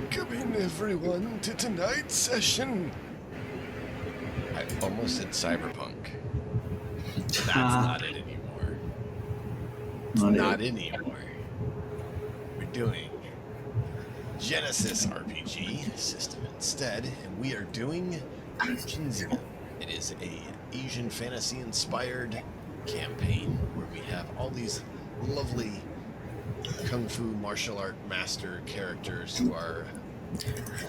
Welcome in, everyone, to tonight's session. I almost said cyberpunk. That's not it anymore. It's not anymore. We're doing Genesis RPG system instead, and we are doing Shénxiān. It is a Asian fantasy-inspired campaign where we have all these lovely kung fu martial art master characters who are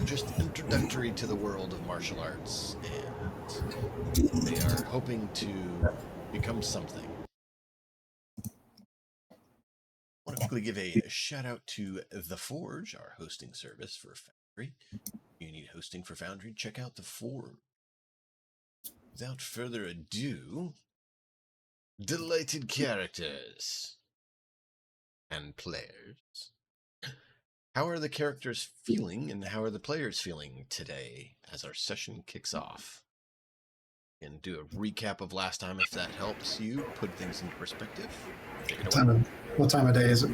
just introductory to the world of martial arts, and they are hoping to become something. I want to quickly give a shout out to The Forge, our hosting service for Foundry. If you need hosting for Foundry, check out The Forge. Without further ado, delighted characters and players. How are the characters feeling and how are the players feeling today as our session kicks off? And do a recap of last time if that helps you put things into perspective. Take it away. What time of day is it?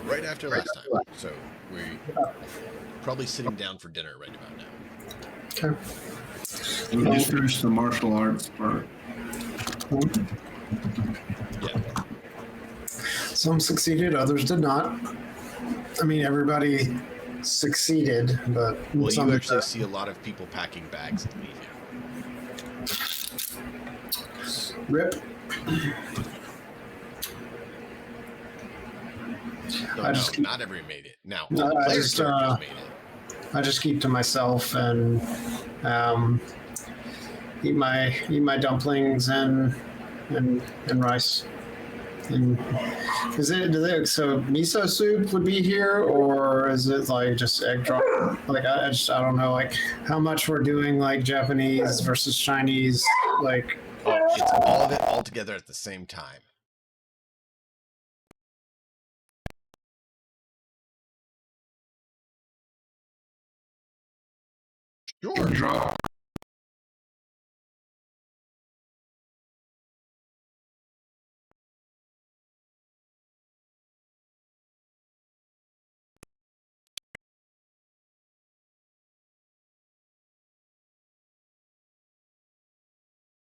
Right after last time. So we're probably sitting down for dinner right about now. Okay. We just finished the martial arts part. Yeah. Some succeeded, others did not. I mean, everybody succeeded, but Well, some you actually see a lot of people packing bags to meet you. rip. No, I just not everybody made it. Now, No, all the I players' just, characters made it. I just keep to myself and eat my dumplings and rice. And so miso soup would be here, or is it like just egg drop? Like I don't know like how much we're doing like Japanese versus Chinese. Like It's all of it all together at the same time. Sure. Drop.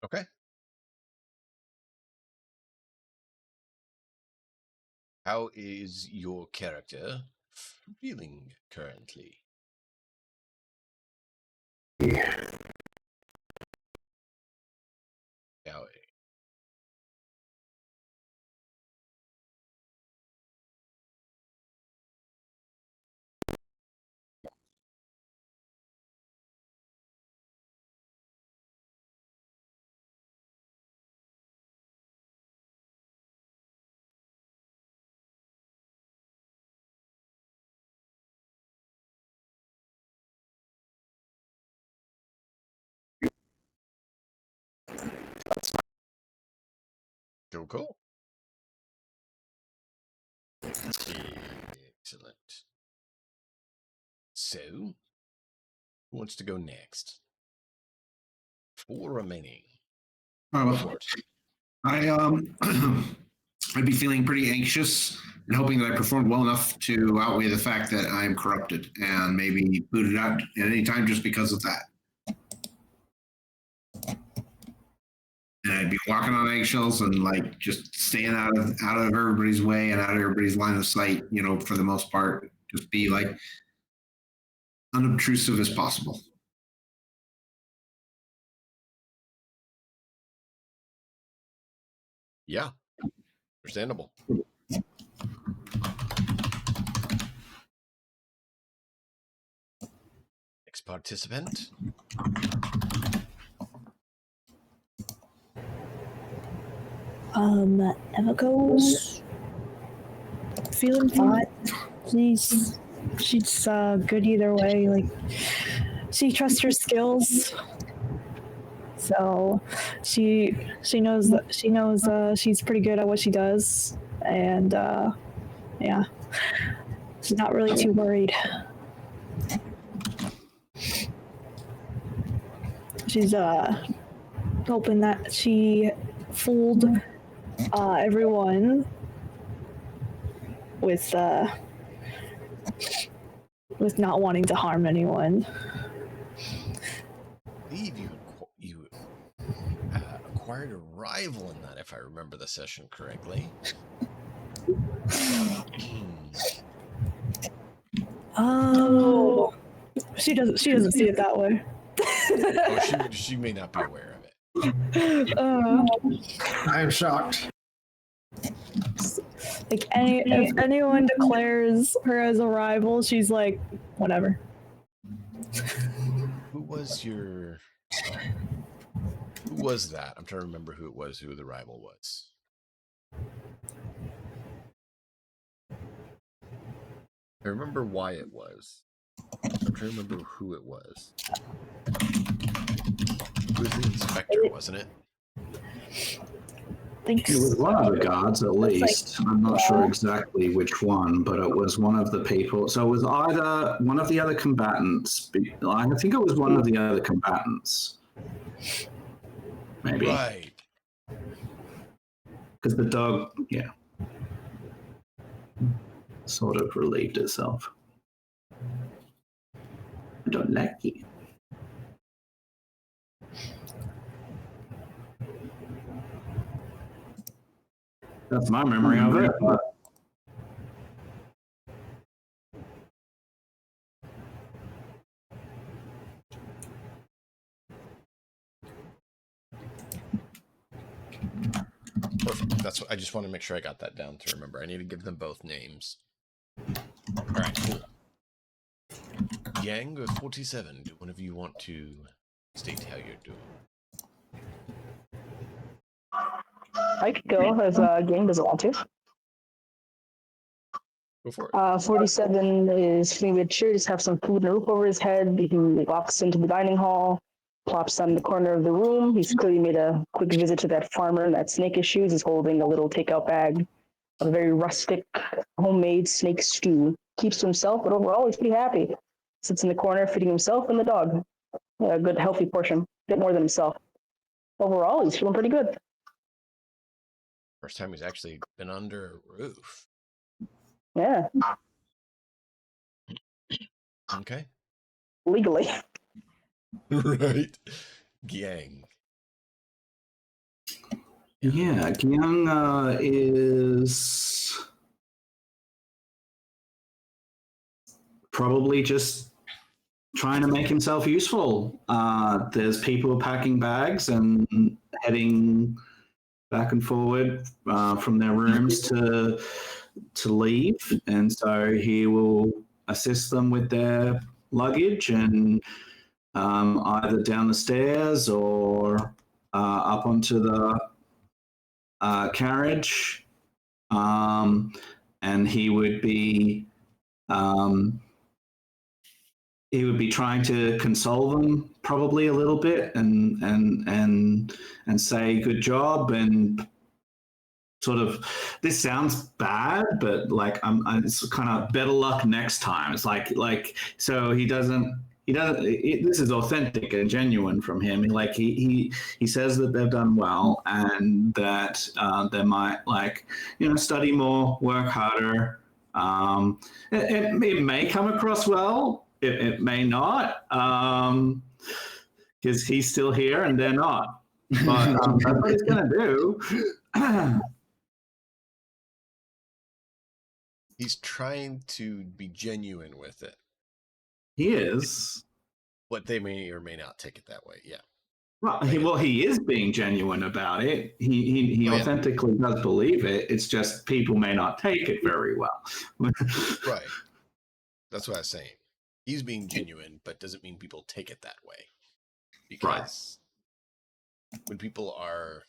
Okay. How is your character feeling currently? Yaoi. Cool. Excellent. So, who wants to go next? 4 remaining. Well, I'd be feeling pretty anxious and hoping that I performed well enough to outweigh the fact that I'm corrupted and maybe booted out at any time just because of that. And I'd be walking on eggshells and like just staying out of everybody's way and out of everybody's line of sight, for the most part. Just be like unobtrusive as possible. Yeah. Understandable. Next participant. Evaco's feeling fine. She's good either way. Like she trusts her skills, so she knows she's pretty good at what she does, and yeah, she's not really too worried. She's hoping that she fooled everyone with with not wanting to harm anyone. I believe you acquired a rival in that, if I remember the session correctly. Oh, she doesn't see it that way. Oh, she may not be aware of it. I am shocked. Like if anyone declares her as a rival, she's like, whatever. Who was that? I'm trying to remember who the rival was. I remember why it was. I'm trying to remember who it was. It was the inspector, wasn't it? It was one of the guards, at least. I'm not sure exactly which one, but it was one of the people. So it was either one of the other combatants. I think it was one of the other combatants. Maybe. Right. Because the dog, yeah, sort of relieved itself. I don't like you. That's my memory of it. But... Perfect. That's what I just want to make sure I got that down to remember. I need to give them both names. All right, cool. Yang or 47, do one of you want to state how you're doing? I could go if Gang doesn't want to. Go for it. 47 is feeling a bit cheered, just have some food and a roof over his head. He walks into the dining hall, plops down in the corner of the room. He's clearly made a quick visit to that farmer in that snake issues. He's holding a little takeout bag of a very rustic, homemade snake stew. Keeps to himself, but overall he's pretty happy. Sits in the corner, feeding himself and the dog. A good, healthy portion. A bit more than himself. Overall, he's feeling pretty good. First time he's actually been under a roof. Yeah. Okay. Legally. Right. Gang. Yeah, Gyang is probably just trying to make himself useful. There's people packing bags and heading back and forward from their rooms to leave, and so he will assist them with their luggage and either down the stairs or up onto the carriage, and he would be trying to console them probably a little bit and say good job and sort of, this sounds bad, but like it's kind of better luck next time. It's like so he doesn't this is authentic and genuine from him. Like he says that they've done well and that they might study more, work harder. It may come across well. It may not, because he's still here and they're not. But that's what he's gonna do. He's trying to be genuine with it. He is. But they may or may not take it that way, yeah. Well, he is being genuine about it. He authentically does believe it. It's just people may not take it very well. Right. That's what I was saying. He's being genuine, but doesn't mean people take it that way. Because when people are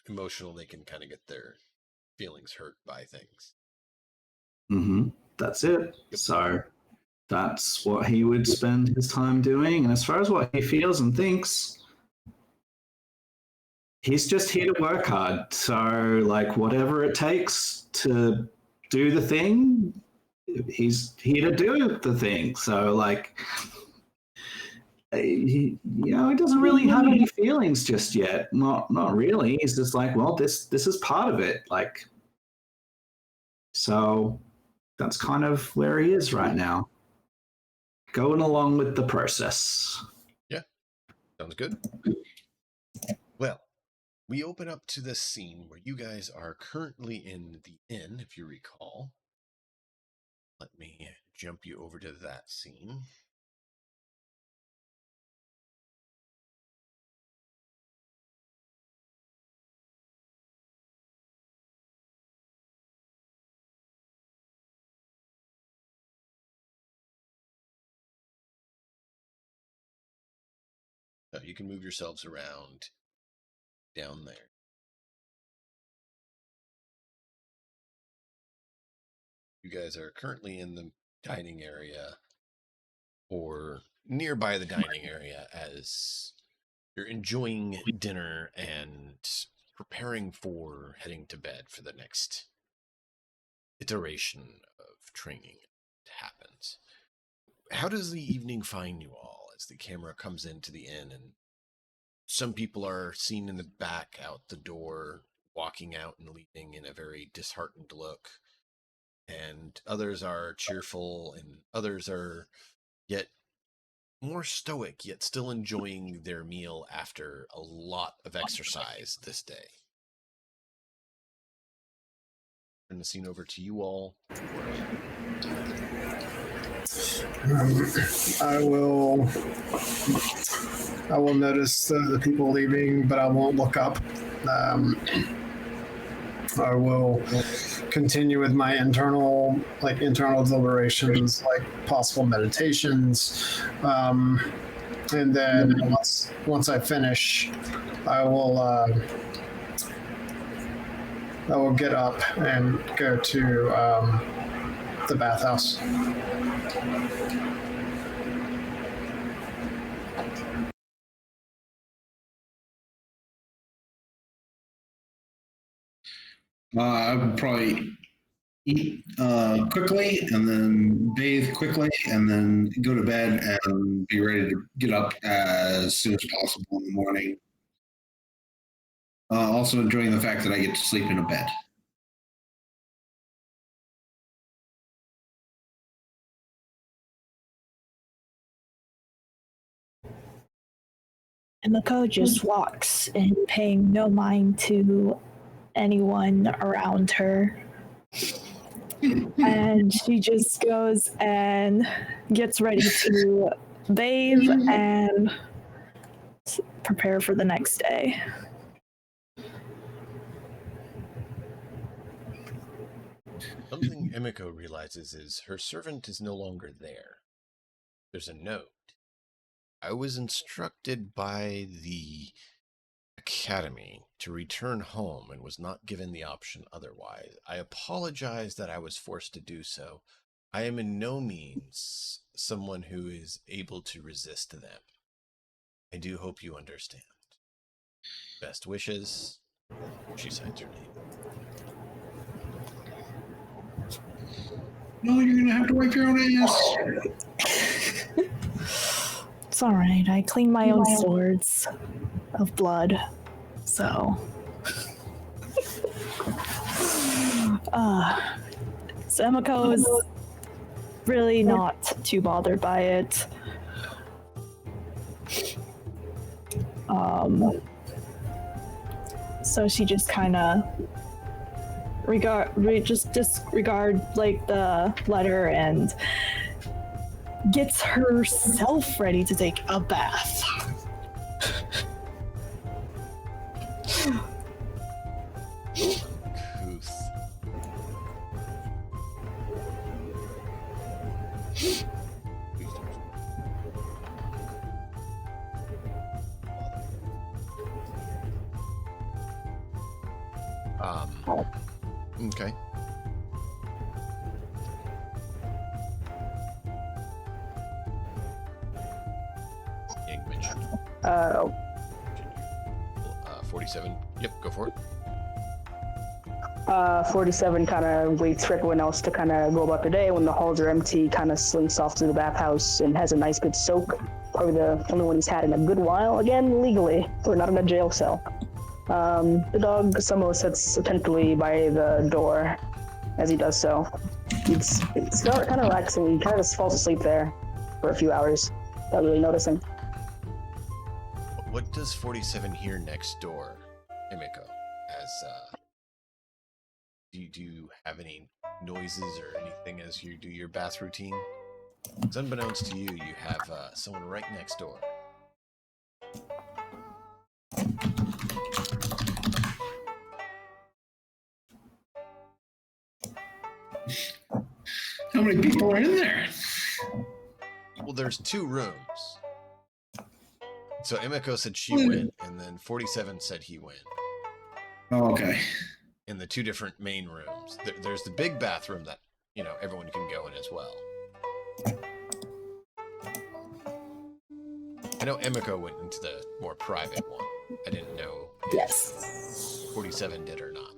emotional, they can kind of get their feelings hurt by things. Mm-hmm. That's it. So that's what he would spend his time doing. And as far as what he feels and thinks, he's just here to work hard. So, like, whatever it takes to do the thing, he's here to do the thing. So, like, he doesn't really have any feelings just yet. Not really. He's just like, well, this is part of it. Like, so that's kind of where he is right now. going along with the process. Sounds good. Well, we open up to this scene where you guys are currently in the inn, if you recall. Let me jump you over to that scene. So you can move yourselves around down there. You guys are currently in the dining area or nearby the dining area as you're enjoying dinner and preparing for heading to bed for the next iteration of training happens. How does the evening find you all as the camera comes into the inn and some people are seen in the back out the door, walking out and leaving in a very disheartened look, and others are cheerful and others are yet more stoic, yet still enjoying their meal after a lot of exercise this day. Turn the scene over to you all. I will notice the people leaving, but I won't look up. I will continue with my internal deliberations, like possible meditations, and then once I finish, I will get up and go to the bathhouse. I would probably eat quickly and then bathe quickly and then go to bed and be ready to get up as soon as possible in the morning. Also enjoying the fact that I get to sleep in a bed. Emiko just walks in, paying no mind to anyone around her. And she just goes and gets ready to bathe and prepare for the next day. Something Emiko realizes is her servant is no longer there. There's a note. I was instructed by the academy to return home and was not given the option otherwise. I apologize that I was forced to do so. I am in no means someone who is able to resist them. I do hope you understand. Best wishes. She signs her name. No, you're going to have to wipe your own ass. It's all right. I clean my own swords of blood, so. So Emiko is really not too bothered by it. So she just kind of disregard like the letter and gets herself ready to take a bath. Okay. Yang mentioned. 47. Yep, go for it. 47 kind of waits for everyone else to kind of go about their day. When the halls are empty, kind of slinks off to the bathhouse and has a nice good soak. Probably the only one he's had in a good while. Again, legally. We're not in a jail cell. The dog Samo sits attentively by the door as he does so. It's kind of relaxing. He kind of just falls asleep there. for a few hours without really noticing. What does 47 hear next door, Himiko? As do you have any noises or anything as you do your bath routine? Because unbeknownst to you, you have someone right next door. How many people are in there? Well, there's 2 rooms. So Emiko said she went, and then 47 said he went. Oh, okay. In the 2 different main rooms. There's the big bathroom that, everyone can go in as well. I know Emiko went into the more private one. I didn't know if Yes. 47 did or not.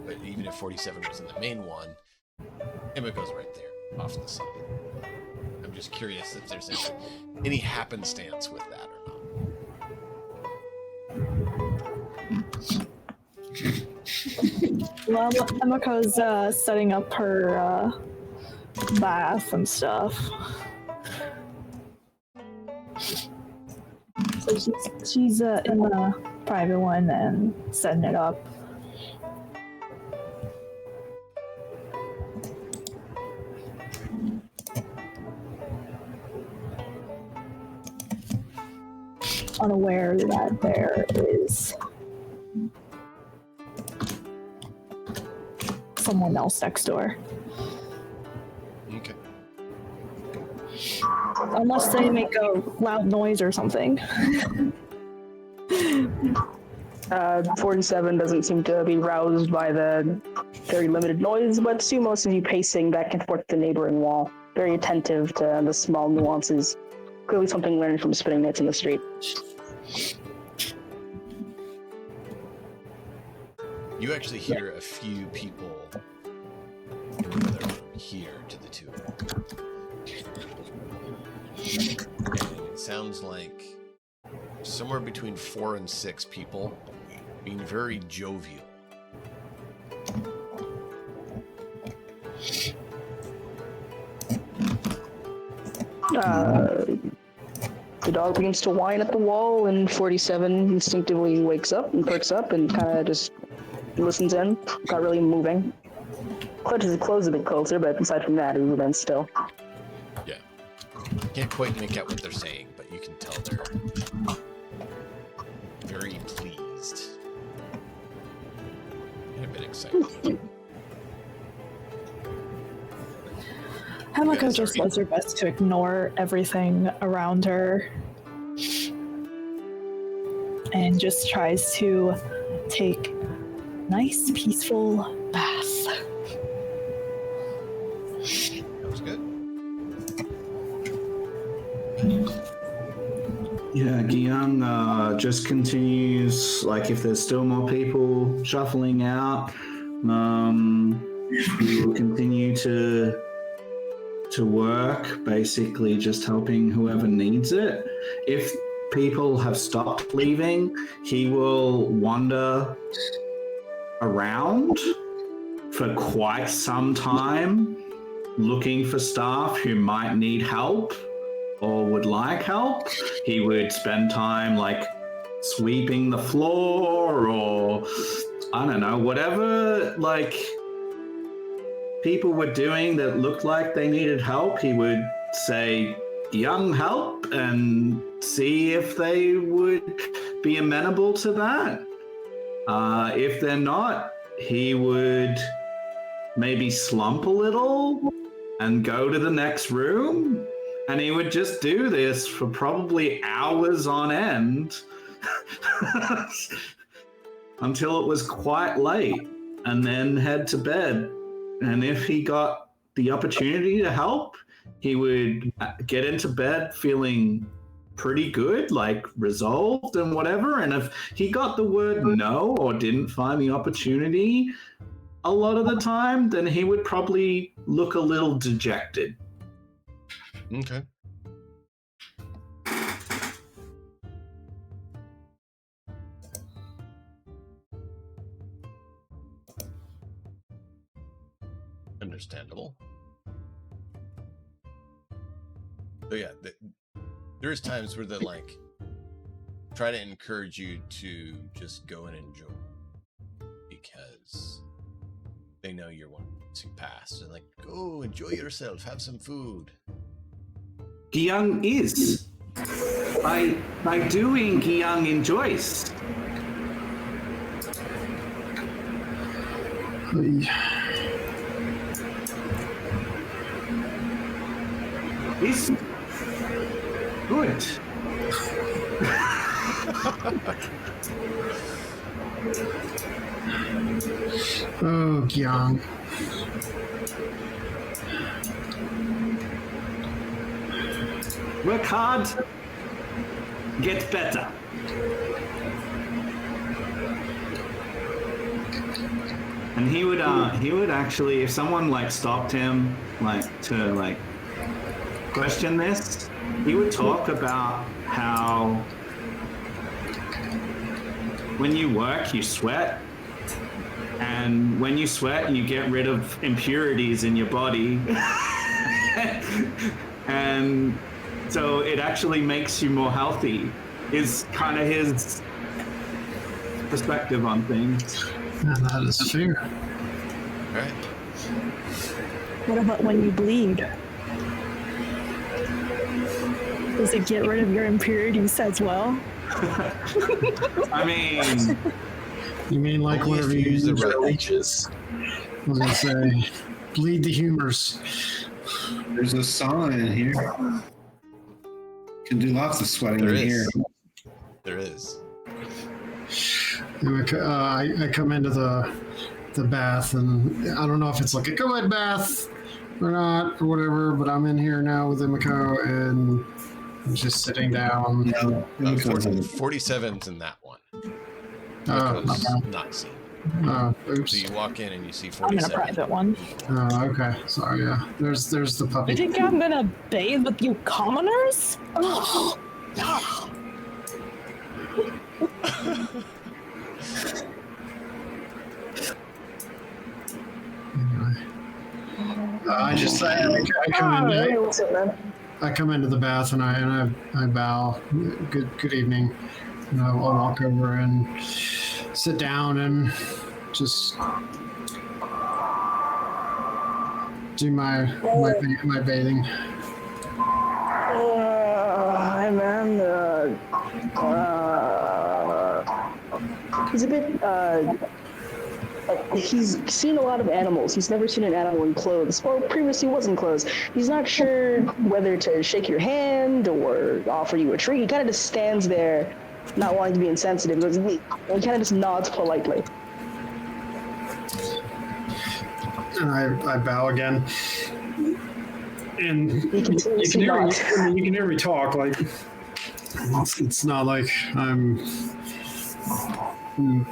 But even if 47 was in the main one, Emiko's right there, off the side. I'm just curious if there's any happenstance with that or not. Well, Emiko's setting up her bath and stuff. So she's in the private one and setting it up. Unaware that there is someone else next door. Okay. Unless they make a loud noise or something. 47 doesn't seem to be roused by the very limited noise, but Sumo sees you pacing back and forth the neighboring wall, very attentive to the small nuances. Clearly something learned from spinning nights in the street. You actually hear a few people in the other room here to the 2 of them. And it sounds like somewhere between 4 and 6 people being very jovial. The dog begins to whine at the wall, and 47 instinctively wakes up and perks up and kind of just listens in, not really moving. Clutches his clothes a bit closer, but aside from that, he remains still. Yeah. Can't quite make out what they're saying, but you can tell they're very pleased and a bit excited. Himiko just does her best to ignore everything around her and just tries to take nice, peaceful bath. That was good. Yeah, Giyang just continues, like if there's still more people shuffling out, he will continue to work, basically just helping whoever needs it. If people have stopped leaving, he will wander around for quite some time looking for staff who might need help or would like help. He would spend time like sweeping the floor or I don't know, whatever like people were doing that looked like they needed help. He would say, "Young help," and see if they would be amenable to that. If they're not, he would maybe slump a little and go to the next room. And he would just do this for probably hours on end until it was quite late, and then head to bed. And if he got the opportunity to help, he would get into bed feeling pretty good, like resolved and whatever. And if he got the word no or didn't find the opportunity a lot of the time, then he would probably look a little dejected. Okay. Understandable. So yeah, there's times where they like try to encourage you to just go and enjoy because they know you're one to pass. And like, go enjoy yourself, have some food. Giyang is. By doing, Giyang enjoys. It's good. Oh, Gyang. Work hard, get better. And he would actually, if someone like stopped him, like to like question this, he would talk about how when you work, you sweat, and when you sweat, you get rid of impurities in your body, and so it actually makes you more healthy. Is kind of his perspective on things. Yeah, that is fair. All right. What about when you bleed? Does it get rid of your impurities as well? I mean, You mean like Only if whenever you you use the use right your leeches. I was gonna say, bleed the humors. There's a sauna in here. Can do lots of sweating There in here. is. There is. I come into the bath, and I don't know if it's like a co-ed bath or not or whatever, but I'm in here now with Imiko and I'm just sitting down. No, 47's in that one. Miko's not seen. So Oops. you walk in and you see I'm in a 47. private one. Oh, okay. Sorry. Yeah. There's the You puppy. think I'm gonna bathe with you commoners? Oh, no. Anyway. I come in. Hey, what's up, man? I come into the bath and I bow. Good evening. And I'll walk over and sit down and just do my bathing. Hi, man. He's a bit, he's seen a lot of animals. He's never seen an animal in clothes, or previously was in clothes. He's not sure whether to shake your hand or offer you a treat. He kind of just stands there, not wanting to be insensitive. He kind of just nods politely. And I bow again. And He continues to nod. you can hear me talk. Like it's not like I'm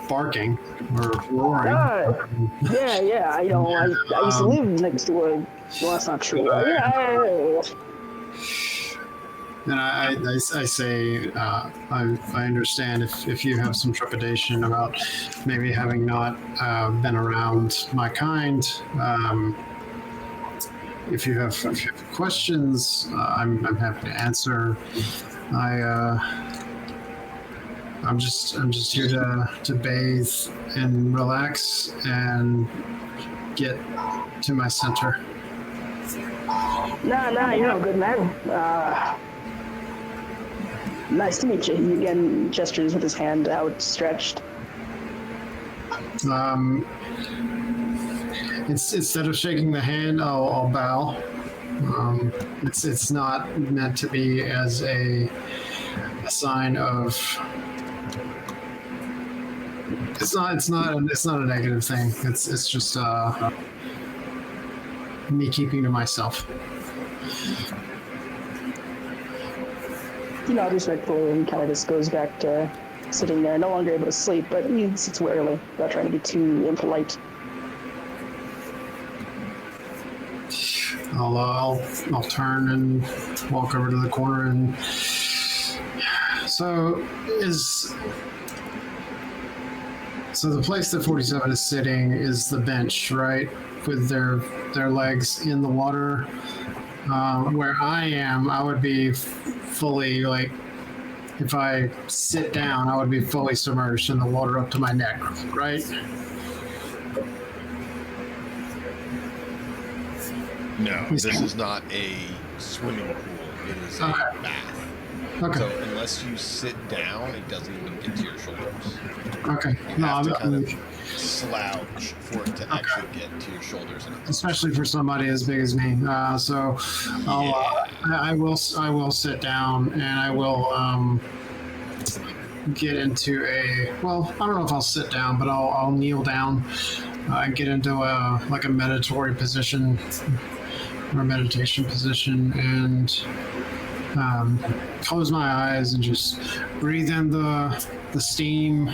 barking or roaring. Yeah. I used to live next to a. Well, that's not true. And I say, I understand if you have some trepidation about maybe having not been around my kind. If you have questions, I'm happy to answer. I'm just here to bathe and relax and get to my center. Nah, you're a good man. Nice to meet you. He again gestures with his hand outstretched. Instead of shaking the hand, I'll bow. It's not meant to be as a sign of. It's not a negative thing. It's just me keeping to myself. He nods respectfully and kind of just goes back to sitting there, no longer able to sleep, but he sits warily, not trying to be too impolite. I'll turn and walk over to the corner and so the place that 47 is sitting is the bench, right? With their legs in the water. Where I am, I would be fully like, if I sit down, I would be fully submerged in the water up to my neck, right? No, this is not a swimming pool. It is a bath. Okay. So unless you sit down, it doesn't even get to your shoulders. Okay. You have to kind of slouch for it to actually get to your shoulders. Especially for somebody as big as me. So I will sit down and I will get into a, well, I don't know if I'll sit down, but I'll kneel down and get into a meditatory position or meditation position and close my eyes and just breathe in the steam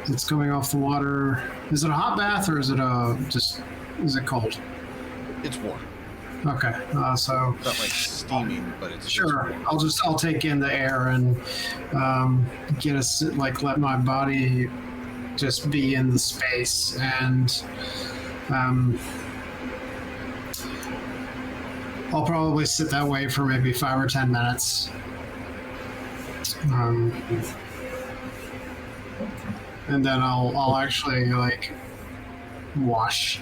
that's coming off the water. Is it a hot bath or is it is it cold? It's warm. Okay, so It's not like steaming, but it's sure. It's warm. I'll take in the air and let my body just be in the space and I'll probably sit that way for maybe 5 or 10 minutes. And then I'll actually like wash.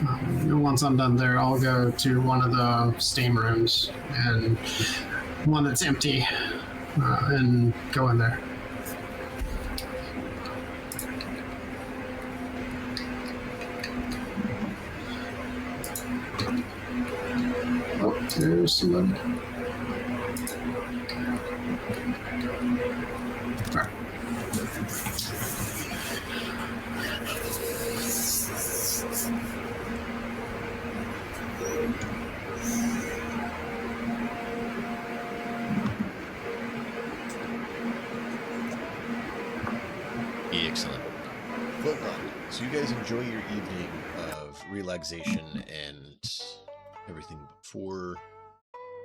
And once I'm done there, I'll go to one of the steam rooms and one that's empty and go in there. Oh, there's somebody. Right. Excellent. Well done. So you guys enjoy your evening of relaxation and everything before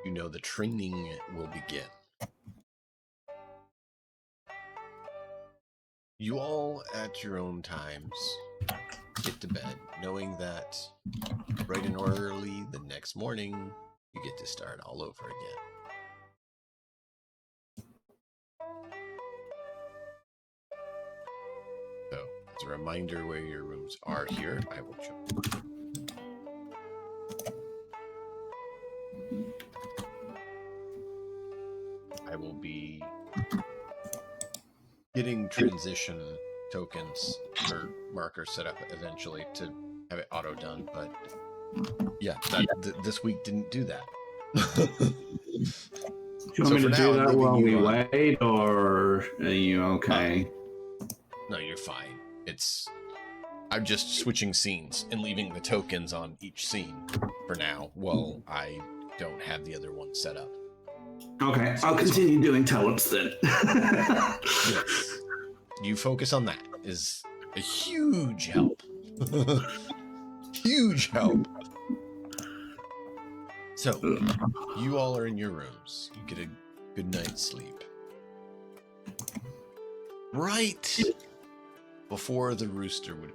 you know the training will begin. You all, at your own times, get to bed, knowing that bright and early the next morning, you get to start all over again. So, as a reminder where your rooms are here, I will show. I will be getting transition tokens or markers set up eventually to have it auto done, but yeah, this week didn't do that. Do you want me to do that while we wait, or are you okay? No, you're fine. I'm just switching scenes and leaving the tokens on each scene for now while I don't have the other one set up. Okay, I'll continue doing teleps then. Yes. You focus on that is a huge help. Huge help. So, you all are in your rooms. You get a good night's sleep. Right before the rooster would...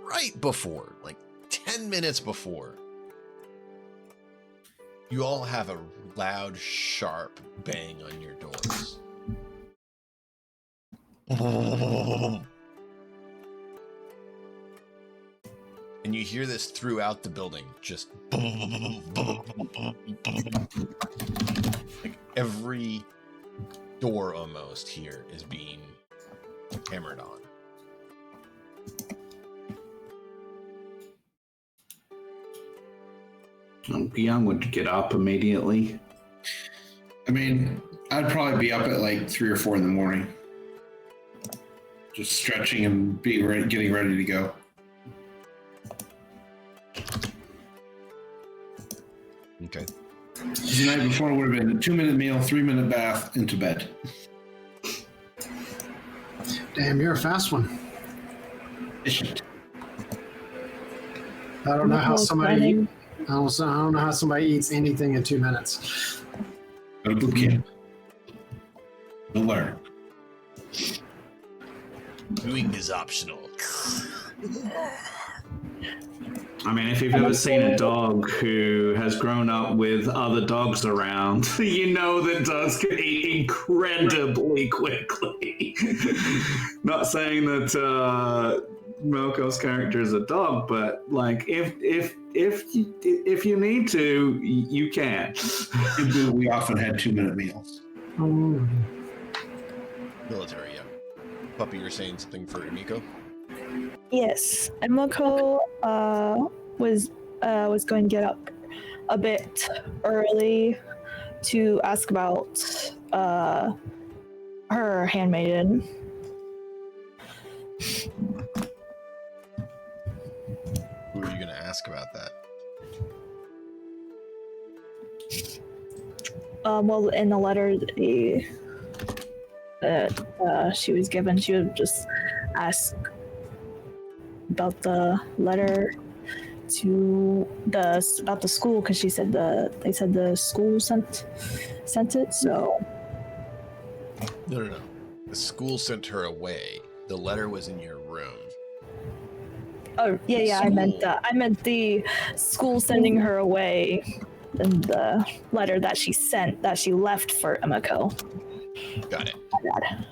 Right before, like 10 minutes before, you all have a loud, sharp bang on your doors. And you hear this throughout the building, just like every door almost here is being hammered on. Young would get up immediately. I mean, I'd probably be up at like 3 or 4 in the morning, just stretching and getting ready to go. Okay. The night before would have been a 2-minute meal, 3-minute bath, into bed. Damn, you're a fast one. Efficient. I don't know how somebody. I don't know how somebody eats anything in 2 minutes. Go to boot camp. You'll learn. Doing is optional. I mean, if you've ever seen a dog who has grown up with other dogs around, you know that dogs can eat incredibly quickly. Not saying that Melko's character is a dog, but like if you need to, you can. We often had 2-minute meals. Military, yeah. Puppy, you're saying something for Emiko? Yes, Emiko was going to get up a bit early to ask about her handmaiden. Who are you going to ask about that? Well, in the letter that she was given, she would just ask about the letter about the school, because they said the school sent it. So No. The school sent her away. The letter was in your room. oh yeah, I meant the school sending her away, and the letter that she left for Emiko. Got it. My bad.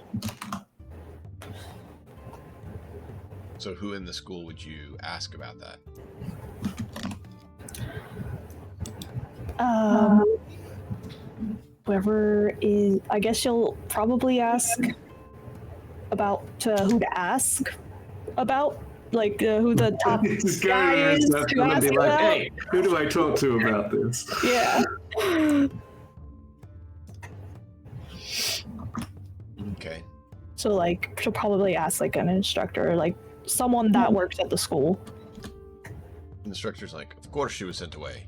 So who in the school would you ask about that? Whoever is, I guess you'll probably ask about who to ask about, like who the top Just guy is to gonna ask be like, about. hey, who do I talk to about this? Yeah. Okay. So like she'll probably ask like an instructor, like someone that works at the school. The instructor's like, of course she was sent away.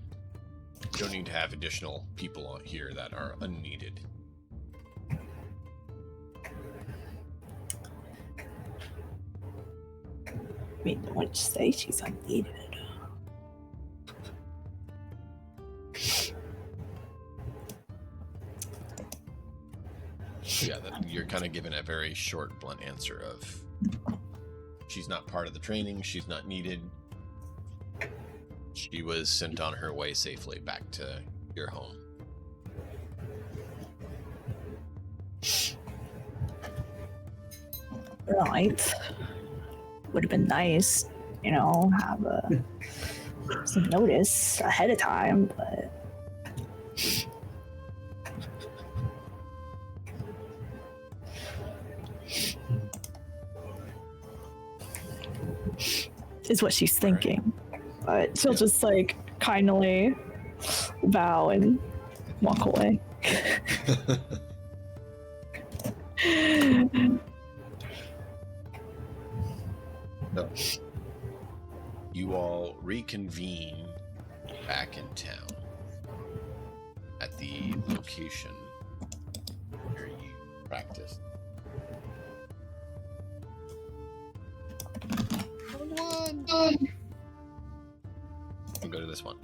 You don't need to have additional people here that are unneeded. I mean, I wouldn't say she's unneeded. Yeah, you're kind of given a very short, blunt answer of she's not part of the training, she's not needed. She was sent on her way safely back to your home. Right. Would have been nice, have some notice ahead of time, but is what she's thinking. But she'll just like kindly bow and walk away. No. You all reconvene back in town at the location where you practiced. We'll go to this one.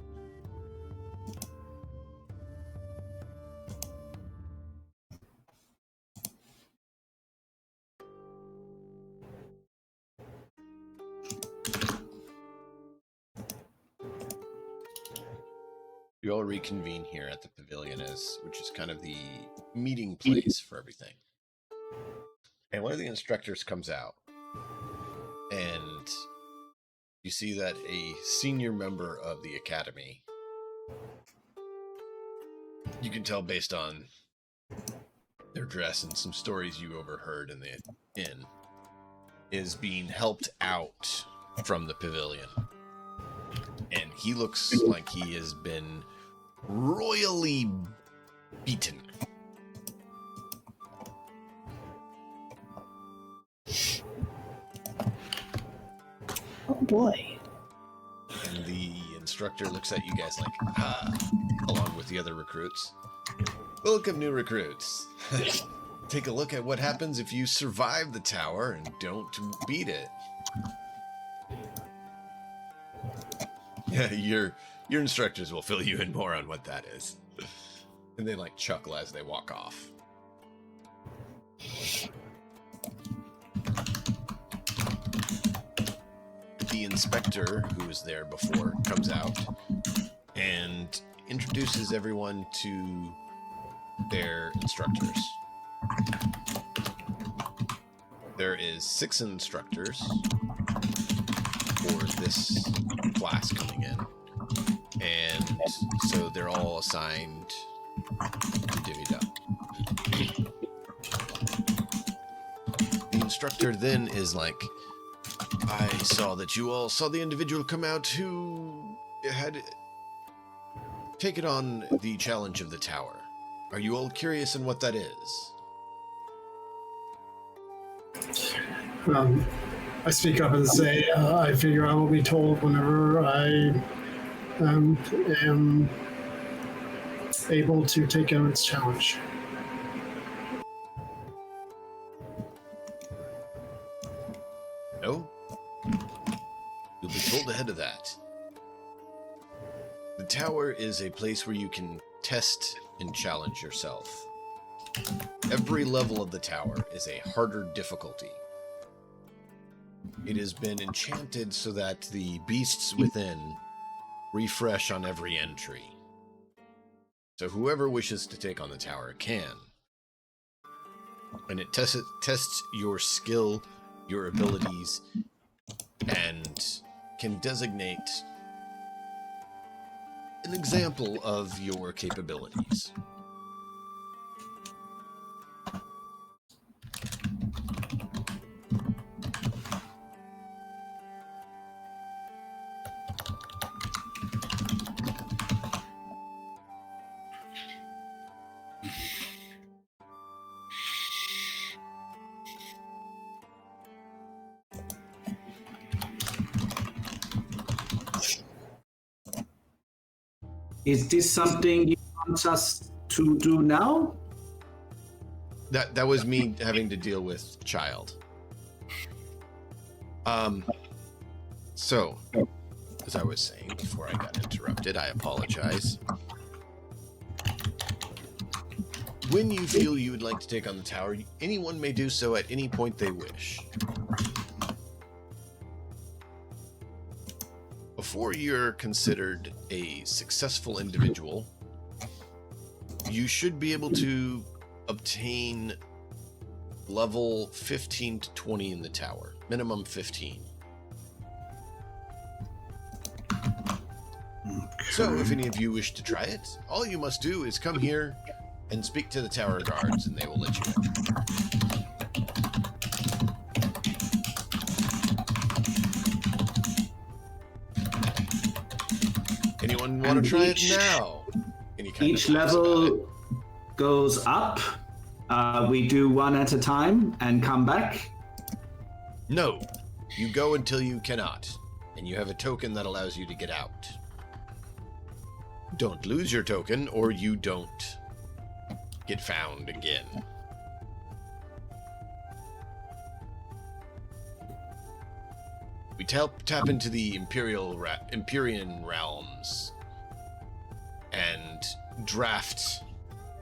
You all reconvene here at the pavilion, which is kind of the meeting place for everything. And one of the instructors comes out, and you see that a senior member of the academy, you can tell based on their dress and some stories you overheard in the inn, is being helped out from the pavilion. And he looks like he has been royally beaten. Oh boy. And the instructor looks at you guys like, along with the other recruits. Welcome, new recruits. Take a look at what happens if you survive the tower and don't beat it. Yeah, your instructors will fill you in more on what that is. And they like chuckle as they walk off. the inspector, who was there before, comes out and introduces everyone to their instructors. There is 6 instructors for this class coming in, and so they're all assigned to divvied up. The instructor then is like, I saw that you all saw the individual come out who had taken on the challenge of the tower. Are you all curious in what that is? I speak up and say, I figure I will be told whenever I am able to take on its challenge. No? You'll be told ahead of that. The tower is a place where you can test and challenge yourself. Every level of the tower is a harder difficulty. It has been enchanted so that the beasts within refresh on every entry. So whoever wishes to take on the tower can. And it tests your skill, your abilities, and can designate an example of your capabilities. Is this something you want us to do now? That was me having to deal with child. So, as I was saying before I got interrupted, I apologize. When you feel you would like to take on the tower, anyone may do so at any point they wish. Before you're considered a successful individual, you should be able to obtain level 15 to 20 in the tower. Minimum 15. So, if any of you wish to try it, all you must do is come here and speak to the tower guards, and they will let you in. Anyone want to try it now? Each level goes up. We do one at a time and come back. No, you go until you cannot, and you have a token that allows you to get out. Don't lose your token, or you don't get found again. We tap into the Empyrean realms and draft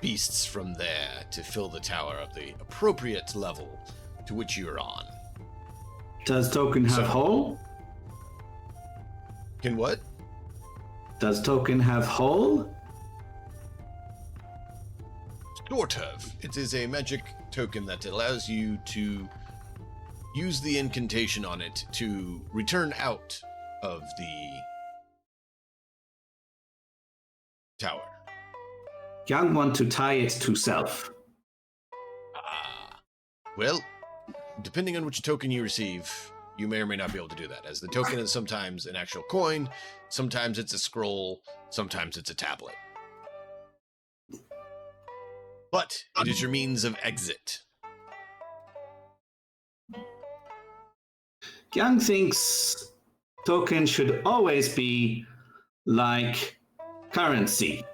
beasts from there to fill the tower of the appropriate level to which you're on. Does token have hull? Can what? Does token have hull? Sort of. It is a magic token that allows you to use the incantation on it to return out of the tower. Young want to tie it to self. Well, depending on which token you receive, you may or may not be able to do that, as the token is sometimes an actual coin, sometimes it's a scroll, sometimes it's a tablet. But it is your means of exit. Young thinks token should always be like currency.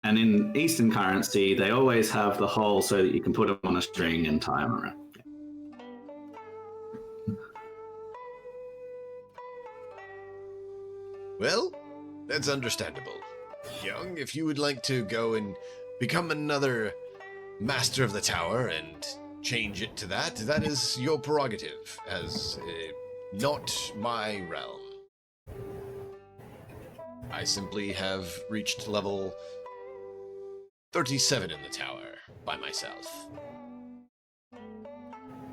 And in Eastern currency, they always have the hull so that you can put them on a string and tie them around. Well, that's understandable. Young, if you would like to go and become another master of the tower and change it to that, that is your prerogative as a not my realm. I simply have reached level 37 in the tower by myself.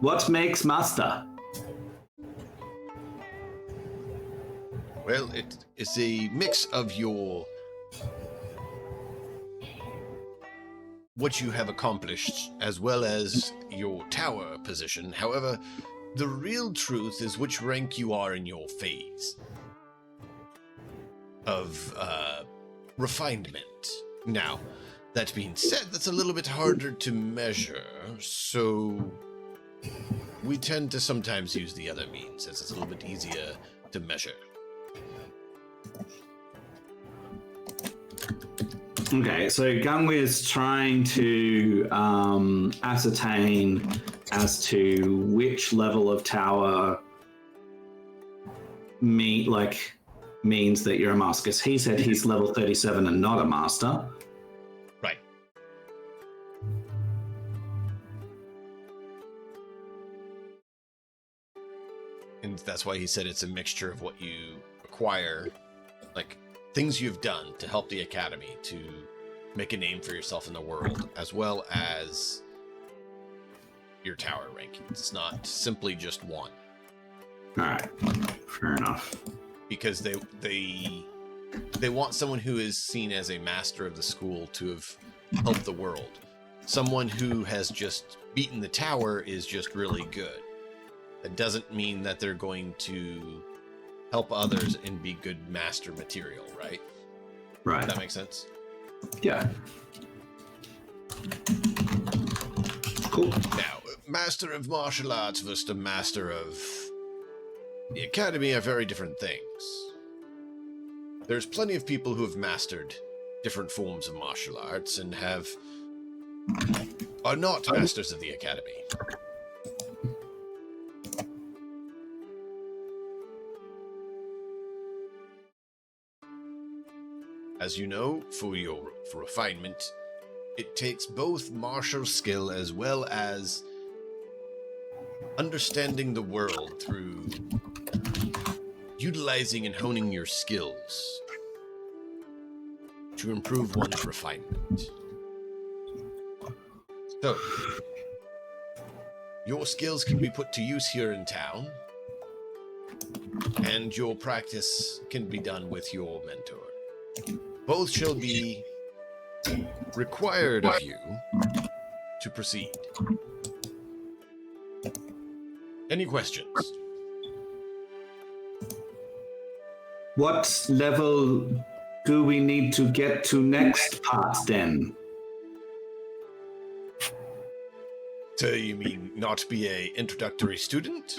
What makes master? Well, it is a mix of what you have accomplished as well as your tower position. However, the real truth is which rank you are in your phase of refinement. Now, that being said, that's a little bit harder to measure, so we tend to sometimes use the other means, as it's a little bit easier to measure. Okay, so Gungwi is trying to ascertain as to which level of tower means that you're a master. Because he said he's level 37 and not a master. Right. And that's why he said it's a mixture of what you acquire, like things you've done to help the academy to make a name for yourself in the world, as well as your tower rankings. It's not simply just one. All right, fair enough. Because they want someone who is seen as a master of the school to have helped the world. Someone who has just beaten the tower is just really good. That doesn't mean that they're going to help others and be good master material, right? Right. Does that make sense? Yeah. Cool. Now, master of martial arts versus a master of the academy are very different things. There's plenty of people who have mastered different forms of martial arts and are not masters of the academy. As you know, for refinement, it takes both martial skill as well as understanding the world through utilizing and honing your skills to improve one's refinement. So, your skills can be put to use here in town, and your practice can be done with your mentor. Both shall be required of you to proceed. Any questions? What level do we need to get to next part then? So you mean not be a introductory student?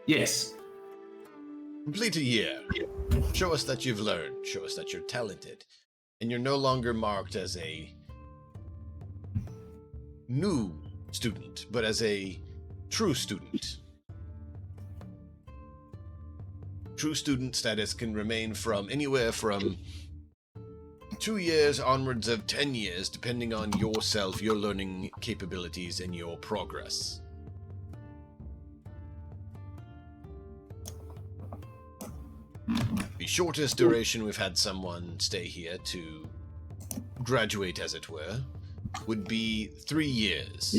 Yes. Complete a year. Show us that you've learned. Show us that you're talented. And you're no longer marked as a new student, but as a true student. True student status can remain from anywhere from 2 years onwards of 10 years, depending on yourself, your learning capabilities, and your progress. The shortest duration we've had someone stay here to graduate, as it were, would be 3 years.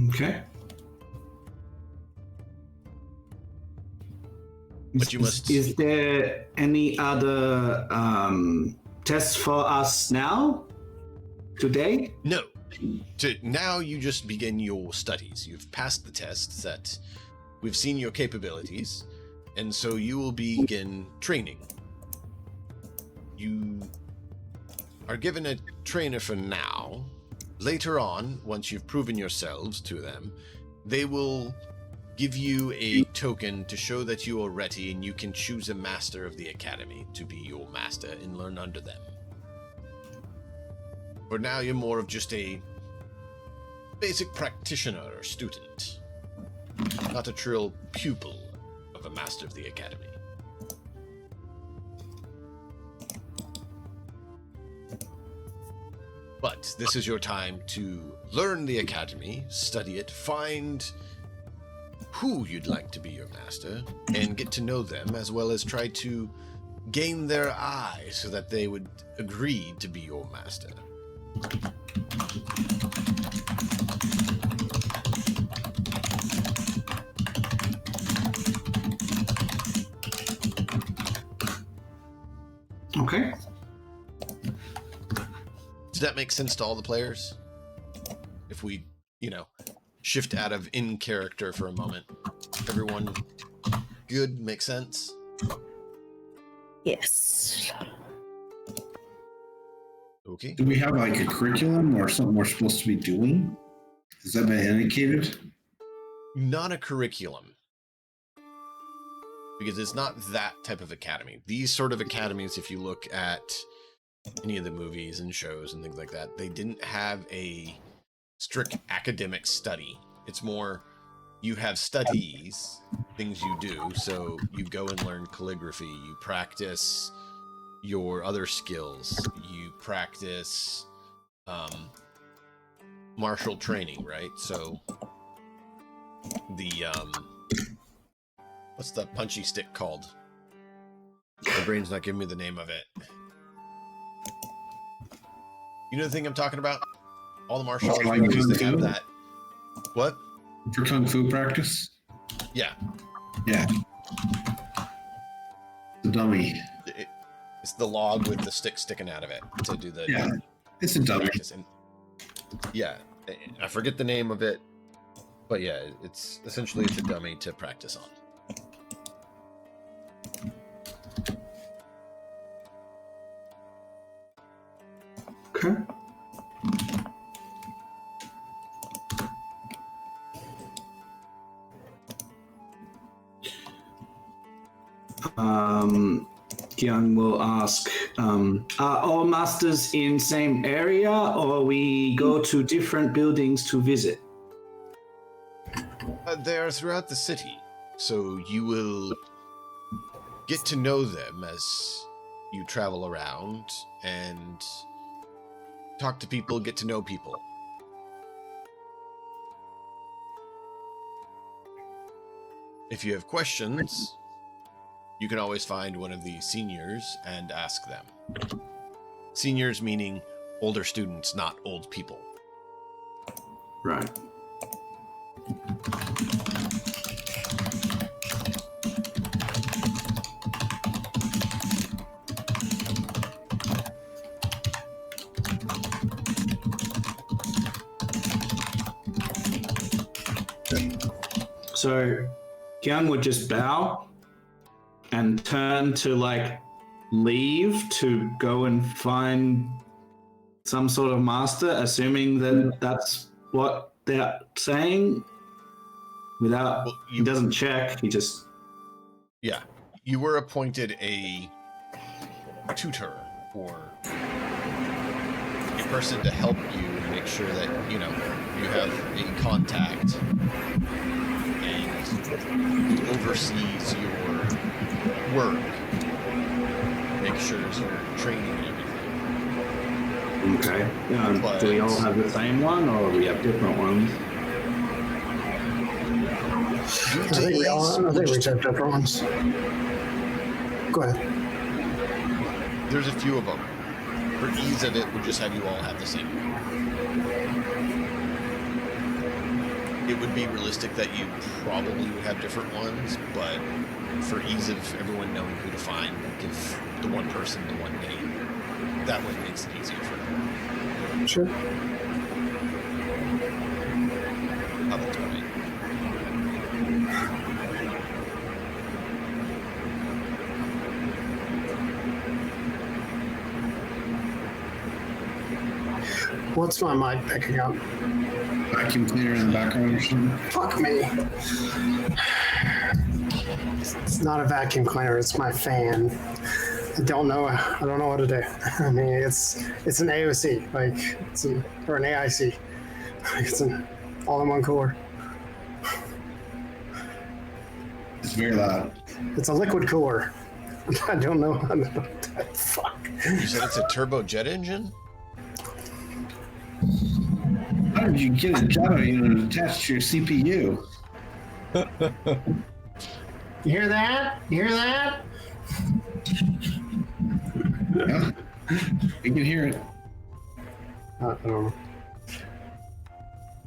Okay. But you must... Is there any other tests for us now? Today? No. Now you just begin your studies. You've passed the tests that we've seen your capabilities, and so you will begin training. You are given a trainer for now. Later on, once you've proven yourselves to them, they will give you a token to show that you are ready, and you can choose a master of the academy to be your master and learn under them. For now, you're more of just a basic practitioner or student, not a true pupil of a master of the academy. But this is your time to learn the academy, study it, find who you'd like to be your master, and get to know them, as well as try to gain their eye so that they would agree to be your master. Okay. Does that make sense to all the players? If we, shift out of in character for a moment. Everyone good? Make sense? Yes. Okay. Do we have like a curriculum or something we're supposed to be doing? Has that been indicated? Not a curriculum. Because it's not that type of academy. These sort of academies, if you look at any of the movies and shows and things like that, they didn't have a strict academic study. It's more, you have studies, things you do. So you go and learn calligraphy, you practice your other skills, you practice martial training, right? So the what's the punchy stick called? My brain's not giving me the name of it. You know the thing I'm talking about? All the martial arts movies that have that. What? For Kung Fu practice? Yeah. Yeah. The dummy. It's the log with the stick sticking out of it to do the... Yeah, it's a dummy. And, yeah, I forget the name of it, but yeah, it's essentially it's a dummy to practice on. Okay. Kyung will ask, are all masters in same area, or we go to different buildings to visit? They are throughout the city, so you will get to know them as you travel around and talk to people, get to know people. If you have questions, you can always find one of the seniors and ask them. Seniors meaning older students, not old people. Right. So Kyung would just bow and turn to leave to go and find some sort of master, assuming that that's what they're saying. Without, he doesn't check, he just... Yeah, you were appointed a tutor or a person to help you and make sure that, you have a contact and oversees your work, make sure you're training and everything. Okay. Do we all have the same one, or we have different ones? I think we have different ones. Go ahead. There's a few of them. For ease of it, we'll just have you all have the same one. It would be realistic that you probably would have different ones, but for ease of everyone knowing who to find, give the one person the one name. That way it makes it easier for them. Sure. How about that? What's my mic picking up? Vacuum cleaner in the background or something? Fuck me. It's not a vacuum cleaner, it's my fan. I don't know what to do. I mean, it's an AOC, or an AIC. It's an all-in-one cooler. It's very loud. It's a liquid cooler. I don't know. Fuck. You said it's a turbo jet engine? did you get a Java unit attached to your CPU? You hear that? You hear that? Yeah, you can hear it.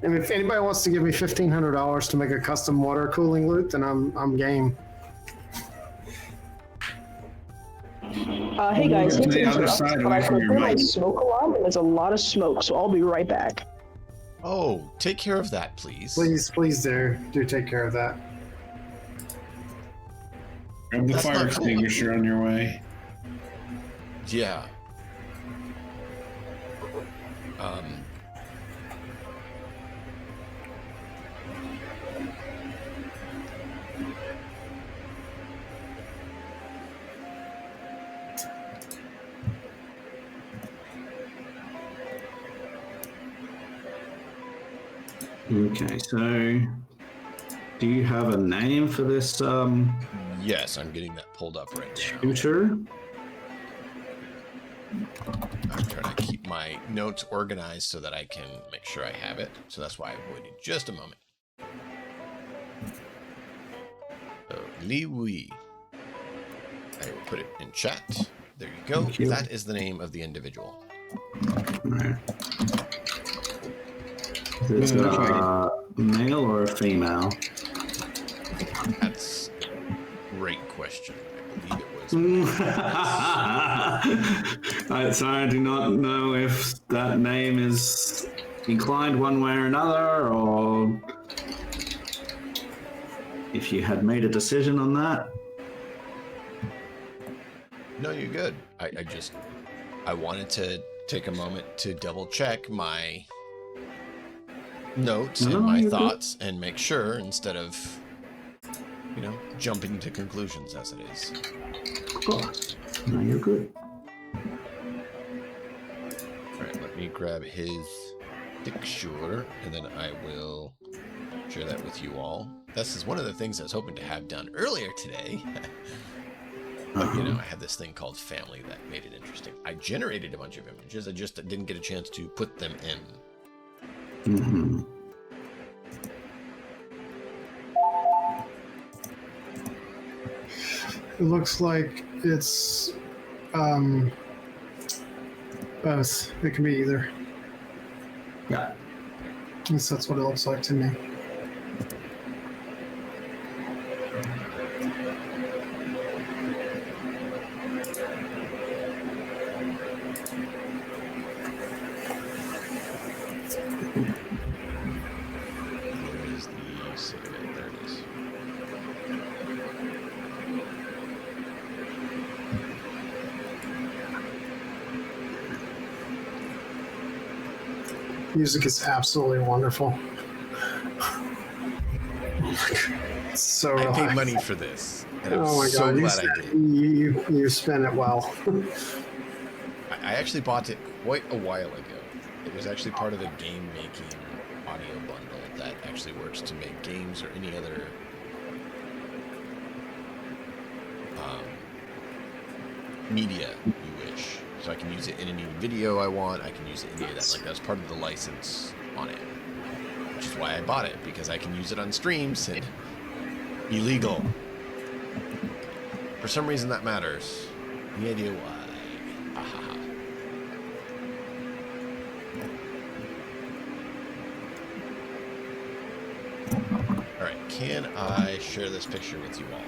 And if anybody wants to give me $1,500 to make a custom water cooling loop, then I'm game. Hey guys, To hate to the other interrupt, side but away I from can your hear my mic. smoke alarm, and there's a lot of smoke, so I'll be right back. Oh, take care of that, please. Please do take care of that. Grab the That's fire not cool. extinguisher on your way. Yeah. Okay, so do you have a name for this Yes, I'm getting that pulled up right now. shooter? I'm trying to keep my notes organized so that I can make sure I have it. So that's why I waited just a moment. So, Li Wei. I will put it in chat. There you go. Thank you. That is the name of the individual. Right. Is it a male or a female? That's a great question. I believe it was. So I do not know if that name is inclined one way or another, or if you had made a decision on that. No, you're good. I wanted to take a moment to double check my notes and my you're thoughts and make sure instead of, jumping to conclusions as it is. Of course. No, you're good. All right, let me grab his picture and then I will share that with you all. This is one of the things I was hoping to have done earlier today. But, I had this thing called family that made it interesting. I generated a bunch of images. I just didn't get a chance to put them in. Mm-hmm. It looks like it's both. It can be either. Yeah. At least that's what it looks like to me. Where is the save it? There it is. Music is absolutely wonderful. It's so I relaxing. paid money for this, and I'm Oh my so god, glad I did. you spent it well. I actually bought it quite a while ago. It was actually part of a game-making audio bundle that actually works to make games or any other media you wish. So I can use it in any video I want. I can use it in any of that. Like, that's part of the license on it, which is why I bought it, because I can use it on streams and illegal. For some reason that matters. Any idea why? Ahaha. Alright, can I share this picture with you all?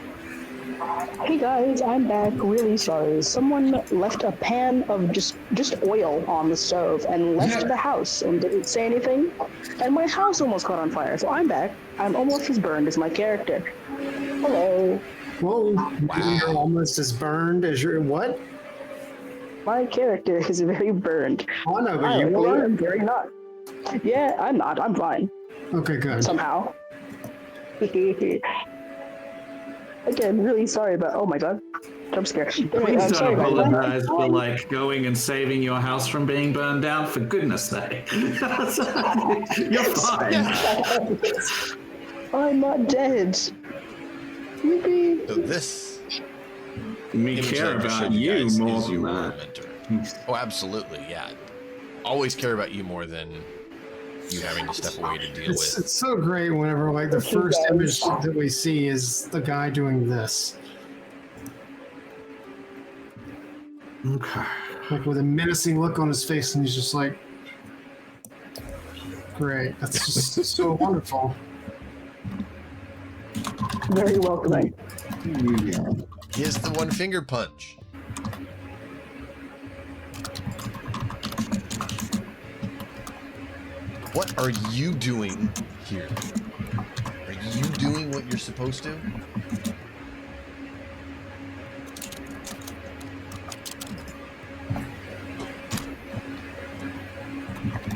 Hey guys, I'm back. Really sorry. Someone left a pan of just oil on the stove and left the house and didn't say anything. And my house almost caught on fire. So I'm back. I'm almost as burned as my character. Hello. Whoa, Wow. you're almost as burned as your what? My character is very burned. Oh no, but I you really are? am very not. Yeah, I'm not. I'm fine. Okay, good. Somehow. Again, really sorry, but oh my god. Jump scare. Anyway, Please I'm don't sorry, guys. apologize for like going and saving your house from being burned down. For goodness sake, you're fine. I'm not dead. Yippee. So this We image care that I just about showed you guys more is than your that. mentor. Oh, absolutely, yeah. Always care about you more than you having to step away to deal It's with. so great whenever like the first image that we see is the guy doing this, Okay. like with a menacing look on his face, and he's just like, "Great, that's just so wonderful." Very welcoming. Yeah. Here's the one finger punch. What are you doing here? Are you doing what you're supposed to?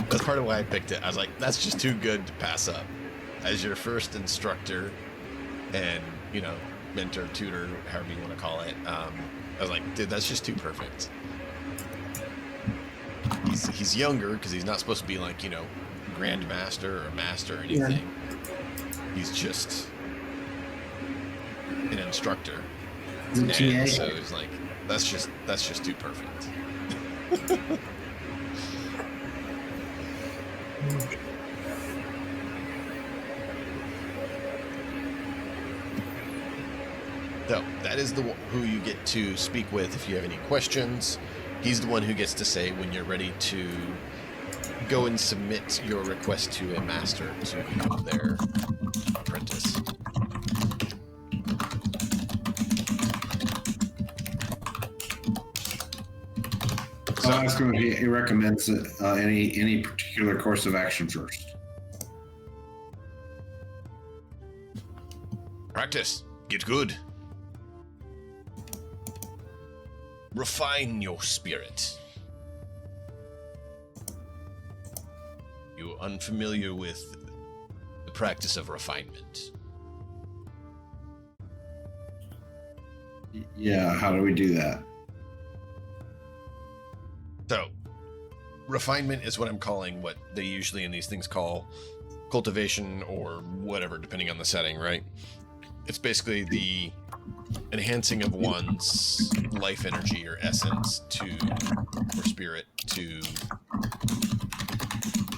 That's part of why I picked it. I was like, that's just too good to pass up. As your first instructor and, you know, mentor, tutor, however you want to call it. I was like, dude, that's just too perfect. He's younger because he's not supposed to be like, you know, grandmaster or master or anything. Yeah. He's just an instructor. And so he's like, that's just too perfect. So that is the who you get to speak with if you have any questions. He's the one who gets to say when you're ready to go and submit your request to a master to become their apprentice. So I'll ask him if he recommends any particular course of action first. Practice. Get good. Refine your spirit. You unfamiliar with the practice of refinement? Yeah, how do we do that? So, refinement is what I'm calling what they usually in these things call cultivation or whatever, depending on the setting, right? It's basically the enhancing of one's life energy or essence or spirit to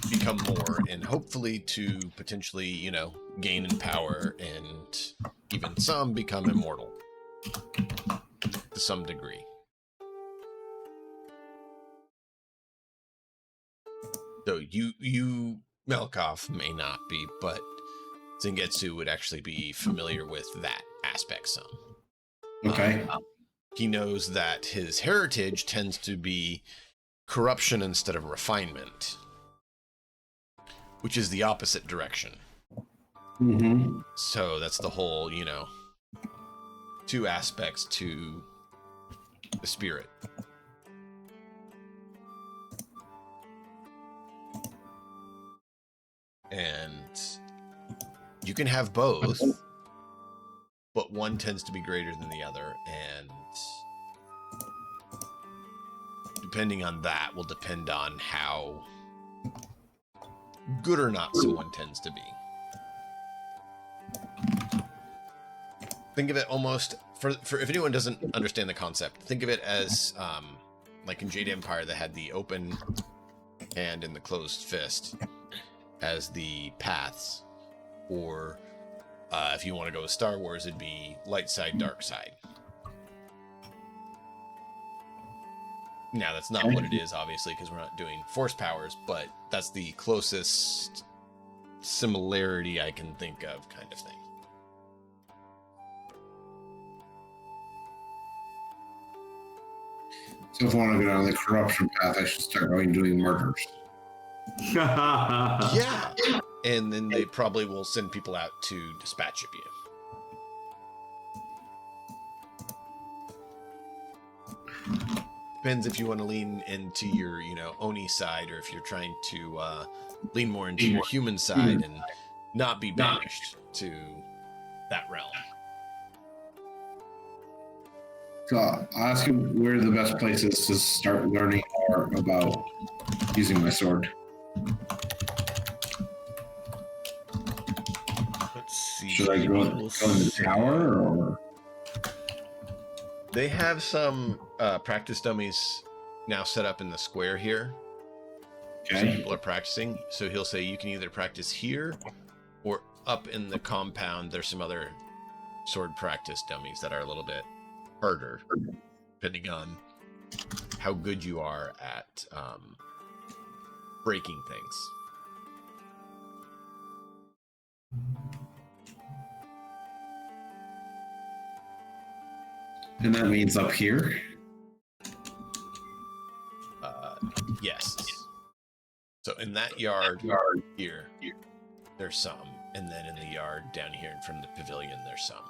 become more and hopefully to potentially, you know, gain in power and even some become immortal to some degree. So you Melkoff may not be, but Zengetsu would actually be familiar with that aspect some. Okay. He knows that his heritage tends to be corruption instead of refinement, which is the opposite direction. Mm-hmm. So that's the whole, you know, two aspects to the spirit. And you can have both, but one tends to be greater than the other, and depending on that will depend on how good or not someone tends to be. Think of it almost, for if anyone doesn't understand the concept, think of it as like in Jade Empire that had the open hand and the closed fist as the paths, or if you want to go with Star Wars, it'd be light side, dark side. Now, that's not what it is, obviously, because we're not doing force powers, but that's the closest similarity I can think of, kind of thing. So if I want to go down the corruption path, I should start doing murders. Yeah. And then they probably will send people out to dispatch of you. Depends if you want to lean into your, you know, Oni side, or if you're trying to lean more into your human side and not be banished to that realm. So I'll ask him where the best place is to start learning more about using my sword. Let's see. Should I go in the tower, or? They have some practice dummies now set up in the square here. So Okay. people are practicing. So he'll say you can either practice here or up in the compound. There's some other sword practice dummies that are a little bit harder, depending on how good you are at breaking things. And that means up here. Yes. So in that yard here, there's some, and then in the yard down here in front of the pavilion, there's some.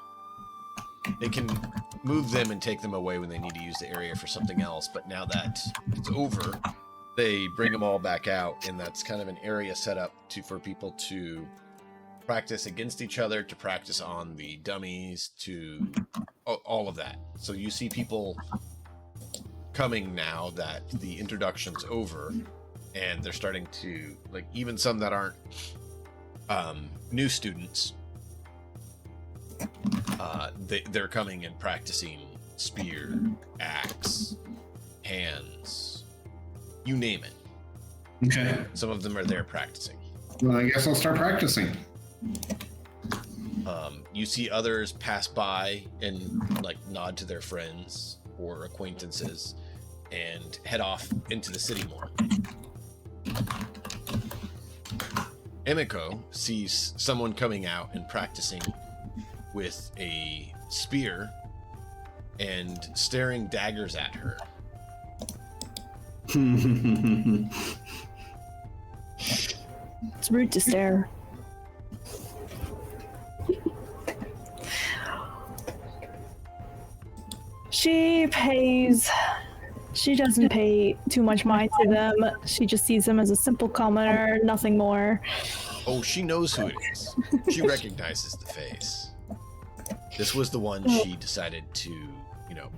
They can move them and take them away when they need to use the area for something else, but now that it's over, they bring them all back out, and that's kind of an area set up for people to practice against each other, to practice on the dummies, to all of that. So you see people coming now that the introduction's over, and they're starting to, like, even some that aren't new students, they're coming and practicing spear, axe, hands, you name it. Okay. Some of them are there practicing. Well, I guess I'll start practicing. You see others pass by and like nod to their friends or acquaintances and head off into the city more. Emiko sees someone coming out and practicing with a spear and staring daggers at her. It's rude to stare. She doesn't pay too much mind to them. She just sees them as a simple commoner, nothing more. Oh, she knows who it is. She recognizes the face. This was the one she decided to,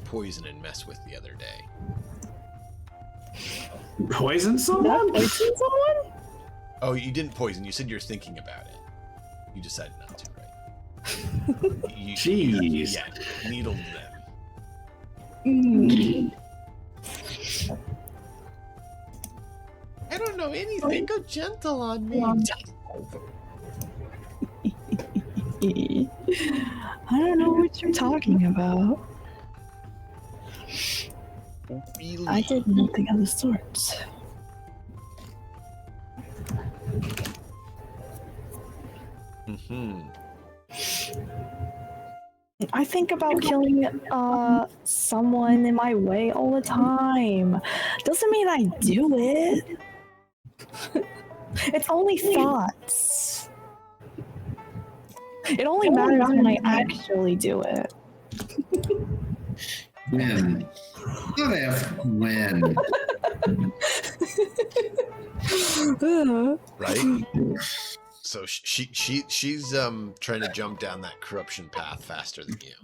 poison and mess with the other day. Poison someone? Poison someone? Oh, you didn't poison. You said you're thinking about it. You decided not to, right? Jeez. Yeah, needled them. I don't know anything. Go gentle on me. I don't know what you're talking about. Really? I did nothing of the sort. Mm-hmm. I think about killing someone in my way all the time. Doesn't mean I do it. It's only thoughts. It only matters when I actually do it. When? Not if, when. Right? So she's trying to jump down that corruption path faster than you.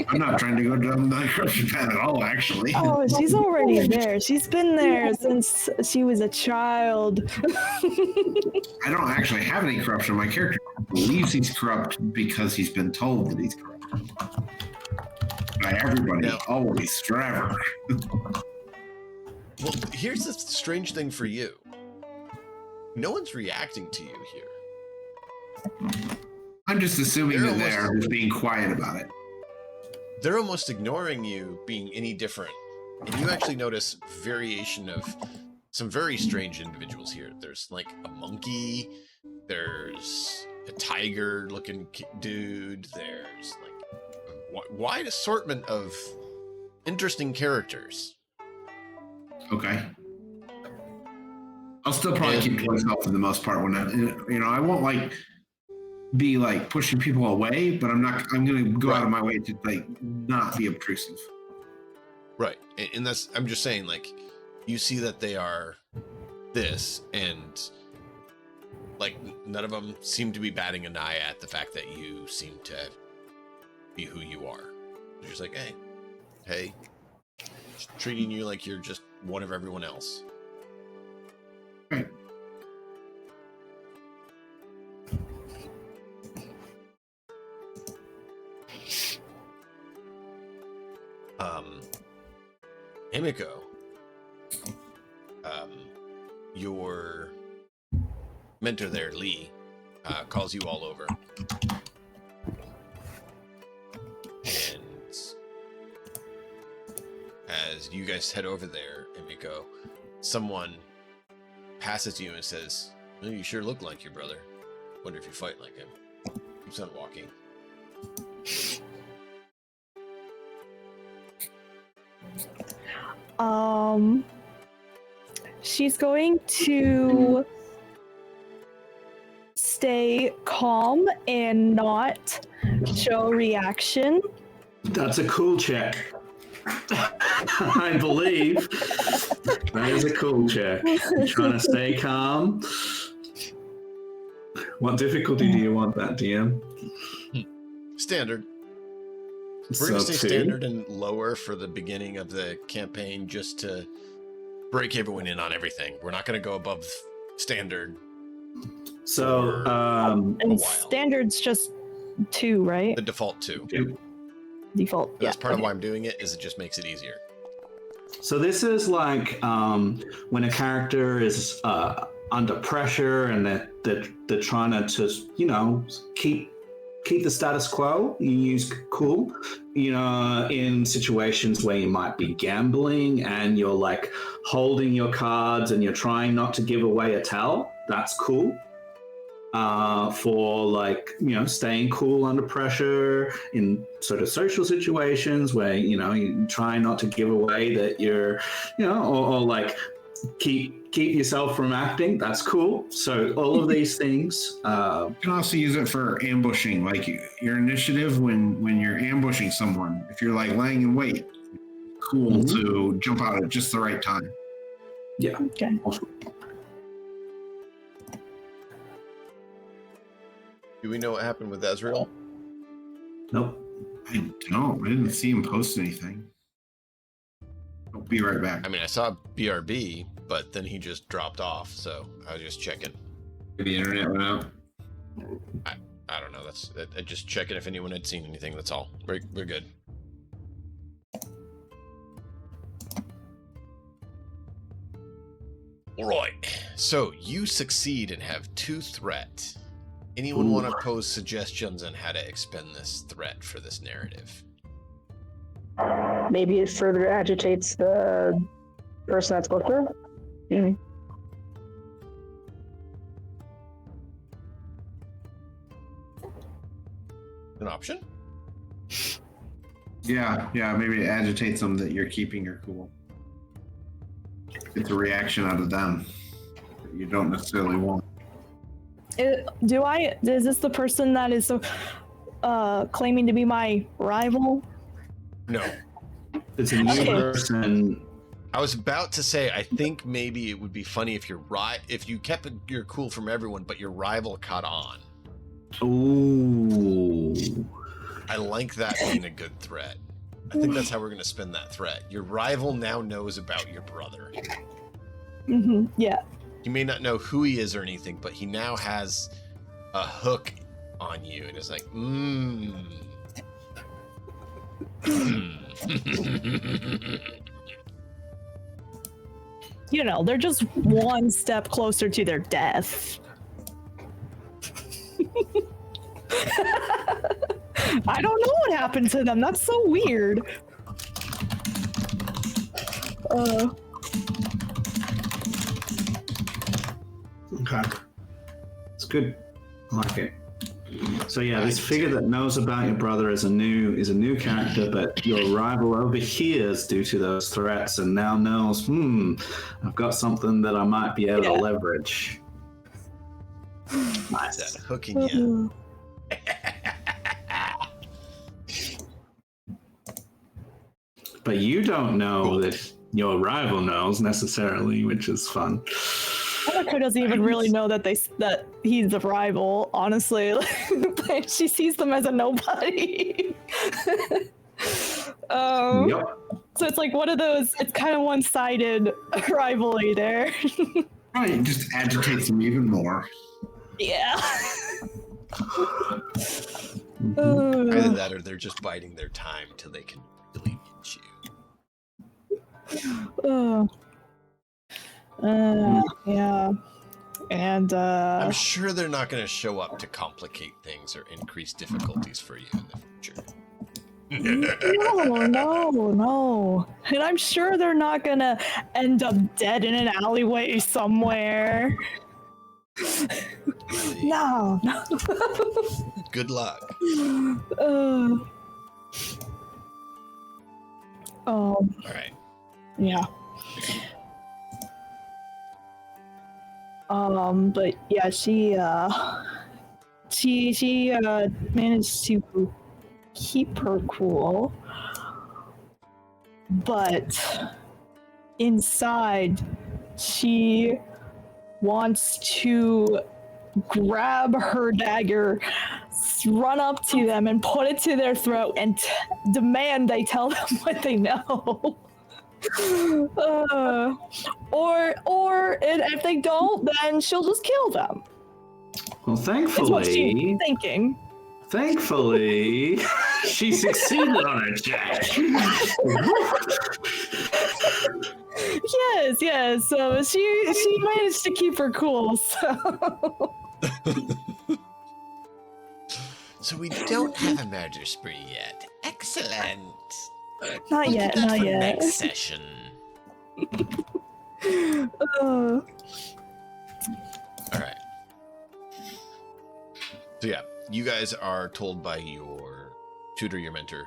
I'm not trying to go down the corruption path at all, actually. Oh, she's already there. She's been there since she was a child. I don't actually have any corruption. My character believes he's corrupt because he's been told that he's corrupt. By everybody, Now, always, forever. well, here's the strange thing for you. No one's reacting to you here. I'm just assuming They're that they're almost- just being quiet about it. They're almost ignoring you being any different. And you actually notice variation of some very strange individuals here. There's like a monkey, there's a tiger-looking dude, there's like a wide assortment of interesting characters. Okay. I'll still probably keep to myself for the most part when I won't be pushing people away, but I'm going to go out of my way to not be obtrusive. Right. And that's, I'm just saying, you see that they are this, and none of them seem to be batting an eye at the fact that you seem to be who you are. They're just like, hey, just treating you like you're just one of everyone else. Right. Emiko, your mentor there, Lee, calls you all over. And as you guys head over there, Emiko, someone passes you and says, well, you sure look like your brother. Wonder if you fight like him. Keeps on walking. She's going to stay calm and not show reaction. That's a cool check. I believe that is a cool check. Trying to stay calm. What difficulty do you want that, DM? Standard. We're going to stay standard and lower for the beginning of the campaign just to break everyone in on everything. We're not going to go above standard. So, and standard's just 2, right? The default 2. Default. That's part of why I'm doing it, is it just makes it easier. So this is like when a character is under pressure and they're trying to just, keep the status quo. You use cool, in situations where you might be gambling and you're like holding your cards and you're trying not to give away a tell. That's cool. For like, staying cool under pressure in sort of social situations where, you try not to give away that you're, or like keep yourself from acting. That's cool. So all of these things. You can also use it for ambushing, like your initiative when you're ambushing someone. If you're like laying in wait, cool to jump out at just the right time. Yeah. Okay. Do we know what happened with Ezreal? Nope. I don't. I didn't see him post anything. I'll be right back. I mean, I saw BRB, but then he just dropped off, so I was just checking. The internet went out. I don't know. That's just checking if anyone had seen anything. That's all. We're good. All right. So you succeed and have 2 threat. Anyone want to pose suggestions on how to expend this threat for this narrative? Maybe it further agitates the person that's both there. Mm-hmm. An option? Yeah, maybe it agitates them that you're keeping her cool. It's a reaction out of them that you don't necessarily want. Is this the person that is claiming to be my rival? No. It's a new person. I was about to say, I think maybe it would be funny if if you kept your cool from everyone, but your rival caught on. Ooh. I like that being a good threat. I think that's how we're going to spin that threat. Your rival now knows about your brother. Mm-hmm. Yeah. You may not know who he is or anything, but he now has a hook on you, and it's like, They're just one step closer to their death. I don't know what happened to them. That's so weird. Okay. It's good. I like it. So yeah, this figure that knows about your brother is a new character, but your rival overhears due to those threats and now knows, I've got something that I might be able to leverage. Nice. That hooking you. But you don't know that your rival knows necessarily, which is fun. Monaco doesn't even really know that he's a rival, honestly. She sees them as a nobody. Yep. So it's like one of those, it's kind of one-sided rivalry there. Right, it just agitates them even more. Yeah. Either that or they're just biding their time till they can really get you. Yeah. And I'm sure they're not going to show up to complicate things or increase difficulties for you in the future. no. And I'm sure they're not gonna end up dead in an alleyway somewhere. No. Good luck. All right. Yeah. But yeah, she managed to keep her cool, but inside she wants to grab her dagger, run up to them and put it to their throat and demand they tell them what they know. Or if they don't, then she'll just kill them. Well, That's what she's thinking. Thankfully, she succeeded on her check. Yes. So she managed to keep her cool. So. So we don't have a murder spree yet. Excellent. Not yet. Next session. All right. So yeah, you guys are told by your tutor, your mentor,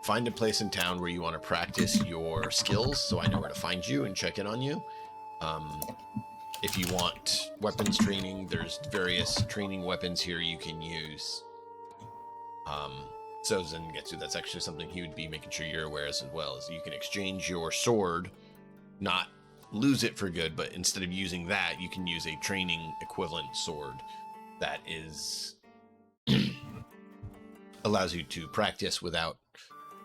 find a place in town where you want to practice your skills, so I know where to find you and check in on you. If you want weapons training, there's various training weapons here you can use. So Zengetsu, that's actually something he would be making sure you're aware as well, is you can exchange your sword, not lose it for good, but instead of using that, you can use a training equivalent sword that is allows you to practice without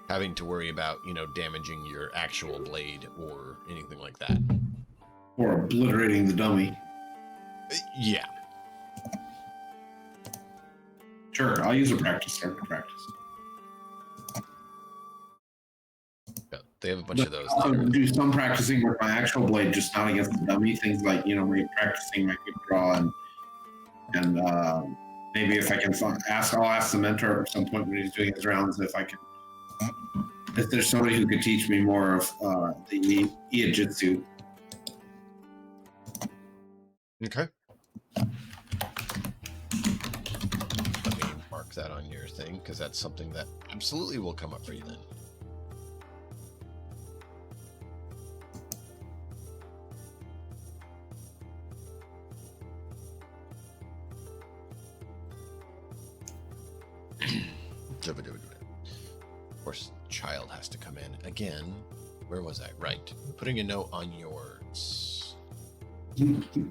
having to worry about, damaging your actual blade or anything like that. Or obliterating the dummy. Yeah. Sure, I'll use a practice sword to practice. Yeah, they have a bunch of those. I'll do some practicing with my actual blade, just not against the dummy. Things like, practicing my quick draw and maybe if I can I'll ask the mentor at some point when he's doing his rounds if there's somebody who could teach me more of the Iajitsu. Okay. Let me mark that on your thing, because that's something that absolutely will come up for you then. Of course, child has to come in. Again, where was I? Right. Putting a note on yours.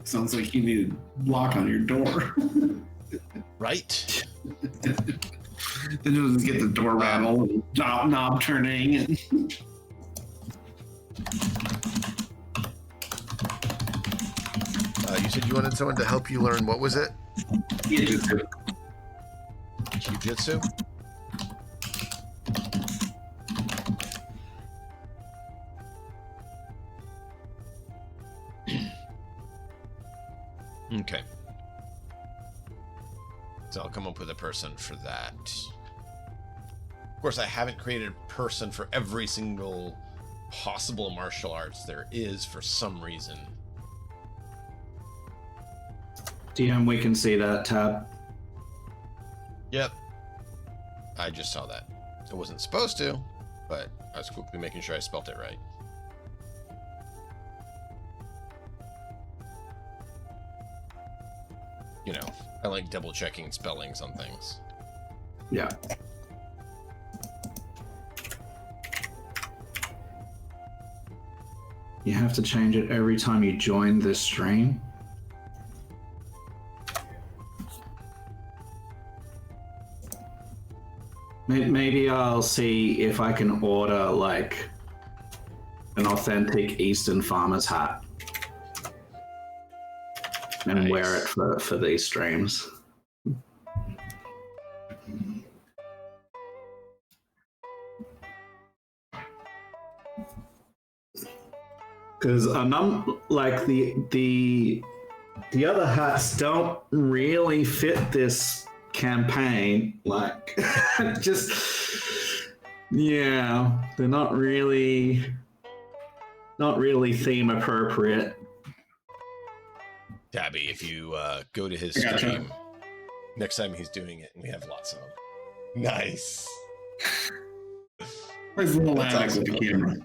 Sounds like you need a lock on your door. Right? Then you'll just get the door rattle and knob turning. And you said you wanted someone to help you learn, what was it? Jiu-jitsu. Jiu-jitsu? Okay. So I'll come up with a person for that. Of course, I haven't created a person for every single possible martial arts there is for some reason. DM, we can see that tab. Yep. I just saw that. I wasn't supposed to, but I was quickly making sure I spelt it right. I like double checking spellings on things. Yeah. You have to change it every time you join this stream. Maybe I'll see if I can order like an authentic Eastern farmer's hat and Nice. wear it for these streams. Because the other hats don't really fit this campaign. Like, just they're not really theme appropriate. Tabby, if you go to his Gotcha. stream next time he's doing it, and we have lots of them. Nice. Where's the little That's attic awesome. with the camera?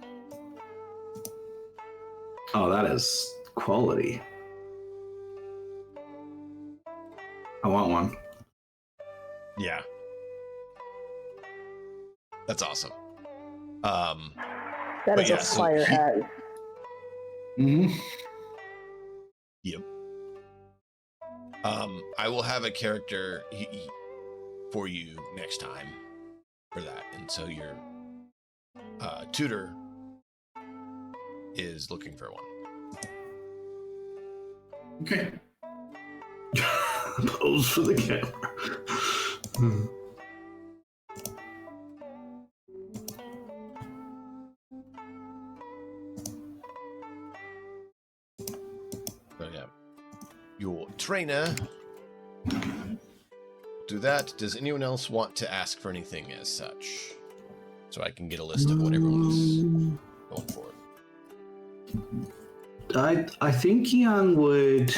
Oh, that is quality. I want one. Yeah. That's awesome. That But is yeah, a so fire he- hat. Mm-hmm. Yep. I will have a character for you next time for that, and so your tutor is looking for one. Okay. Pose for the camera. So yeah, your trainer. Do that. Does anyone else want to ask for anything as such? So I can get a list of what everyone's going for. I think Young would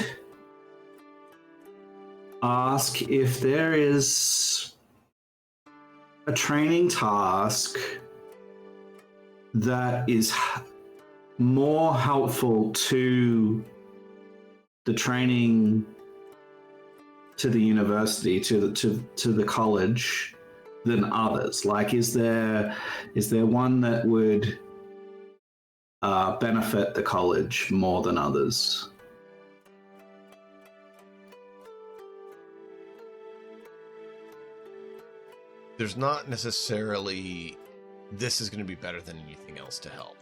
ask if there is a training task that is more helpful to the training to the university, to the college than others. Like, is there one that would benefit the college more than others? There's not necessarily this is going to be better than anything else to help.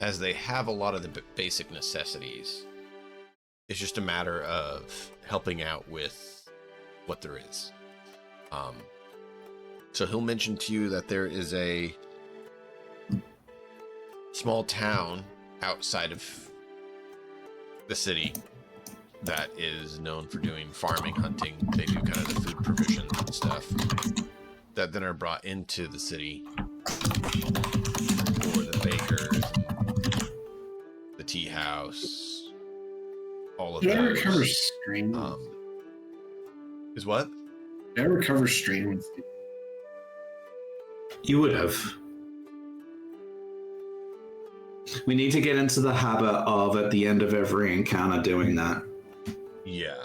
As they have a lot of the basic necessities, it's just a matter of helping out with what there is. So he'll mention to you that there is a small town outside of the city that is known for doing farming, hunting. They do kind of the food provision and stuff that then are brought into the city for the bakers, the tea house, all of Did I those. recover strain? Is what? Did I recover strain with you? You would have. We need to get into the habit of, at the end of every encounter, doing that. Yeah.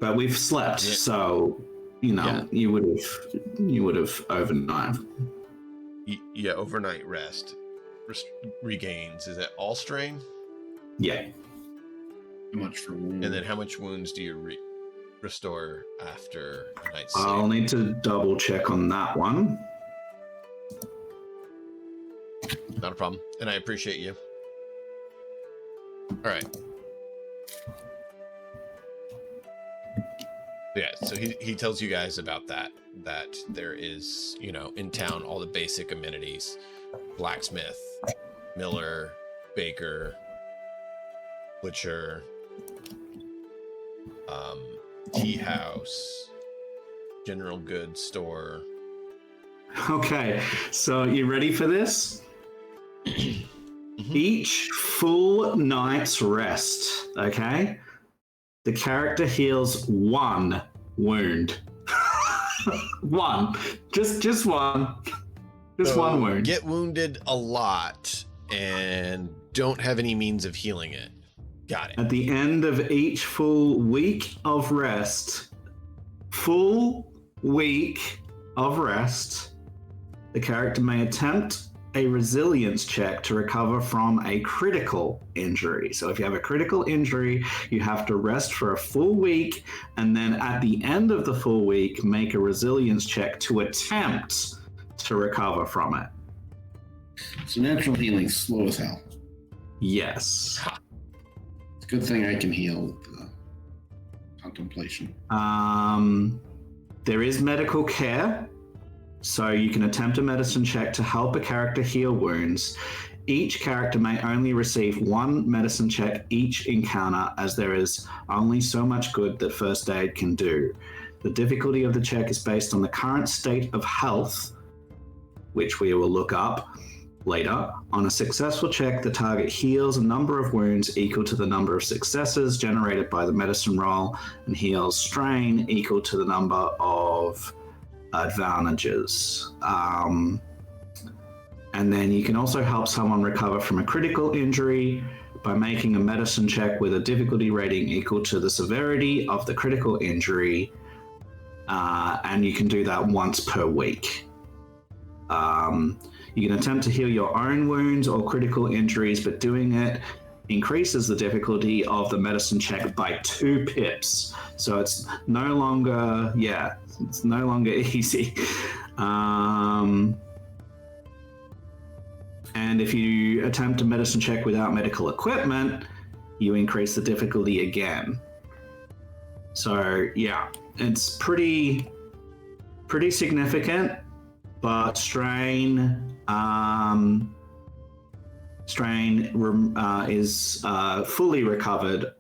But we've slept, Yeah. so you would have overnight. Yeah, overnight rest regains. Is it all strain? Yeah. How much for wound? And then how much wounds do you restore after a night's sleep? I'll need to double check on that one. Not a problem. And I appreciate you. All right. Yeah, so he tells you guys about that there is, in town, all the basic amenities: blacksmith, miller, baker, butcher, tea house, general goods store. Okay, so you ready for this? Each full night's rest, okay? The character heals one wound. One. Just one. Just So one wound. Get wounded a lot and don't have any means of healing it. Got it. At the end of each full week of rest, the character may attempt a resilience check to recover from a critical injury. So if you have a critical injury, you have to rest for a full week, and then at the end of the full week, make a resilience check to attempt to recover from it. So natural healing's slow as hell. Yes. It's a good thing I can heal with the contemplation. There is medical care So you can attempt a medicine check to help a character heal wounds. Each character may only receive one medicine check each encounter, as there is only so much good that first aid can do. The difficulty of the check is based on the current state of health, which we will look up later. On a successful check, the target heals a number of wounds equal to the number of successes generated by the medicine roll, and heals strain equal to the number of advantages. And then you can also help someone recover from a critical injury by making a medicine check with a difficulty rating equal to the severity of the critical injury, and you can do that once per week. You can attempt to heal your own wounds or critical injuries, but doing it increases the difficulty of the medicine check by 2 pips. So it's no longer, it's no longer easy. And if you attempt a medicine check without medical equipment, you increase the difficulty again. So yeah, it's pretty significant, but strain is fully recovered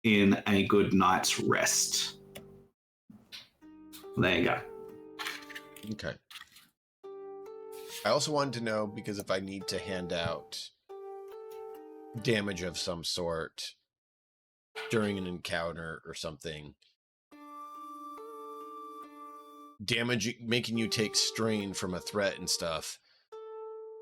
in a good night's rest. There you go. Okay. I also wanted to know, because if I need to hand out damage of some sort during an encounter or something, damage making you take strain from a threat and stuff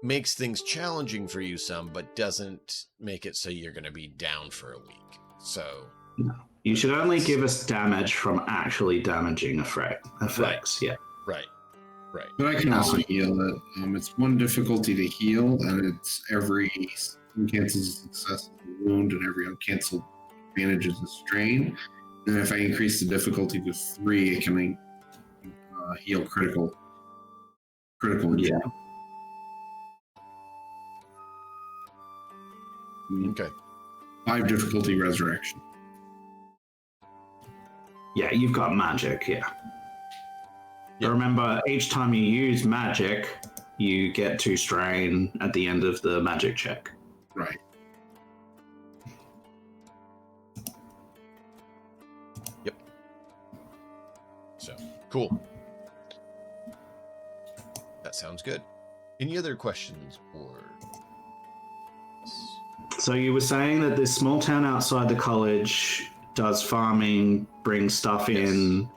makes things challenging for you some, but doesn't make it so you're going to be down for a week. So no. You should only give us damage from actually damaging effects. Right. Yeah. Right. But I can also heal it. It's 1 difficulty to heal, and it's every uncancelled success of a wound and every uncancelled advantage is a strain. And if I increase the difficulty to 3, it can heal critical injury. Yeah. Okay. 5 difficulty resurrection. Yeah, you've got magic, yeah. But remember, each time you use magic, you get 2 strain at the end of the magic check. Right. Yep. So, cool. That sounds good. Any other questions or... So you were saying that this small town outside the college does farming, brings stuff in.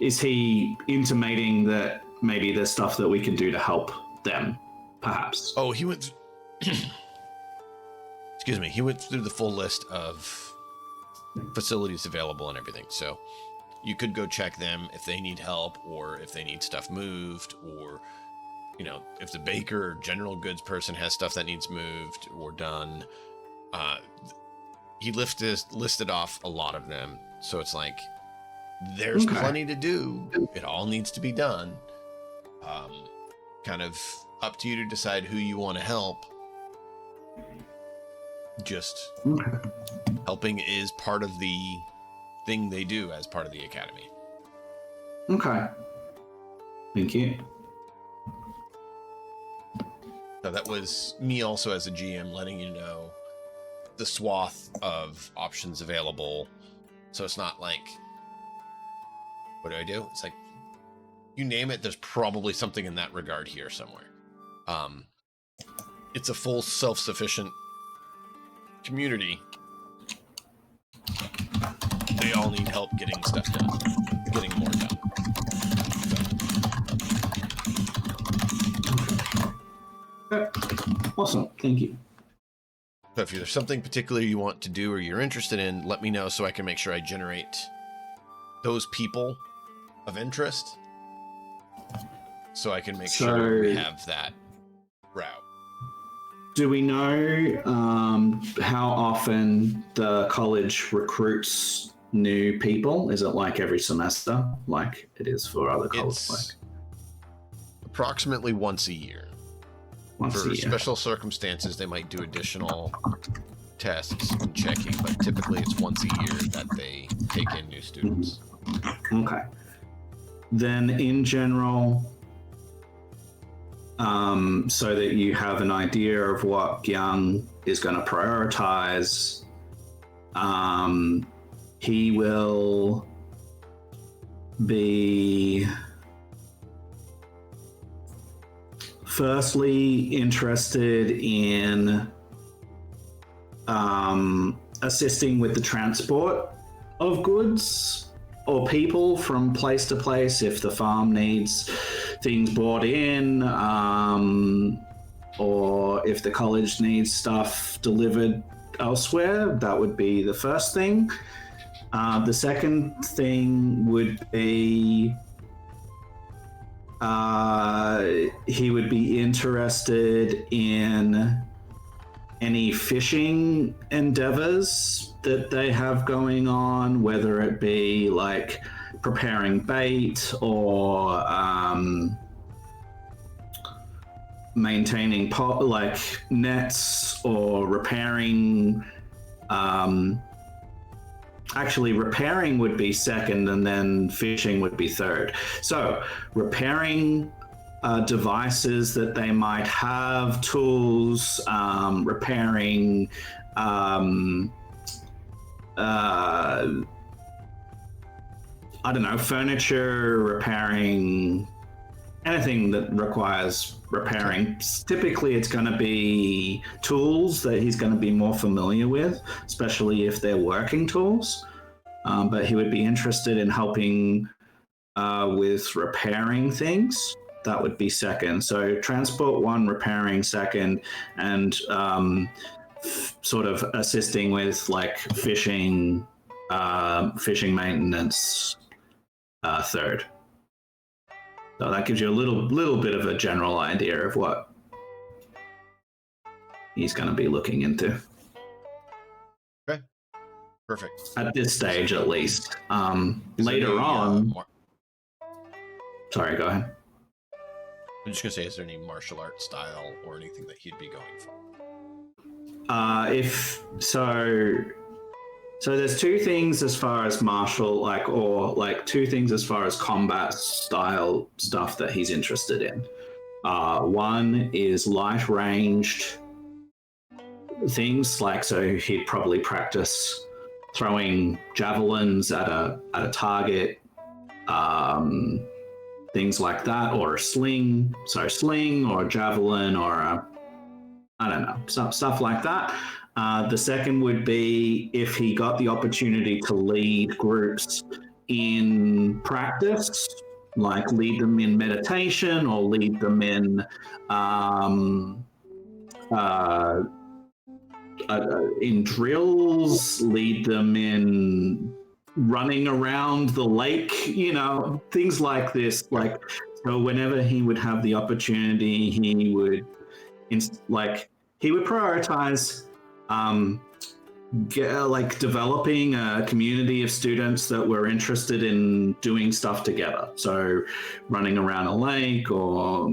Is he intimating that maybe there's stuff that we can do to help them, perhaps? Oh, he went... Excuse me. He went through the full list of facilities available and everything. So you could go check them if they need help, or if they need stuff moved, or, you know, if the baker or general goods person has stuff that needs moved or done. He listed off a lot of them. So it's like, there's plenty to do. It all needs to be done. Kind of up to you to decide who you want to help. Just helping is part of the thing they do as part of the academy. Okay. Thank you. So that was me also as a GM letting you know the swath of options available. So it's not like, what do I do? It's like, you name it, there's probably something in that regard here somewhere. It's a full self-sufficient community. They all need help getting stuff done, getting more done. So. Awesome, thank you. So if there's something particular you want to do or you're interested in, let me know so I can make sure I generate those people of interest, so I can make sure we have that route. Do we know how often the college recruits new people? Is it like every semester, like it is for other colleges? It's approximately once a year. Once For a year. special circumstances, they might do additional tests and checking, but typically it's once a year that they take in new students. Okay. Then in general, so that you have an idea of what Gyang is going to prioritize, he will be firstly interested in assisting with the transport of goods or people from place to place if the farm needs things brought in, or if the college needs stuff delivered elsewhere. That would be the first thing. The second thing would be he would be interested in any fishing endeavors that they have going on, whether it be like preparing bait or maintaining like nets or repairing. Actually, repairing would be second, and then fishing would be third. So repairing devices that they might have, tools, repairing I don't know, furniture, repairing anything that requires repairing. Typically, it's going to be tools that he's going to be more familiar with, especially if they're working tools. But he would be interested in helping with repairing things. That would be second. So transport one, repairing second, and sort of assisting with like fishing maintenance third. So that gives you a little bit of a general idea of what he's going to be looking into. Okay, perfect. At this stage, at least. Later on. Sorry, go ahead. I'm just gonna say, is there any martial arts style or anything that he'd be going for? So there's two things as far as two things as far as combat style stuff that he's interested in. One is light ranged things, like, so he'd probably practice throwing javelins at a target, things like that, or a sling or a javelin, or I don't know, stuff like that. The second would be if he got the opportunity to lead groups in practice, like lead them in meditation or lead them in drills, lead them in running around the lake, things like this. Like, so whenever he would have the opportunity, he would prioritize developing a community of students that were interested in doing stuff together. So running around a lake or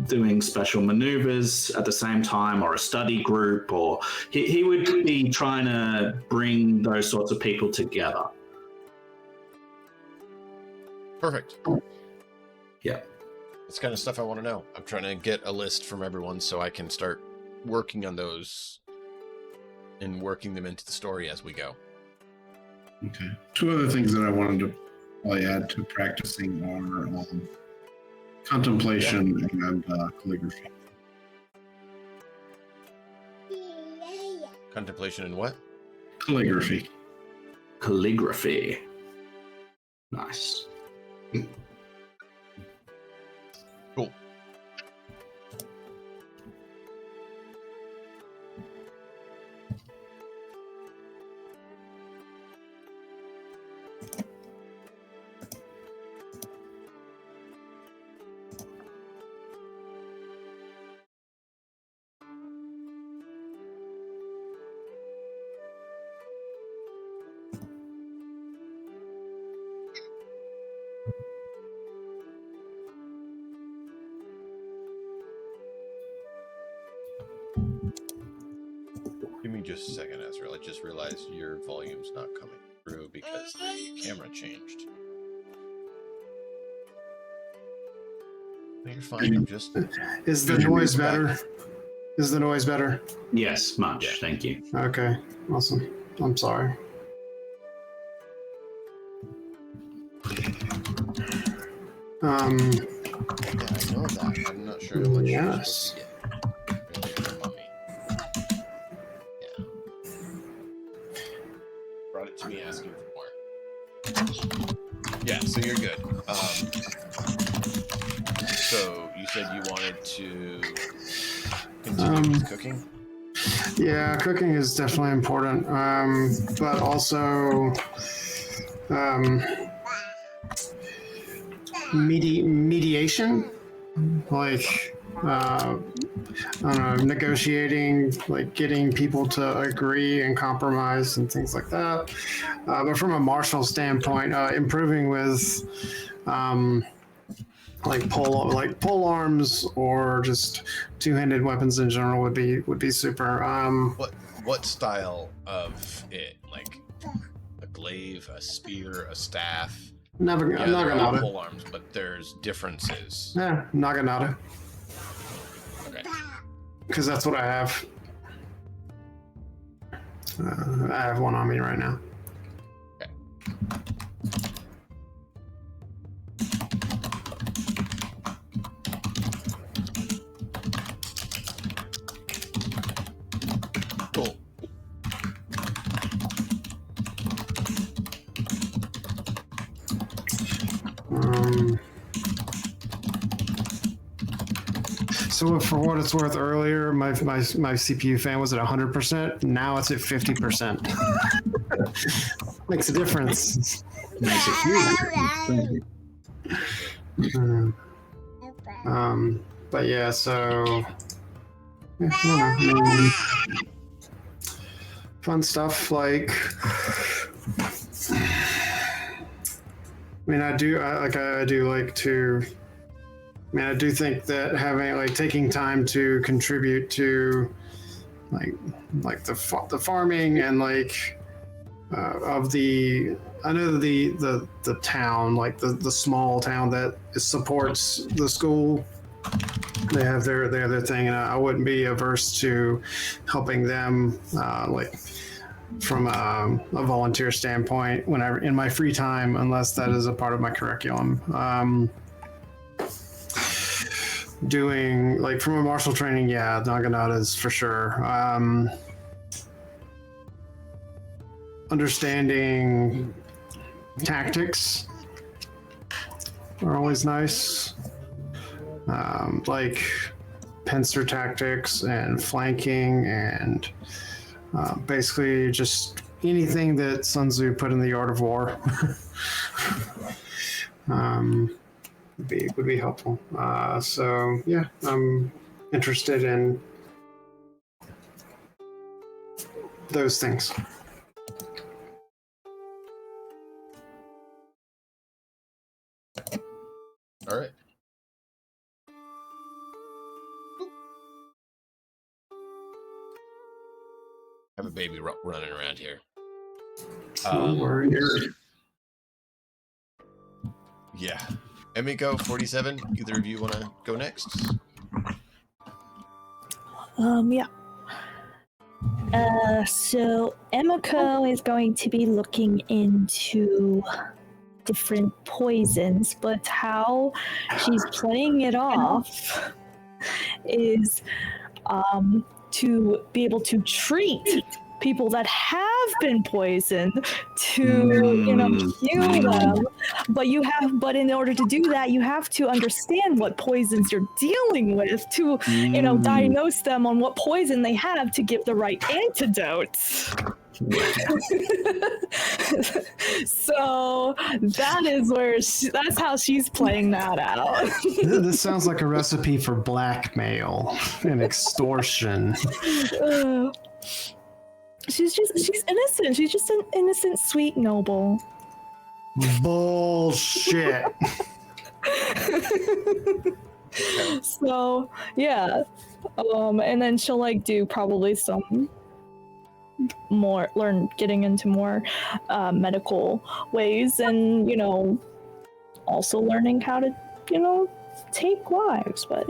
doing special maneuvers at the same time, or a study group, or he would be trying to bring those sorts of people together. Perfect. Yeah. That's kind of stuff I want to know. I'm trying to get a list from everyone so I can start working on those and working them into the story as we go. Okay. Two other things that I wanted to probably add to practicing are contemplation and calligraphy. Contemplation and what? Calligraphy. Nice. Cool. just a second, Ezra. I just realized your volume's not coming through because the camera changed. No, you're fine. I'm just. Is the noise better? Is the noise better? Yes, much. Yeah. Thank you. Okay, awesome. I'm sorry. Yeah, I know that. I'm not sure how much Yes. you're supposed to get. Mummy. Yeah. Brought it to me asking for more. Yeah, so you're good. So you said you wanted to continue with cooking? Yeah, cooking is definitely important, but also mediation, like I don't know, negotiating, like getting people to agree and compromise and things like that. But from a martial standpoint, improving with like pole arms or just two-handed weapons in general would be super. What style of it? Like a glaive, a spear, a staff? Naginata. Pole arms, but there's differences. Yeah, Naginata. Okay. Because that's what I have. I have one on me right now. Okay. Cool. So for what it's worth, earlier my CPU fan was at 100%. Now it's at 50%. Makes a difference. Makes a huge difference. But yeah, so yeah, I don't know, fun stuff like. I do think that having taking time to contribute to like the farming and of the town, like the small town that supports the school. They have their thing, and I wouldn't be averse to helping them from a volunteer standpoint whenever in my free time, unless that is a part of my curriculum. Doing from a martial training, yeah, Naginata is for sure. Understanding tactics are always nice, like pincer tactics and flanking and basically just anything that Sun Tzu put in the Art of War. Would be helpful. So yeah, I'm interested in those things. All right. Have a baby running around here. Don't worry. Yeah. Emiko, 47, either of you want to go next? Yeah. So Emiko is going to be looking into different poisons, but how she's playing it off is to be able to treat people that have been poisoned to heal them, but in order to do that you have to understand what poisons you're dealing with to diagnose them on what poison they have to give the right antidotes. So that's how she's playing that out. This sounds like a recipe for blackmail and extortion. She's innocent. She's just an innocent, sweet noble. Bullshit. So yeah, and then she'll do probably some getting into more medical ways, and also learning how to take lives, but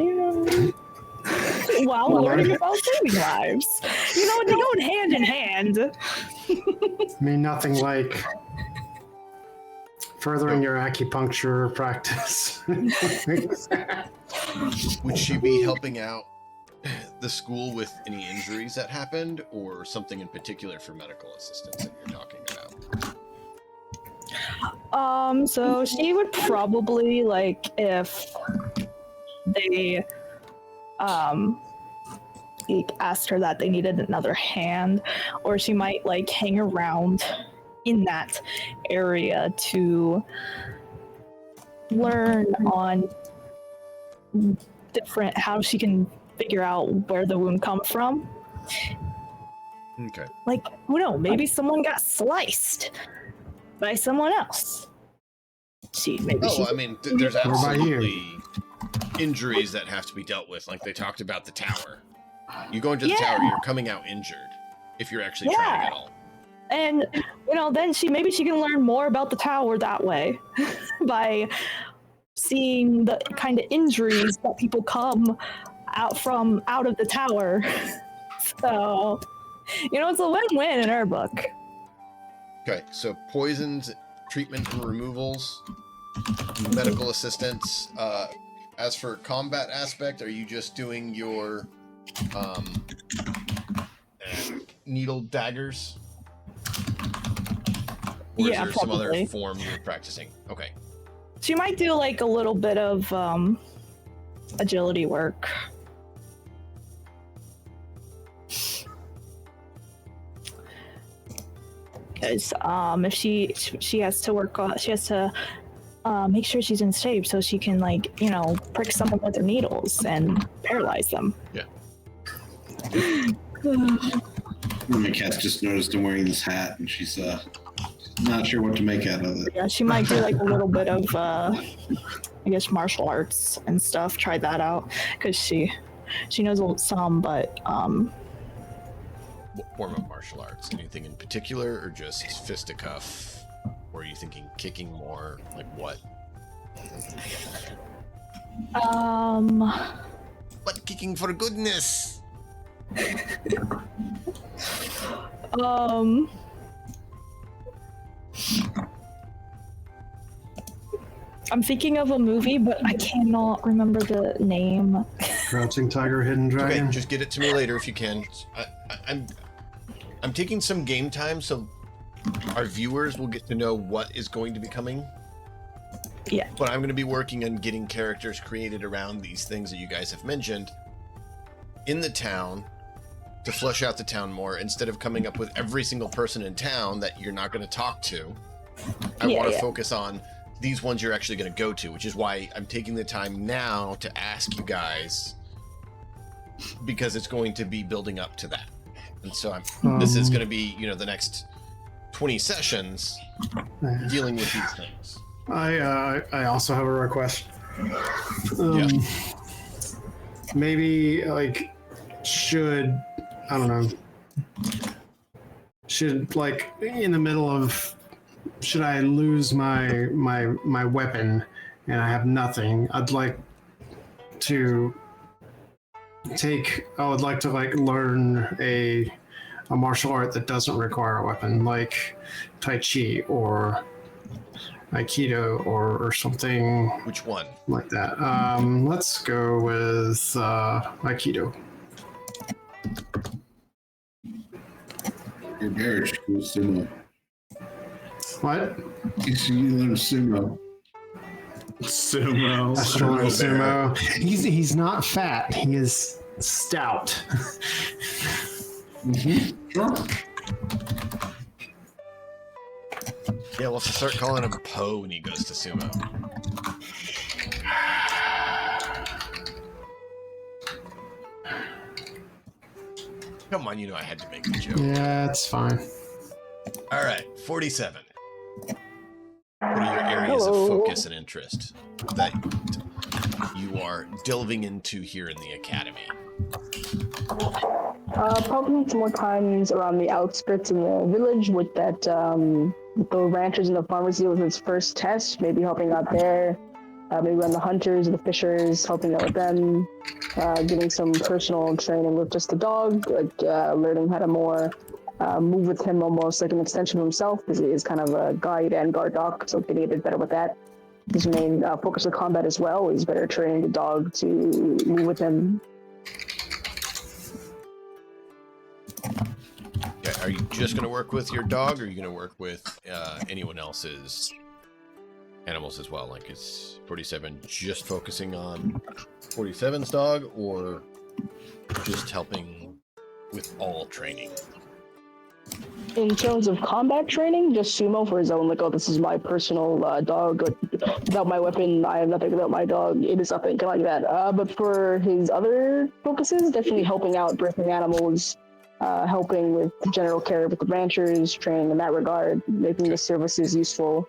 while learning about saving lives. They go hand in hand. I mean, nothing like furthering your acupuncture practice. Would she be helping out the school with any injuries that happened, or something in particular for medical assistance that you're talking about? So she would probably, if they asked her that they needed another hand, or she might hang around in that area to learn on how she can figure out where the wound come from. Okay. Who knows? Maybe someone got sliced by someone else. I mean, there's absolutely injuries that have to be dealt with. Like they talked about the tower. You go into the tower, you're coming out injured if you're actually training at all. And then maybe she can learn more about the tower that way by seeing the kind of injuries that people come out of the tower. So, it's a win-win in her book. Okay, so poisons, treatment and removals, medical assistance. As for combat aspect, are you just doing your needle daggers? Or is there some other form you're practicing? Okay. She might do a little bit of agility work. Because if she has to work on, she has to make sure she's in shape so she can prick someone with her needles and paralyze them. Yeah. My cat's just noticed I'm wearing this hat, and she's not sure what to make out of it. Yeah, she might do a little bit of martial arts and stuff. Try that out because she knows some, but What form of martial arts? Anything in particular, or just fisticuff? Or are you thinking kicking more? Like what? Butt kicking for goodness. I'm thinking of a movie, but I cannot remember the name. Crouching Tiger, Hidden Dragon. Okay, just get it to me later if you can. I'm taking some game time so our viewers will get to know what is going to be coming. Yeah. But I'm going to be working on getting characters created around these things that you guys have mentioned in the town to flesh out the town more, instead of coming up with every single person in town that you're not going to talk to. I want to focus on these ones you're actually going to go to, which is why I'm taking the time now to ask you guys, because it's going to be building up to that. And so this is going to be, the next 20 sessions dealing with these things. I also have a request. Maybe should in the middle of, should I lose my weapon and I have nothing, I would like to learn a martial art that doesn't require a weapon, like Tai Chi or Aikido or something. Which one? Like that. Let's go with Aikido. Your marriage goes sumo. What? You learn sumo. Sumo. Astronomy sumo. He's not fat. He is stout. Sure. Yeah, we'll have to start calling him Poe when he goes to sumo. Come on, I had to make the joke. Yeah, it's fine. All right, 47. What are your areas of focus and interest that you are delving into here in the academy? Probably some more times around the outskirts of the village with that the ranchers and the farmers deal with his first test, maybe helping out there. Maybe around the hunters, the fishers, helping out with them. Getting some personal training with just the dog, like learning how to more move with him almost like an extension of himself, because he is kind of a guide and guard dog, so getting a bit better with that. His main focus of combat as well is better training the dog to move with him. Yeah, are you just going to work with your dog, or are you going to work with anyone else's animals as well? Like, is 47 just focusing on 47's dog, or just helping with all training? In terms of combat training, just sumo for his own, like, oh, this is my personal dog. Like, without my weapon, I have nothing. Without my dog, it is nothing, kind of like that. But for his other focuses, definitely helping out birthing animals, helping with general care with the ranchers, training in that regard, making the services useful.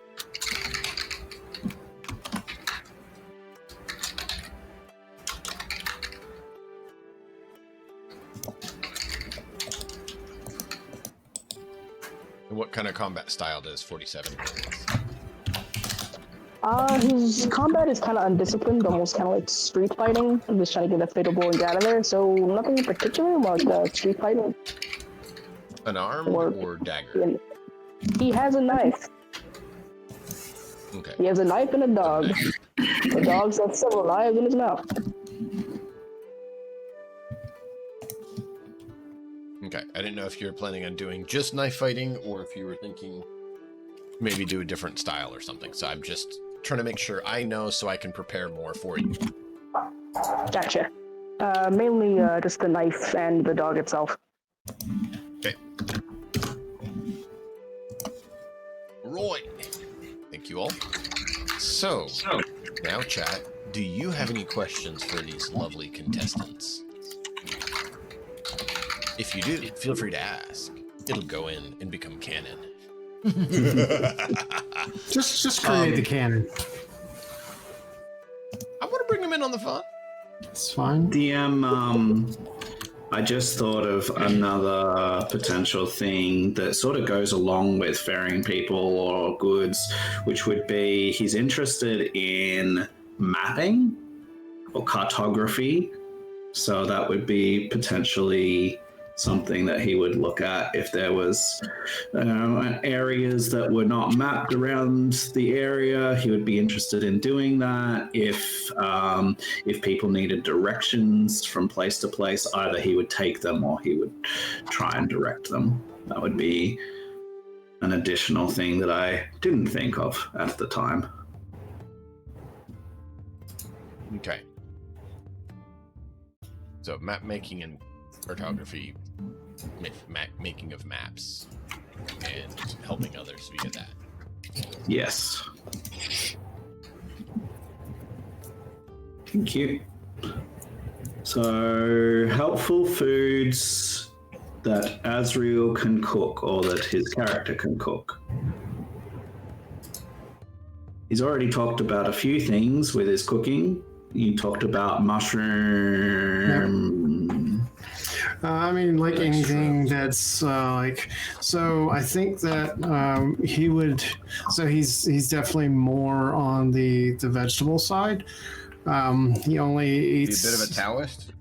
What kind of combat style does 47? His combat is kind of undisciplined, almost kind of like street fighting. I'm just trying to get a fatal blow and get out of there, so nothing in particular, like street fighting. An arm or dagger? He has a knife. Okay. He has a knife and a dog. The dog's got several knives in his mouth. Okay, I didn't know if you were planning on doing just knife fighting, or if you were thinking maybe do a different style or something. So I'm just trying to make sure I know so I can prepare more for you. Gotcha. Mainly just the knife and the dog itself. Okay. Right. Thank you all. So, now chat, do you have any questions for these lovely contestants? If you do, feel free to ask. It'll go in and become canon. Just create the canon. I want to bring them in on the fun. It's fine. DM, I just thought of another potential thing that sort of goes along with ferrying people or goods, which would be he's interested in mapping or cartography. So that would be potentially something that he would look at if there was areas that were not mapped around the area. He would be interested in doing that. If people needed directions from place to place, either he would take them or he would try and direct them. That would be an additional thing that I didn't think of at the time. Okay. So map making and cartography, making of maps, and helping others via that. Yes. Thank you. So, helpful foods that Azriel can cook or that his character can cook. He's already talked about a few things with his cooking. You talked about mushroom. I mean, like anything that's like. So I think that he would. So he's definitely more on the vegetable side. He only eats. Be a bit of a Taoist.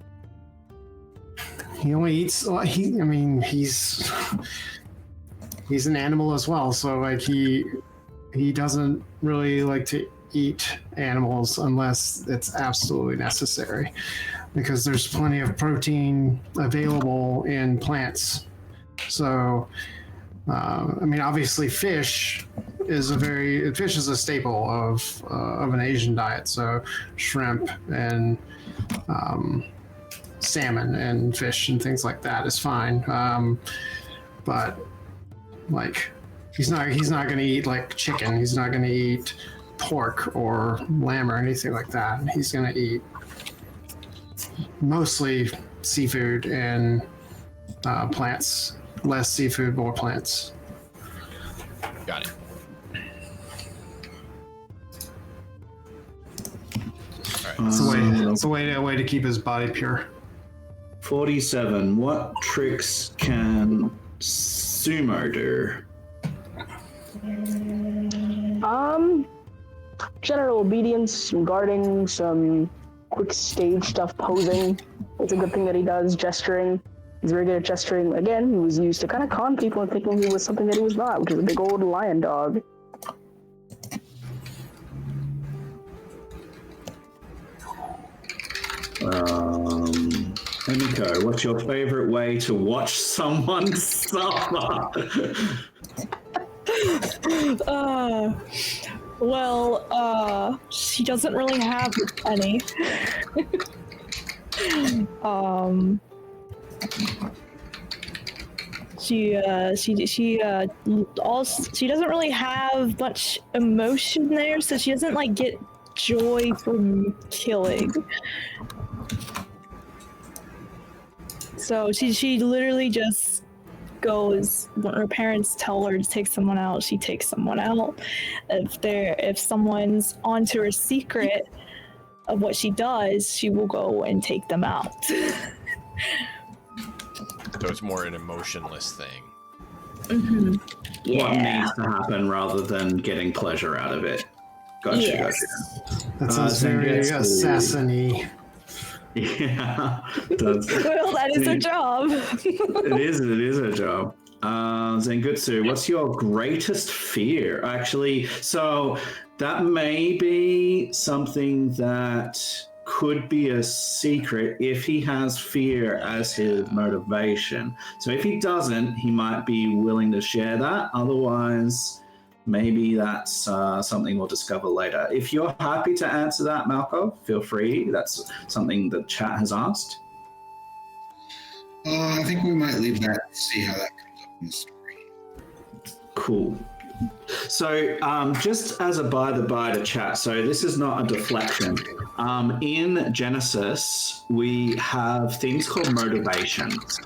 He only eats. He's an animal as well. So like he doesn't really like to eat animals unless it's absolutely necessary, because there's plenty of protein available in plants. So, obviously fish is a staple of an Asian diet. So shrimp and salmon and fish and things like that is fine. But like, he's not going to eat like chicken. He's not going to eat pork or lamb or anything like that. He's going to eat mostly seafood and plants. Less seafood, more plants. Got it. All right. It's a way to keep his body pure. 47. What tricks can Sumo do? General obedience, some guarding, some quick stage stuff, posing. It's a good thing that he does. Gesturing. He's very good at gesturing. Again, he was used to kind of con people and thinking he was something that he was not, which is a big old lion dog. Emiko, what's your favorite way to watch someone suffer? She doesn't really have any. She doesn't really have much emotion there, so she doesn't like get joy from killing. So she literally just goes when her parents tell her to take someone out, she takes someone out. If someone's onto her secret of what she does, she will go and take them out. So it's more an emotionless thing. Mm-hmm. Yeah. What needs to happen rather than getting pleasure out of it. Gotcha, Yes. gotcha. That sounds very assassin-y. Yeah. Well, that is her job. It is a job. Zengutsu, what's your greatest fear? Actually, so that may be something that could be a secret if he has fear as his motivation. So if he doesn't, he might be willing to share that. Otherwise, maybe that's something we'll discover later. If you're happy to answer that, Malco, feel free. That's something the chat has asked. I think we might leave that and see how that comes up in the story. Cool. So just as a by to chat, so this is not a deflection. In Genesis, we have things called motivations.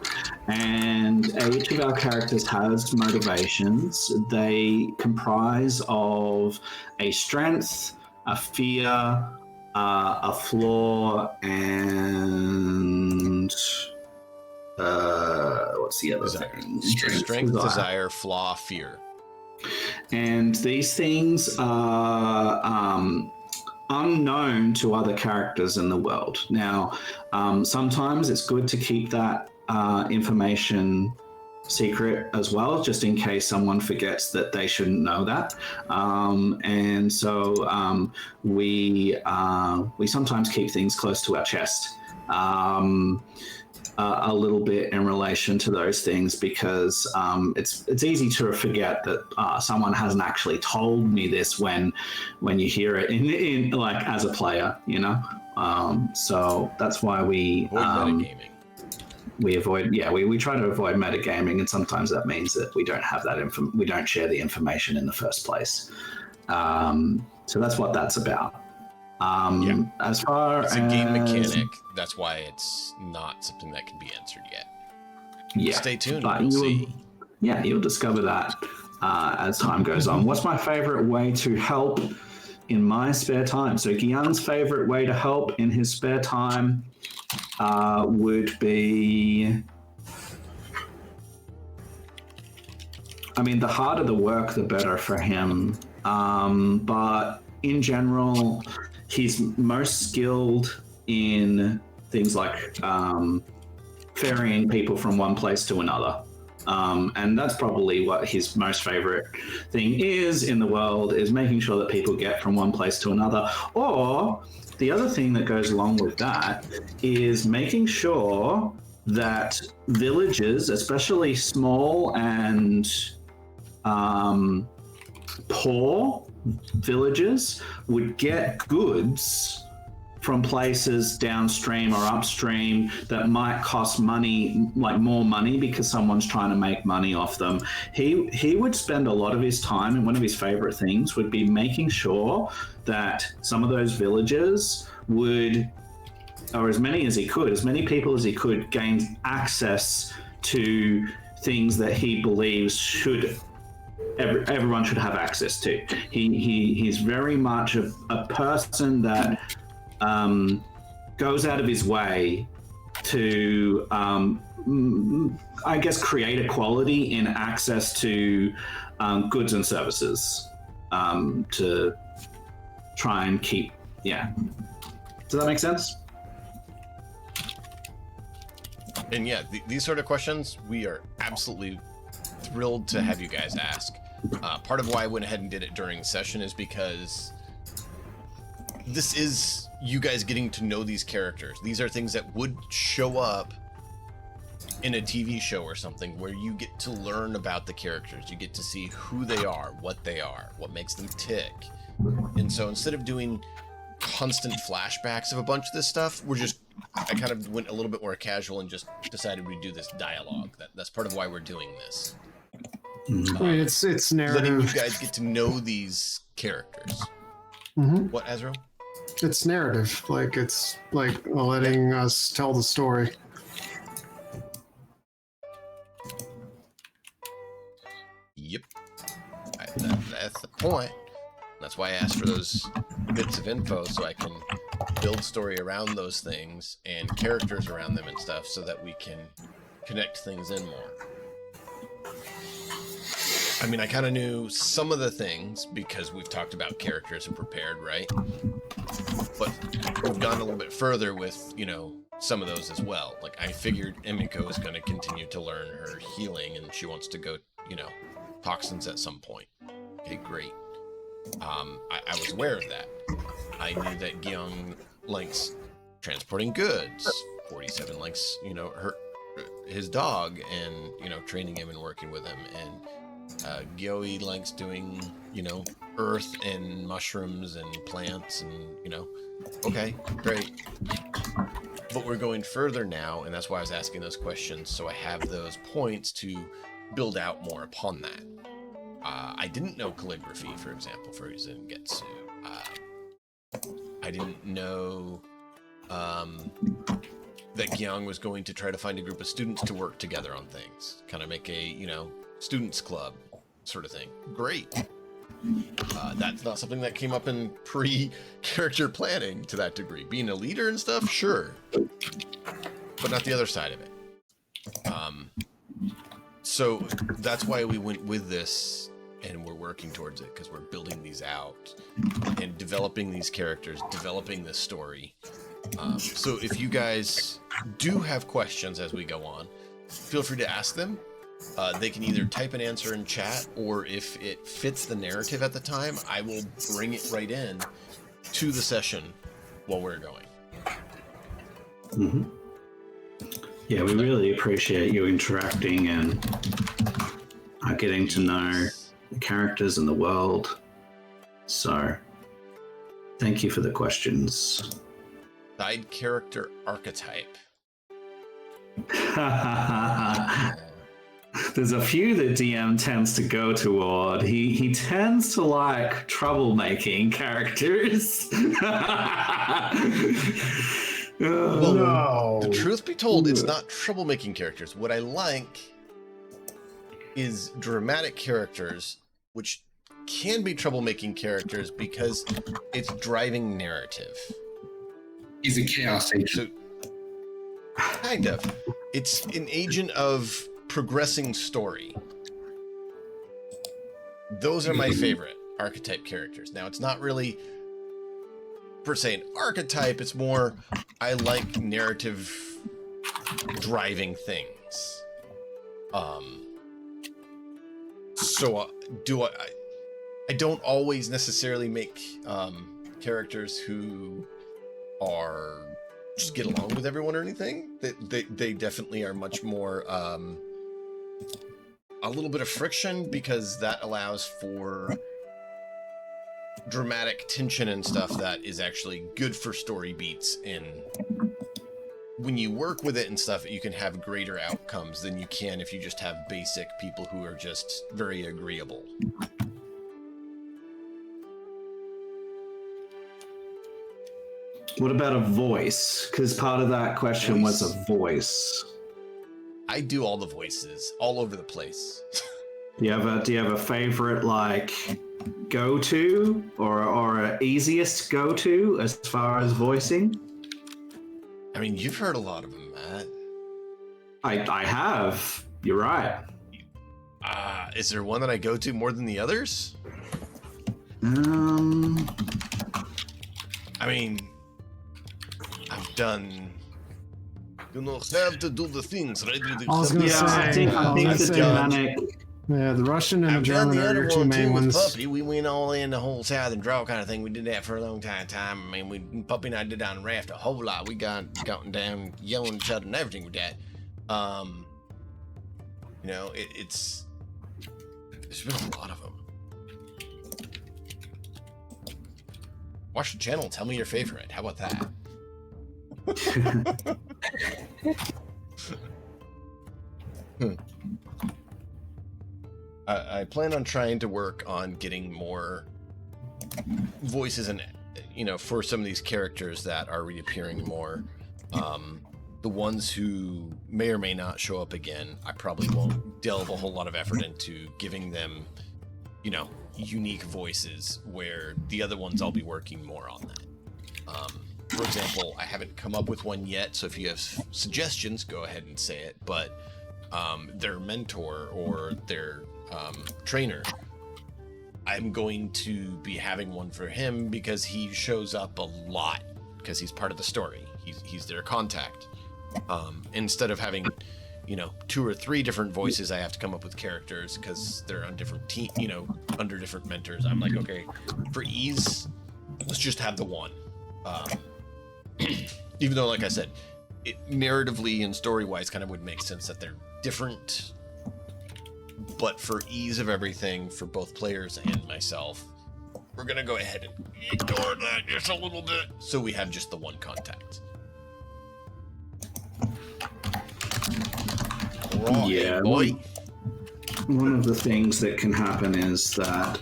And each of our characters has motivations. They comprise of a strength, a fear, a flaw, and what's the other thing? Strength, desire, flaw, fear. And these things are unknown to other characters in the world. Now, sometimes it's good to keep that information secret as well, just in case someone forgets that they shouldn't know that. And so we sometimes keep things close to our chest. A little bit in relation to those things because it's easy to forget that someone hasn't actually told me this when you hear it in like as a player, you know. So that's why we metagaming. We try to avoid metagaming, and sometimes that means that we don't have that we don't share the information in the first place. So that's what that's about. As far it's as a game mechanic, that's why it's not something that can be answered yet. Yeah, stay tuned. But We'll see. Yeah, you'll discover that as time goes on. What's my favorite way to help in my spare time? So Gyan's favorite way to help in his spare time would be, I mean, the harder the work, the better for him. But in general, he's most skilled in things like ferrying people from one place to another. And that's probably what his most favorite thing is in the world, is making sure that people get from one place to another. Or the other thing that goes along with that is making sure that villages, especially small and poor villages, would get goods from places downstream or upstream that might cost money, like more money, because someone's trying to make money off them. He would spend a lot of his time, and one of his favorite things would be making sure that some of those villages would, or as many people as he could, gain access to things that he believes everyone should have access to. He's very much a person that goes out of his way to, I guess, create equality in access to goods and services to try and keep, yeah. Does that make sense? And yeah, these sort of questions, we are absolutely thrilled to have you guys ask. Part of why I went ahead and did it during session is because this is you guys getting to know these characters. These are things that would show up in a TV show or something where you get to learn about the characters. You get to see who they are, what makes them tick. And so instead of doing constant flashbacks of a bunch of this stuff, I kind of went a little bit more casual and just decided we'd do this dialogue. That's part of why we're doing this. It's narrative. Letting you guys get to know these characters. What, Azrael? It's narrative. Like, it's like letting us tell the story. Yep. That's the point. That's why I asked for those bits of info, so I can build story around those things and characters around them and stuff, so that we can connect things in more. I mean, I kind of knew some of the things because we've talked about characters and prepared, right? But we've gone a little bit further with, some of those as well. Like, I figured Emiko is going to continue to learn her healing, and she wants to go, toxins at some point. Okay, great. I was aware of that. I knew that Gyeong likes transporting goods. 47 likes, his dog and, training him and working with him. And Gyoe likes doing, earth and mushrooms and plants and, okay, great. But we're going further now, and that's why I was asking those questions, so I have those points to build out more upon that. I didn't know calligraphy, for example, for Zengetsu. I didn't know that Gyeong was going to try to find a group of students to work together on things. Kind of make a, students club sort of thing. Great. That's not something that came up in pre-character planning to that degree. Being a leader and stuff, sure. But not the other side of it. So that's why we went with this, and we're working towards it, because we're building these out and developing these characters, developing this story. So if you guys do have questions as we go on, feel free to ask them. They can either type an answer in chat, or if it fits the narrative at the time, I will bring it right in to the session while we're going. Mm-hmm. Yeah, we really appreciate you interacting and getting to know the characters and the world. So, thank you for the questions. Side character archetype. There's a few that DM tends to go toward. He tends to like troublemaking characters. Well, no. The truth be told, it's not troublemaking characters. What I like is dramatic characters, which can be troublemaking characters because it's driving narrative. He's a chaos agent. So, kind of. It's an agent of progressing story. Those are my favorite archetype characters. Now, it's not really per se an archetype, it's more I like narrative driving things. So I don't always necessarily make characters who are just get along with everyone or anything. They definitely are much more a little bit of friction, because that allows for dramatic tension and stuff that is actually good for story beats, and when you work with it and stuff, you can have greater outcomes than you can if you just have basic people who are just very agreeable. What about a voice? Because part of that question was a voice. I do all the voices all over the place. Do you have a favorite like go-to or a easiest go-to as far as voicing? I mean, you've heard a lot of them, Matt. I have. You're right. Is there one that I go to more than the others? I mean, I've done. You know, have to do the things, right? I was gonna say, I think the Germanic. Yeah, the Russian and the I've done German the are other your two one main too with ones. Puppy. We went all in the whole Southern Draw kind of thing. We did that for a long time. I mean, Puppy and I did down the raft a whole lot. We got down yelling at each other and everything with that. You know, there's been a lot of them. Watch the channel. Tell me your favorite. How about that? I plan on trying to work on getting more voices and, you know, for some of these characters that are reappearing more. The ones who may or may not show up again, I probably won't delve a whole lot of effort into giving them, you know, unique voices, where the other ones I'll be working more on that. For example, I haven't come up with one yet, so if you have suggestions, go ahead and say it, but their mentor or their trainer, I'm going to be having one for him because he shows up a lot because he's part of the story. He's their contact. Instead of having, you know, 2 or 3 different voices, I have to come up with characters because they're on different team, you know, under different mentors. I'm like, okay, for ease, let's just have the one. Even though, like I said, it narratively and story-wise kind of would make sense that they're different, but for ease of everything for both players and myself, we're gonna go ahead and ignore that just a little bit, so we have just the one contact. Right, Yeah, boy. One of the things that can happen is that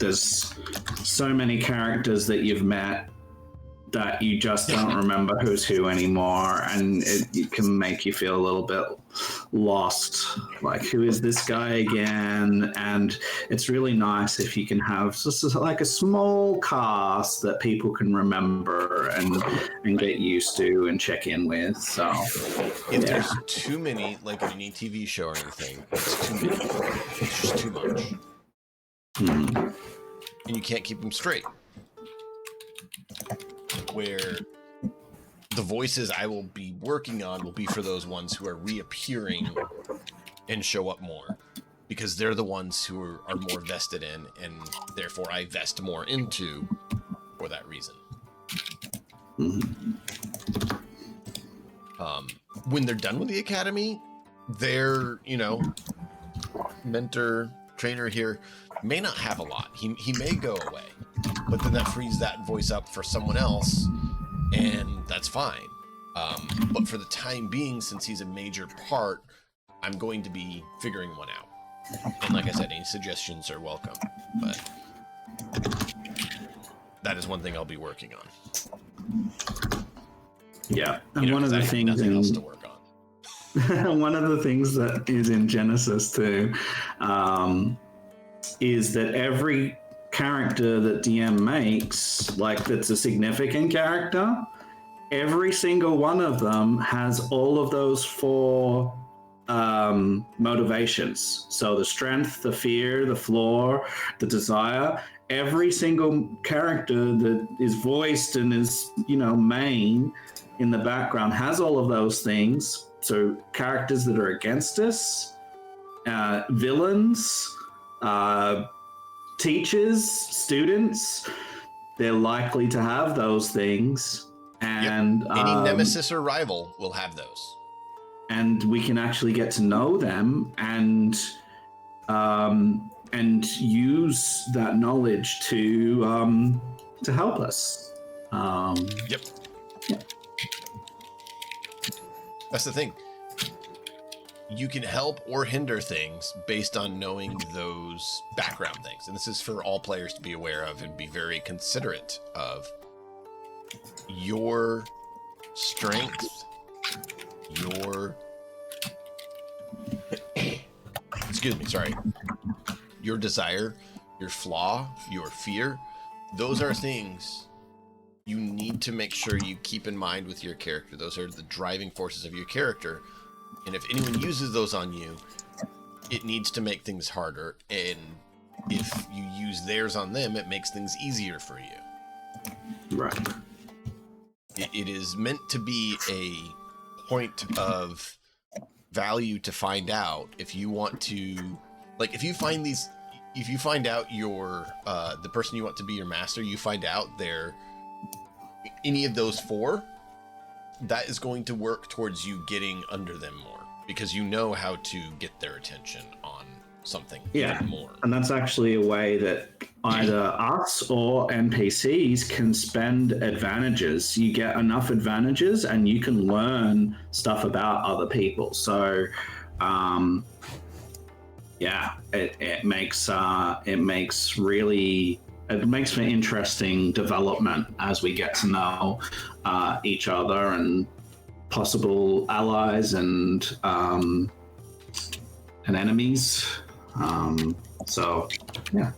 there's so many characters that you've met that you just don't remember who's who anymore, and it can make you feel a little bit lost. Like, who is this guy again? And it's really nice if you can have just like a small cast that people can remember and get used to and check in with. So If there's too many, like in any TV show or anything, it's too many. It's just too much. And you can't keep them straight. Where the voices I will be working on will be for those ones who are reappearing and show up more, because they're the ones who are more vested in, and therefore I vest more into for that reason. When they're done with the academy, their, you know, mentor, trainer here may not have a lot. He may go away, but then that frees that voice up for someone else, and that's fine. But for the time being, since he's a major part, I'm going to be figuring one out. And like I said, any suggestions are welcome, but that is one thing I'll be working on. yeah, and You know, one of the things nothing else to work on. one of the things that is in Genesis too is that every character that DM makes, like that's a significant character, every single one of them has all of those 4 motivations. So the strength, the fear, the flaw, the desire. Every single character that is voiced and is, you know, main in the background has all of those things. So characters that are against us, villains, teachers, students, they're likely to have those things. And Any nemesis or rival will have those. And we can actually get to know them and use that knowledge to help us. Yep. Yeah. That's the thing. You can help or hinder things based on knowing those background things. And this is for all players to be aware of and be very considerate of. Your strength, your... excuse me, sorry. Your desire, your flaw, your fear, those are things you need to make sure you keep in mind with your character. Those are the driving forces of your character. And if anyone uses those on you, it needs to make things harder. And if you use theirs on them, it makes things easier for you. Right. It is meant to be a point of value to find out if you want to, like, if you find out your the person you want to be your master, you find out they're any of those four, that is going to work towards you getting under them more, because you know how to get their attention on something even more. And that's actually a way that either us or NPCs can spend advantages. You get enough advantages and you can learn stuff about other people. So it makes for interesting development as we get to know each other and possible allies and enemies. So yeah,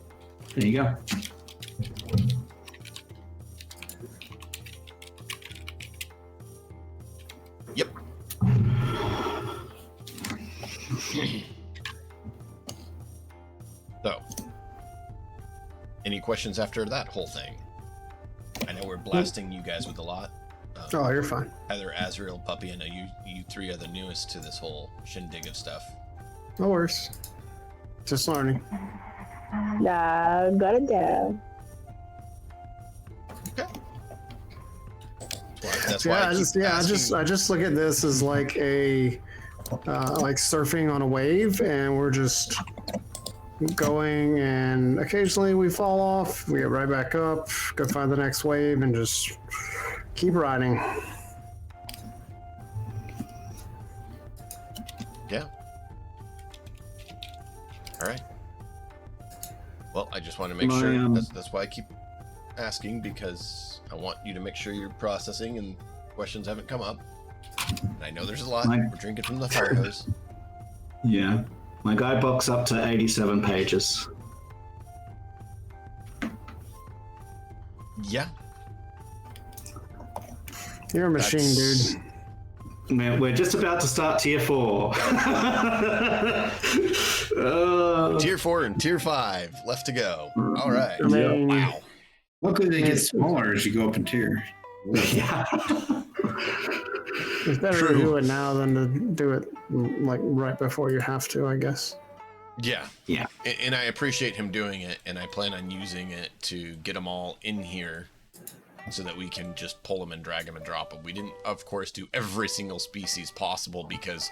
there you go. Yep. So, any questions after that whole thing? I know we're blasting you guys with a lot. Oh, you're fine. Heather, Azrael, Puppy, I know you three are the newest to this whole shindig of stuff. No worries. Just learning. Nah, got it down. Okay. That's why I just look at this as like a like surfing on a wave, and we're just going, and occasionally we fall off, we get right back up, go find the next wave, and just keep riding. Yeah. All right. Well, I just want to make sure. That's why I keep asking, because I want you to make sure you're processing and questions haven't come up. And I know there's a lot. We're drinking from the fire hose. Yeah. My guidebook's up to 87 pages. Yeah. You're a machine, dude. Man, we're just about to start tier 4. Tier 4 and tier 5 left to go. All right. I mean, Wow. Luckily, they get smaller as you go up in tier. Yeah. it's better to do it now than to do it like right before you have to, I guess. Yeah. Yeah. And I appreciate him doing it, and I plan on using it to get them all in here so that we can just pull them and drag them and drop them. We didn't, of course, do every single species possible because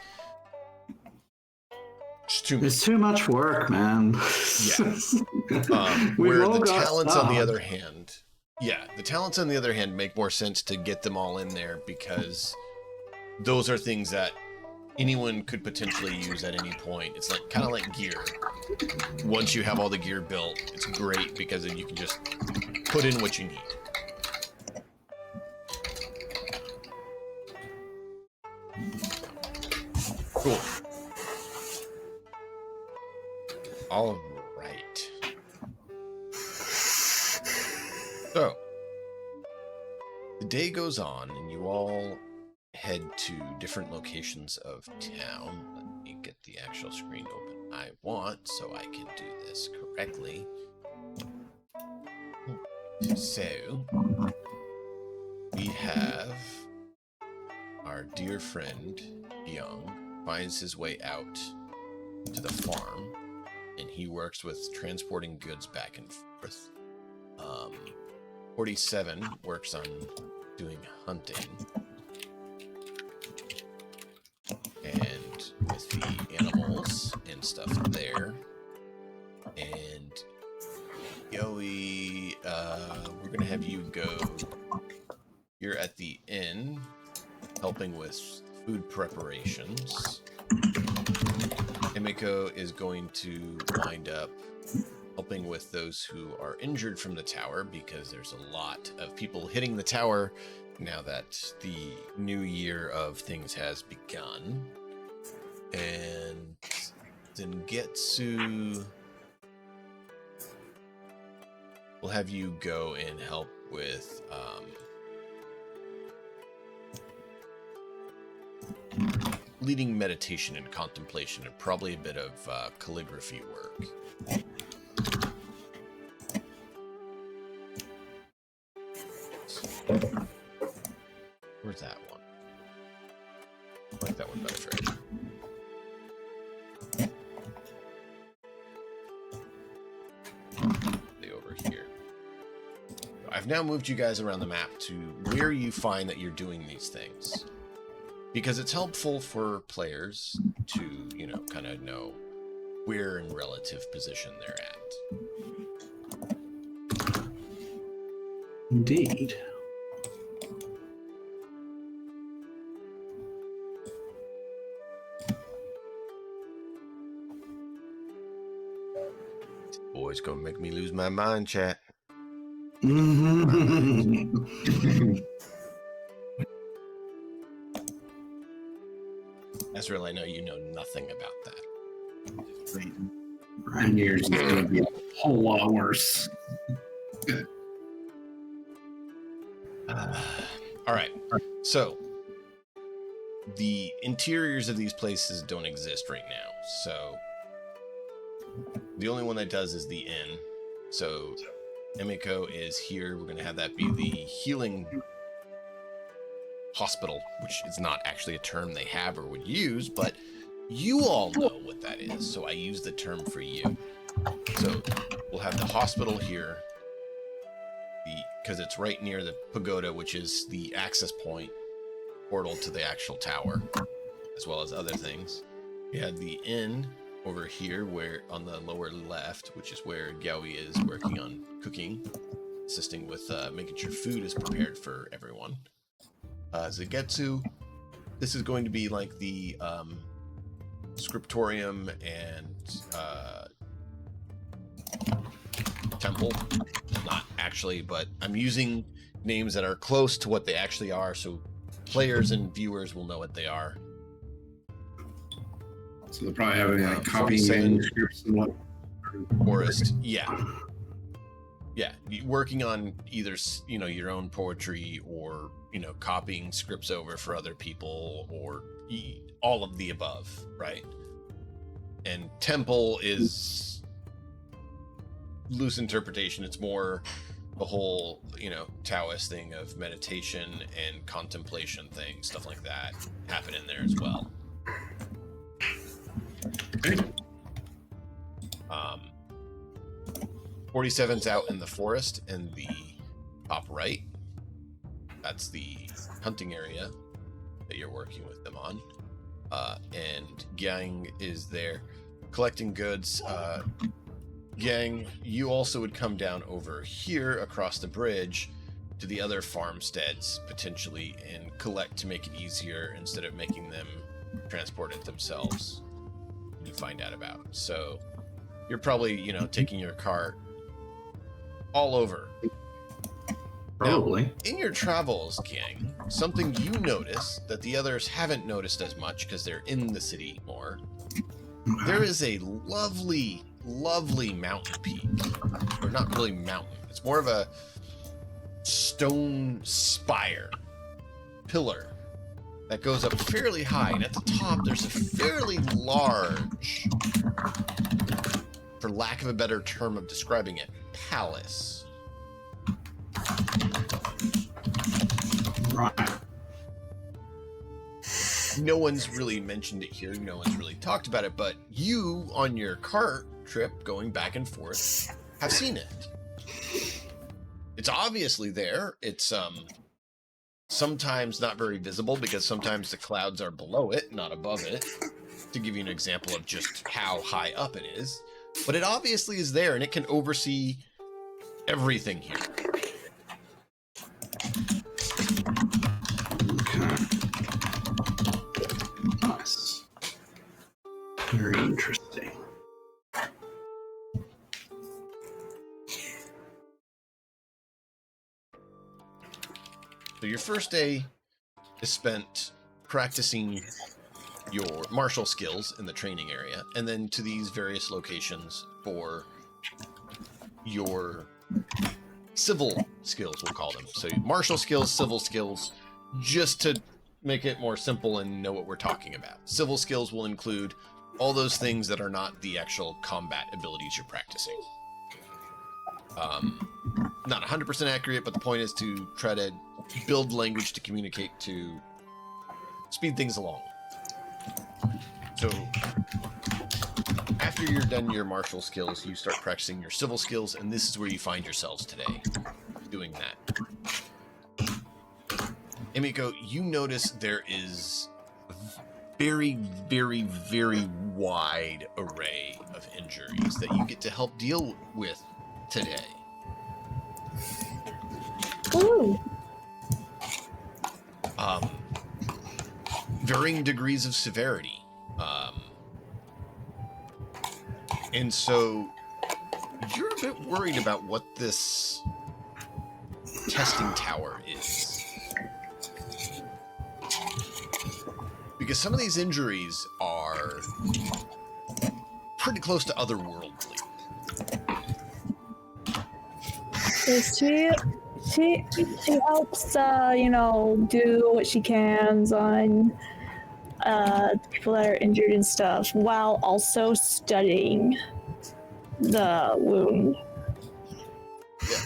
it's too much work, man. Yeah. Where the talents, on the other hand, the talents, on the other hand, make more sense to get them all in there, because those are things that anyone could potentially use at any point. It's like kind of like gear. Once you have all the gear built, it's great because then you can just put in what you need. Cool. All right. So, the day goes on, and you all head to different locations of town. Let me get the actual screen open I want so I can do this correctly. So, we have our dear friend, Young, finds his way out to the farm, and he works with transporting goods back and forth. 47 works on doing hunting. And with the animals and stuff there. And Yoey, we're gonna have you go. You're at the inn, helping with food preparations. Emiko is going to wind up helping with those who are injured from the tower, because there's a lot of people hitting the tower now that the new year of things has begun. And then Getsu, we'll have you go and help with leading meditation and contemplation, and probably a bit of calligraphy work. Where's that one? I like that one better. Over here. I've now moved you guys around the map to where you find that you're doing these things, because it's helpful for players to, you know, kind of know where in relative position they're at. Indeed. Boy's gonna make me lose my mind, chat. Ezreal, I know you know nothing about that. 9 years is going to be a whole lot worse. All right. So, the interiors of these places don't exist right now. So, the only one that does is the inn. So, Emiko is here. We're going to have that be the healing hospital, which is not actually a term they have or would use, but you all know what that is, so I use the term for you. So we'll have the hospital here, because it's right near the pagoda, which is the access point portal to the actual tower, as well as other things. We had the inn over here, where on the lower left, which is where Gyawi is working on cooking, assisting with making sure food is prepared for everyone. Zagetsu, this is going to be like the scriptorium and temple. Not actually, but I'm using names that are close to what they actually are, so players and viewers will know what they are. So they're probably having like copying manuscripts and what? Forest, yeah. Yeah, working on either, you know, your own poetry or, you know, copying scripts over for other people, or all of the above, right? And temple is loose interpretation. It's more the whole, you know, Taoist thing of meditation and contemplation thing, stuff like that happen in there as well. 47's out in the forest in the top right. That's the hunting area that you're working with them on. And Gang is there collecting goods. Gang, you also would come down over here across the bridge to the other farmsteads potentially and collect to make it easier instead of making them transport it themselves. You find out about. So you're probably, you know, taking your cart all over. Probably. Now, in your travels, Gang, something you notice that the others haven't noticed as much because they're in the city more. There is a lovely, lovely mountain peak. Or not really mountain. It's more of a stone spire, pillar, that goes up fairly high. And at the top, there's a fairly large, for lack of a better term of describing it, palace. Right. No one's really mentioned it here. No one's really talked about it, but you, on your cart trip going back and forth, have seen it. It's obviously there. It's sometimes not very visible because sometimes the clouds are below it, not above it, to give you an example of just how high up it is. But it obviously is there, and it can oversee everything here. Okay. Nice. Very interesting. So your first day is spent practicing your martial skills in the training area, and then to these various locations for your civil skills, we'll call them. So martial skills, civil skills, just to make it more simple and know what we're talking about. Civil skills will include all those things that are not the actual combat abilities you're practicing. Not 100% accurate, but the point is to try to build language to communicate to speed things along. So after you're done your martial skills, you start practicing your civil skills, and this is where you find yourselves today, doing that. Emiko, you notice there is a very, very, very wide array of injuries that you get to help deal with today. Ooh. Varying degrees of severity. And so you're a bit worried about what this testing tower is. Because some of these injuries are pretty close to otherworldly. She helps, do what she can on people that are injured and stuff, while also studying the wound. Yeah.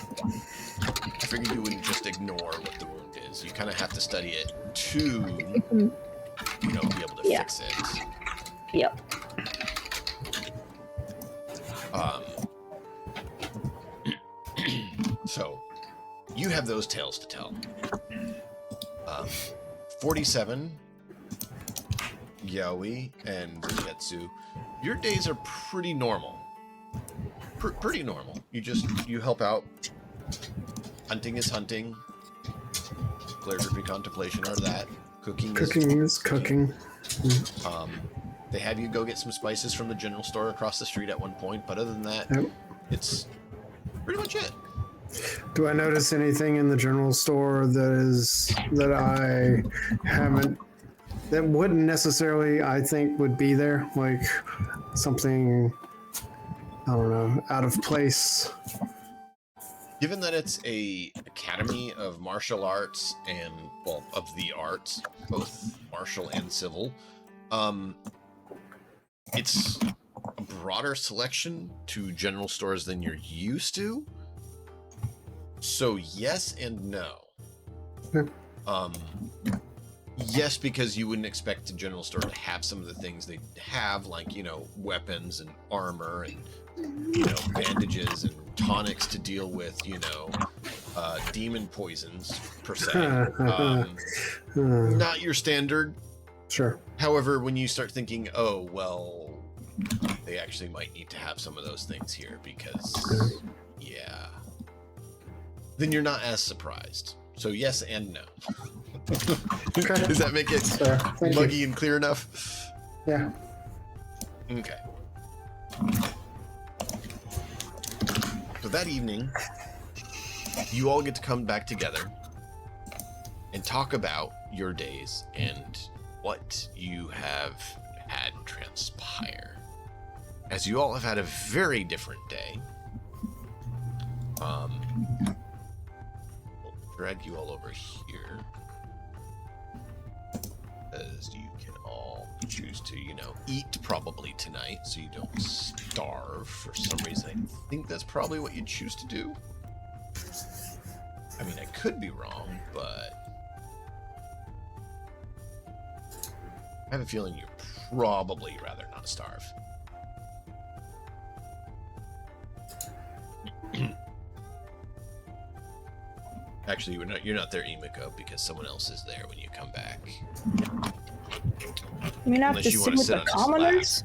I figured you wouldn't just ignore what the wound is. You kind of have to study it to, be able to fix it. Yep. So, you have those tales to tell. 47, Yaoi, and Yetsu, your days are pretty normal. Pretty normal. You help out. Hunting is hunting. Calligraphy, contemplation are that. Cooking is cooking. They have you go get some spices from the general store across the street at one point, but other than that, it's pretty much it. Do I notice anything in the general store that I haven't, that wouldn't necessarily, I think, would be there? Like something, I don't know, out of place? Given that it's a academy of martial arts and, well, of the arts, both martial and civil, it's a broader selection to general stores than you're used to. So yes and no. Yes, because you wouldn't expect a general store to have some of the things they have, like, weapons and armor and, bandages and tonics to deal with, demon poisons, per se. Not your standard. Sure. However, when you start thinking, oh, well, they actually might need to have some of those things here because, yeah, then you're not as surprised. So yes and no. Okay. Does that make it muggy and clear enough? Yeah. Okay. So that evening, you all get to come back together and talk about your days and what you have had transpire. As you all have had a very different day. We'll drag you all over here. As you can all choose to, eat probably tonight so you don't starve for some reason. I think that's probably what you'd choose to do. I mean, I could be wrong, but I have a feeling you'd probably rather not starve. Actually, you're not there, Emiko, because someone else is there when you come back. You mean I have Unless to you sit want to with sit the on his commoners?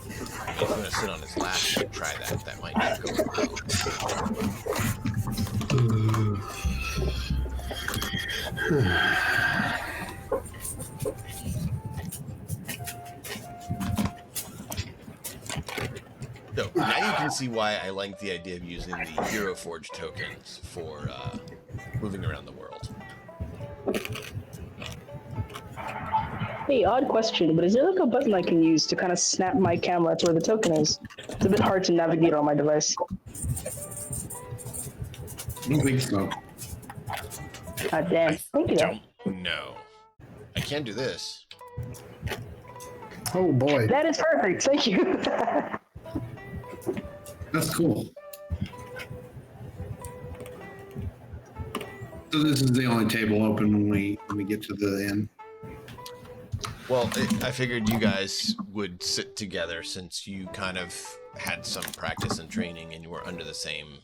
If you want to sit on his lap, you can try that. That might not go So now you can see why I like the idea of using the Hero Forge tokens for moving around the world. Hey, odd question, but is there like a button I can use to kind of snap my camera to where the token is? It's a bit hard to navigate on my device. I don't think so. God damn. Thank you. Don't No. I can do this. Oh boy. That is perfect. Thank you. That's cool. So this is the only table open when we get to the end. Well, I figured you guys would sit together since you kind of had some practice and training and you were under the same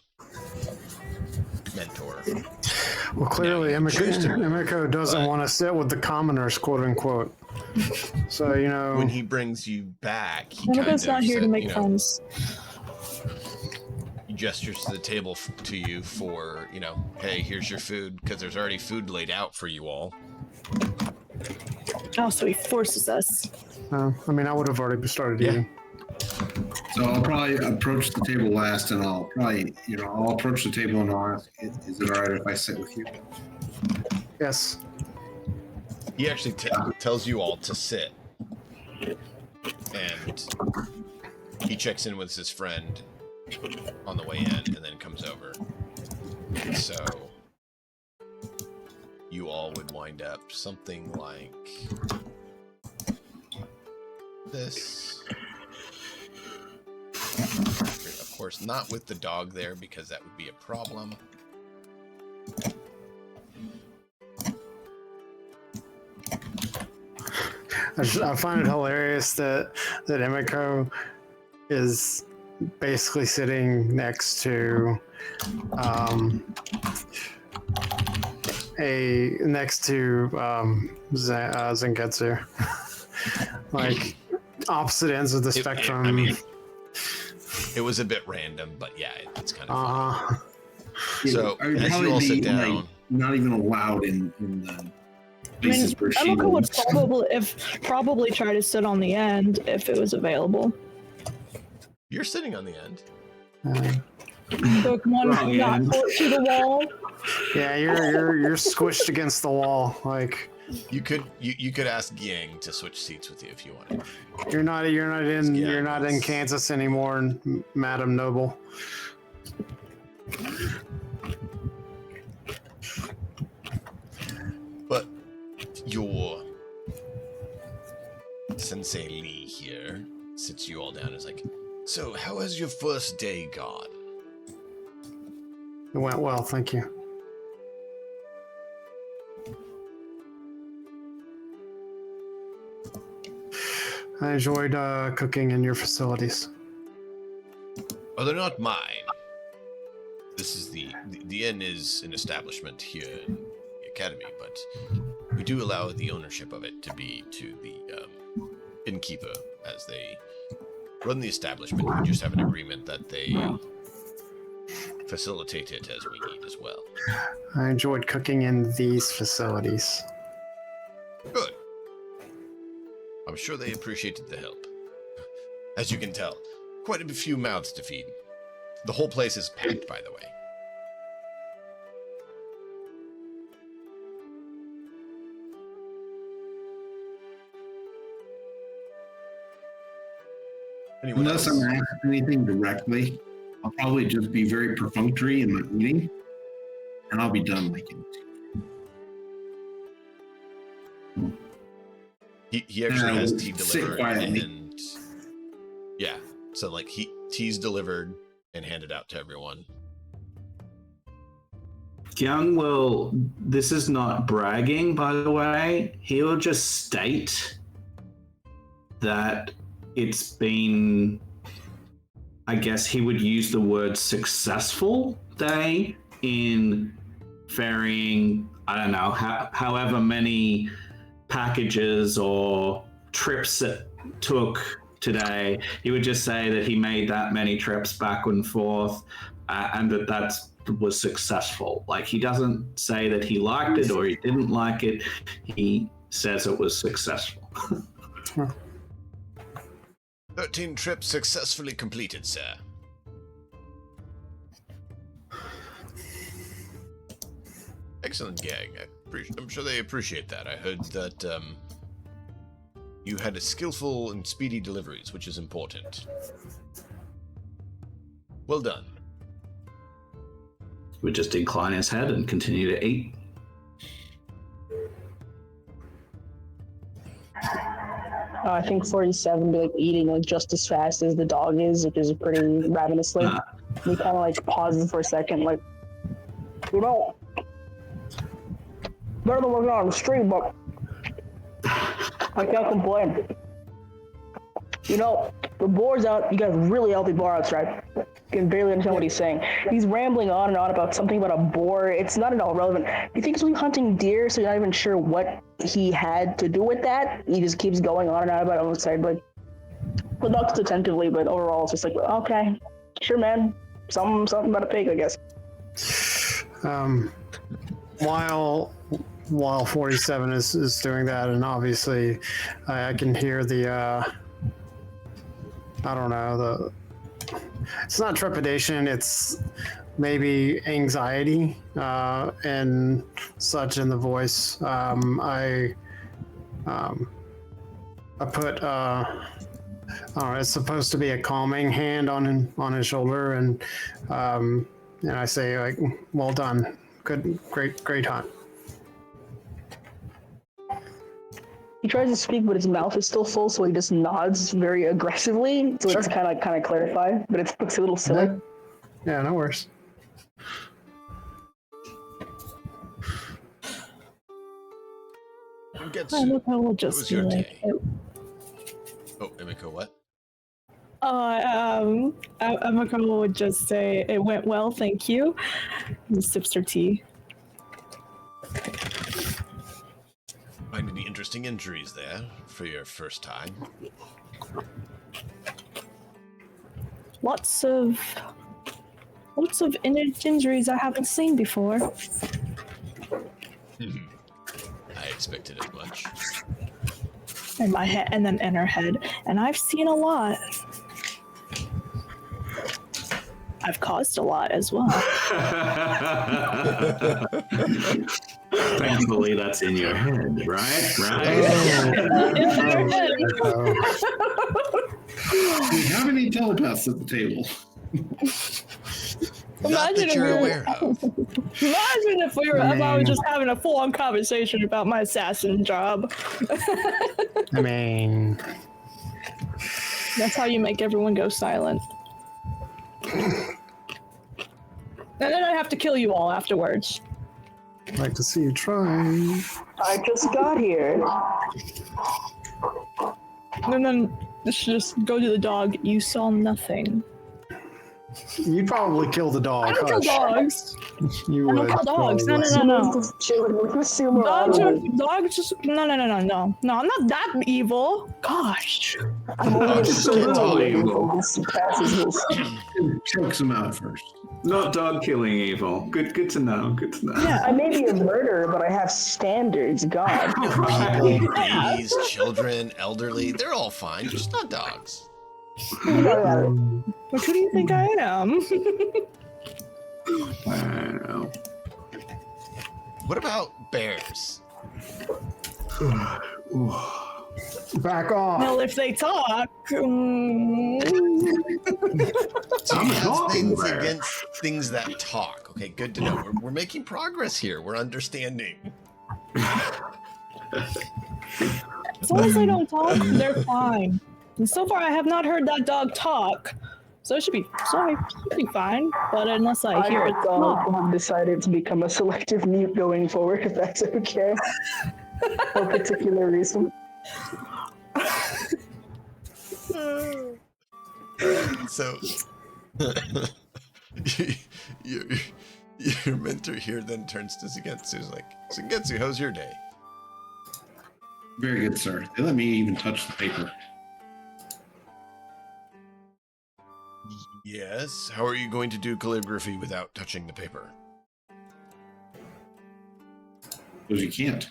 mentor. Well, clearly Now you choose to move, Emiko doesn't but- want to sit with the commoners, quote unquote. So, When he brings you back, he kind Emiko's of not here to said, make friends. He gestures to the table to you for, hey, here's your food, because there's already food laid out for you all. Oh, so he forces us. I would have already started Yeah. eating. So I'll probably approach the table last, and I'll probably, I'll approach the table and I'll ask, is it all right if I sit with you? Yes. He actually tells you all to sit. And he checks in with his friend on the way in and then comes over. So you all would wind up something like this. Of course, not with the dog there because that would be a problem. I find it hilarious that Emiko is basically sitting next to Zangetsu. Like opposite ends of the spectrum. It was a bit random, but yeah, it's kind of funny. So, I would as you probably all sit be, down... not even allowed in the places where she Emiko would lives. probably try to sit on the end if it was available. You're sitting on the end. So one Wrong not end. close to the wall. Yeah, you're squished against the wall. Like You could ask Yang to switch seats with you if you wanted. you're not in Kansas anymore, Madam Noble. But your Sensei Lee here sits you all down and is like, so how has your first day gone? It went well, thank you. I enjoyed cooking in your facilities. Oh, they're not mine. This is the inn is an establishment here in the academy, but we do allow the ownership of it to be to the innkeeper as they run the establishment. We just have an agreement that they facilitate it as we need as well. I enjoyed cooking in these facilities. Good. I'm sure they appreciated the help. As you can tell, quite a few mouths to feed. The whole place is packed, by the way. Anyone Unless else? I'm asked anything directly, I'll probably just be very perfunctory in my eating, and I'll be done like in He actually has tea sit delivered, quietly. and yeah, so like tea's delivered and handed out to everyone. Young will, this is not bragging, by the way. He will just state that it's been, I guess he would use the word successful day in ferrying, I don't know, however many packages or trips it took today. He would just say that he made that many trips back and forth and that was successful. Like, he doesn't say that he liked it or he didn't like it. He says it was successful. 13 trips successfully completed, sir. Excellent, gang. I'm sure they appreciate that. I heard that you had a skillful and speedy deliveries, which is important. Well done. He would just incline his head and continue to eat. I think 47 be like eating like just as fast as the dog is, which is pretty ravenously. He kind of like pauses for a second, like, you know, better than working on the street, but I can't complain. You know, the boar's out. You got a really healthy bar outside. You can barely understand what he's saying. He's rambling on and on about something about a boar. It's not at all relevant. You think he's really hunting deer, so you're not even sure what he had to do with that. He just keeps going on and on about it outside, like, well, not attentively, but overall, it's just like, okay, sure, man. Something about a pig, I guess. While 47 is doing that, and obviously I can hear the I don't know, it's not trepidation, it's maybe anxiety and such in the voice. I put I don't know, it's supposed to be a calming hand on his shoulder, and I say, like, well done, great hunt. He tries to speak, but his mouth is still full, so he just nods very aggressively. So it's kind of clarify, but it looks a little silly. Yeah, no worries. Emiko will just be like, Oh, Emiko, what? Emiko would just say, it went well, thank you. And sips her tea. Find any interesting injuries there for your first time? Lots of injuries I haven't seen before. I expected as much. In my head, and then in her head, and I've seen a lot. I've caused a lot as well. Thankfully, that's in your head, right? In your head. Do we have any telepaths at the table? Not that you're aware of. Imagine if I was just having a full-on conversation about my assassin job. I mean, That's how you make everyone go silent. And then I have to kill you all afterwards. I'd like to see you try. I just got here. And then just go to the dog. You saw nothing. You'd probably kill the dog. I don't kill dogs. You I would. don't kill dogs. No. Just chilling with sumo. Dogs just no. I'm not that evil. Gosh. I'm only Just a little evil. This passes this. Chokes him out first. Not dog killing evil. Good to know. Good to know. Yeah. I may be a murderer, but I have standards, God. People, babies, children, elderly, they're all fine, just not dogs. But who do you think I am? I don't know. What about bears? Back off. Well, if they talk. Do you I'm a have talking things bear. against things that talk? Okay, good to know. We're making progress here. We're understanding. As long as they don't talk, they're fine. And so far, I have not heard that dog talk, so it should be fine. But unless I hear it talk, I've decided to become a selective mute going forward, if that's okay. For a particular reason. So, your mentor here then turns to Sugetsu. Is like, Sugetsu, how's your day? Very good, sir. They let me even touch the paper. Yes. How are you going to do calligraphy without touching the paper? Because you can't.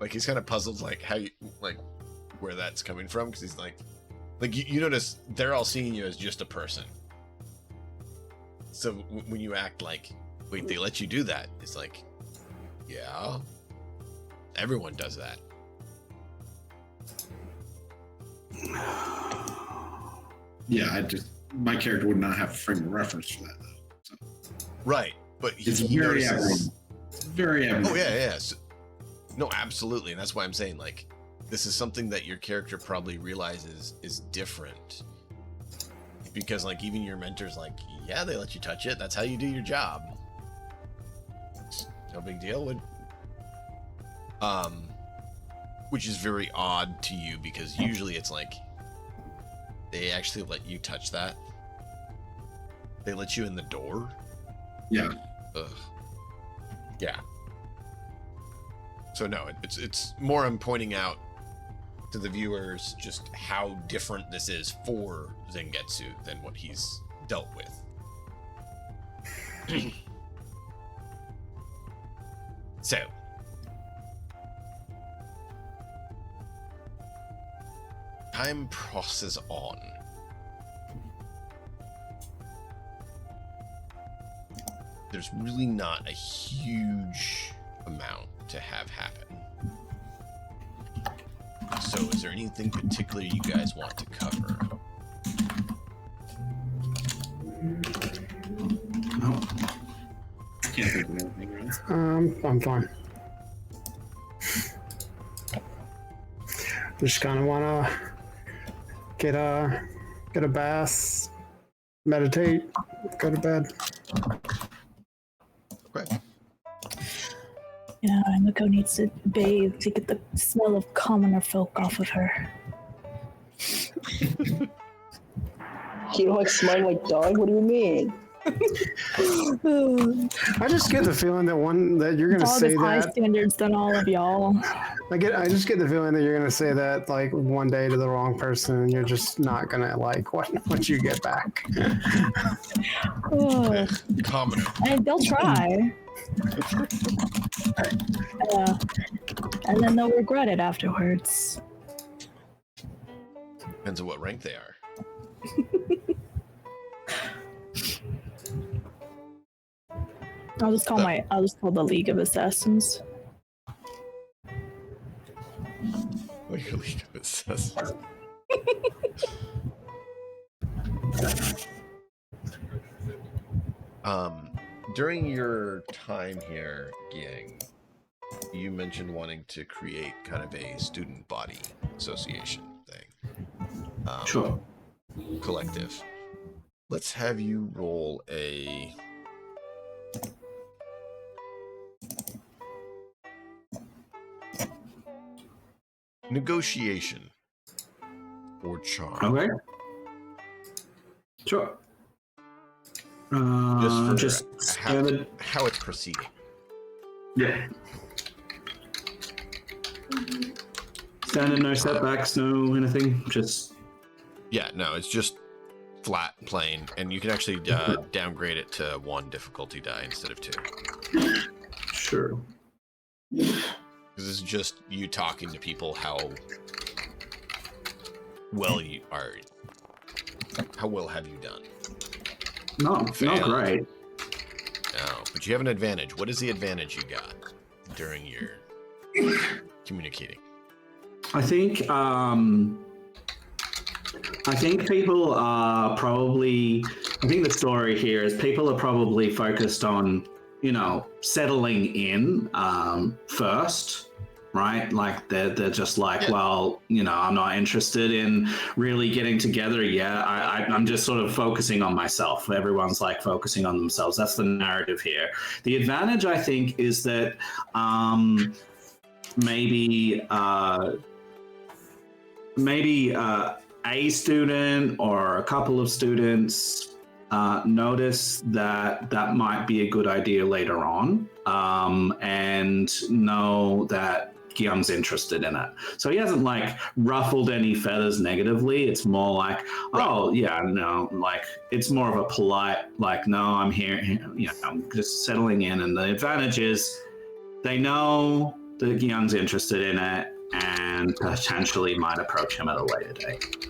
Like, he's kind of puzzled, like, how you, like, where that's coming from, because he's like you notice they're all seeing you as just a person. So when you act like, wait, they let you do that, it's like, yeah, everyone does that. Yeah, my character would not have a frame of reference for that, though. So. Right, but It's he very notices, very abnormal. Oh yeah. No, absolutely, and that's why I'm saying like this is something that your character probably realizes is different, because like even your mentor's like, yeah, they let you touch it. That's how you do your job. It's no big deal. Which is very odd to you because usually it's like they actually let you touch that. They let you in the door. Yeah. Ugh. Yeah. So no, it's more I'm pointing out to the viewers just how different this is for Zengetsu than what he's dealt with. So time processes on. There's really not a huge amount to have happen. So is there anything particular you guys want to cover? No. Can't think of anything, right? I'm fine. Just kind of want to get a bath, meditate, go to bed. Okay. Yeah, Miko needs to bathe to get the smell of commoner folk off of her. You don't like smelling like dog? What do you mean? I just get the feeling that you're gonna Dog say has high that. standards than all of y'all. I just get the feeling that you're gonna say that like one day to the wrong person, and you're just not gonna like what you get back. Ugh. Commoner. And they'll try. And then they'll regret it afterwards. Depends on what rank they are. I'll just call the League of Assassins. What your League of Assassins? During your time here, Gyang, you mentioned wanting to create kind of a student body association thing. Sure. Collective. Let's have you roll a... negotiation or charm. Okay. Sure. Just for standard. how it's proceeding. Yeah. Standard, no setbacks, no anything. Just. Yeah, no, it's just flat, plain, and you can actually downgrade it to 1 difficulty die instead of 2. Sure. Because this is just you talking to people how well you are. How well have you done? Not great. No, but you have an advantage. What is the advantage you got during your communicating? I think people are probably. I think the story here is people are probably focused on, settling in first, right? Like they're just like, Yeah. well, I'm not interested in really getting together yet. I'm just sort of focusing on myself. Everyone's like focusing on themselves. That's the narrative here. The advantage, I think, is that maybe a student or a couple of students notice that might be a good idea later on, and know that Gyung's interested in it. So he hasn't like ruffled any feathers negatively. It's more like, oh yeah, no, like it's more of a polite, like, no, I'm here, I'm just settling in. And the advantage is they know that Gyung's interested in it and potentially might approach him at a later date.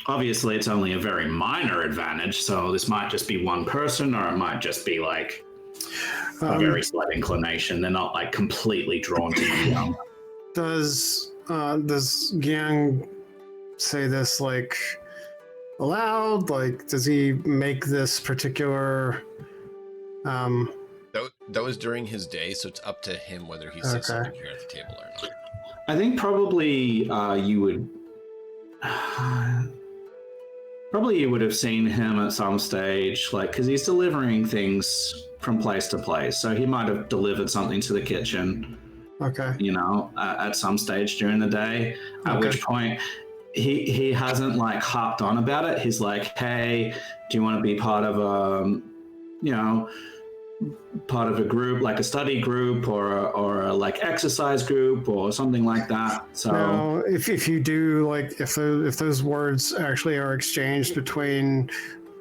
Obviously, it's only a very minor advantage, so this might just be one person, or it might just be like a very slight inclination. They're not like completely drawn to you. Does Gyang say this like allowed? Like, does he make this particular? That was during his day, so it's up to him whether he says something here at the table or not. I think probably you would. Probably you would have seen him at some stage, like, because he's delivering things from place to place. So he might have delivered something to the kitchen, Okay. you know, at some stage during the day, at which point he hasn't, like, harped on about it. He's like, hey, do you want to be part of part of a group, like a study group or a like exercise group or something like that. So now, if you do, like, if those words actually are exchanged between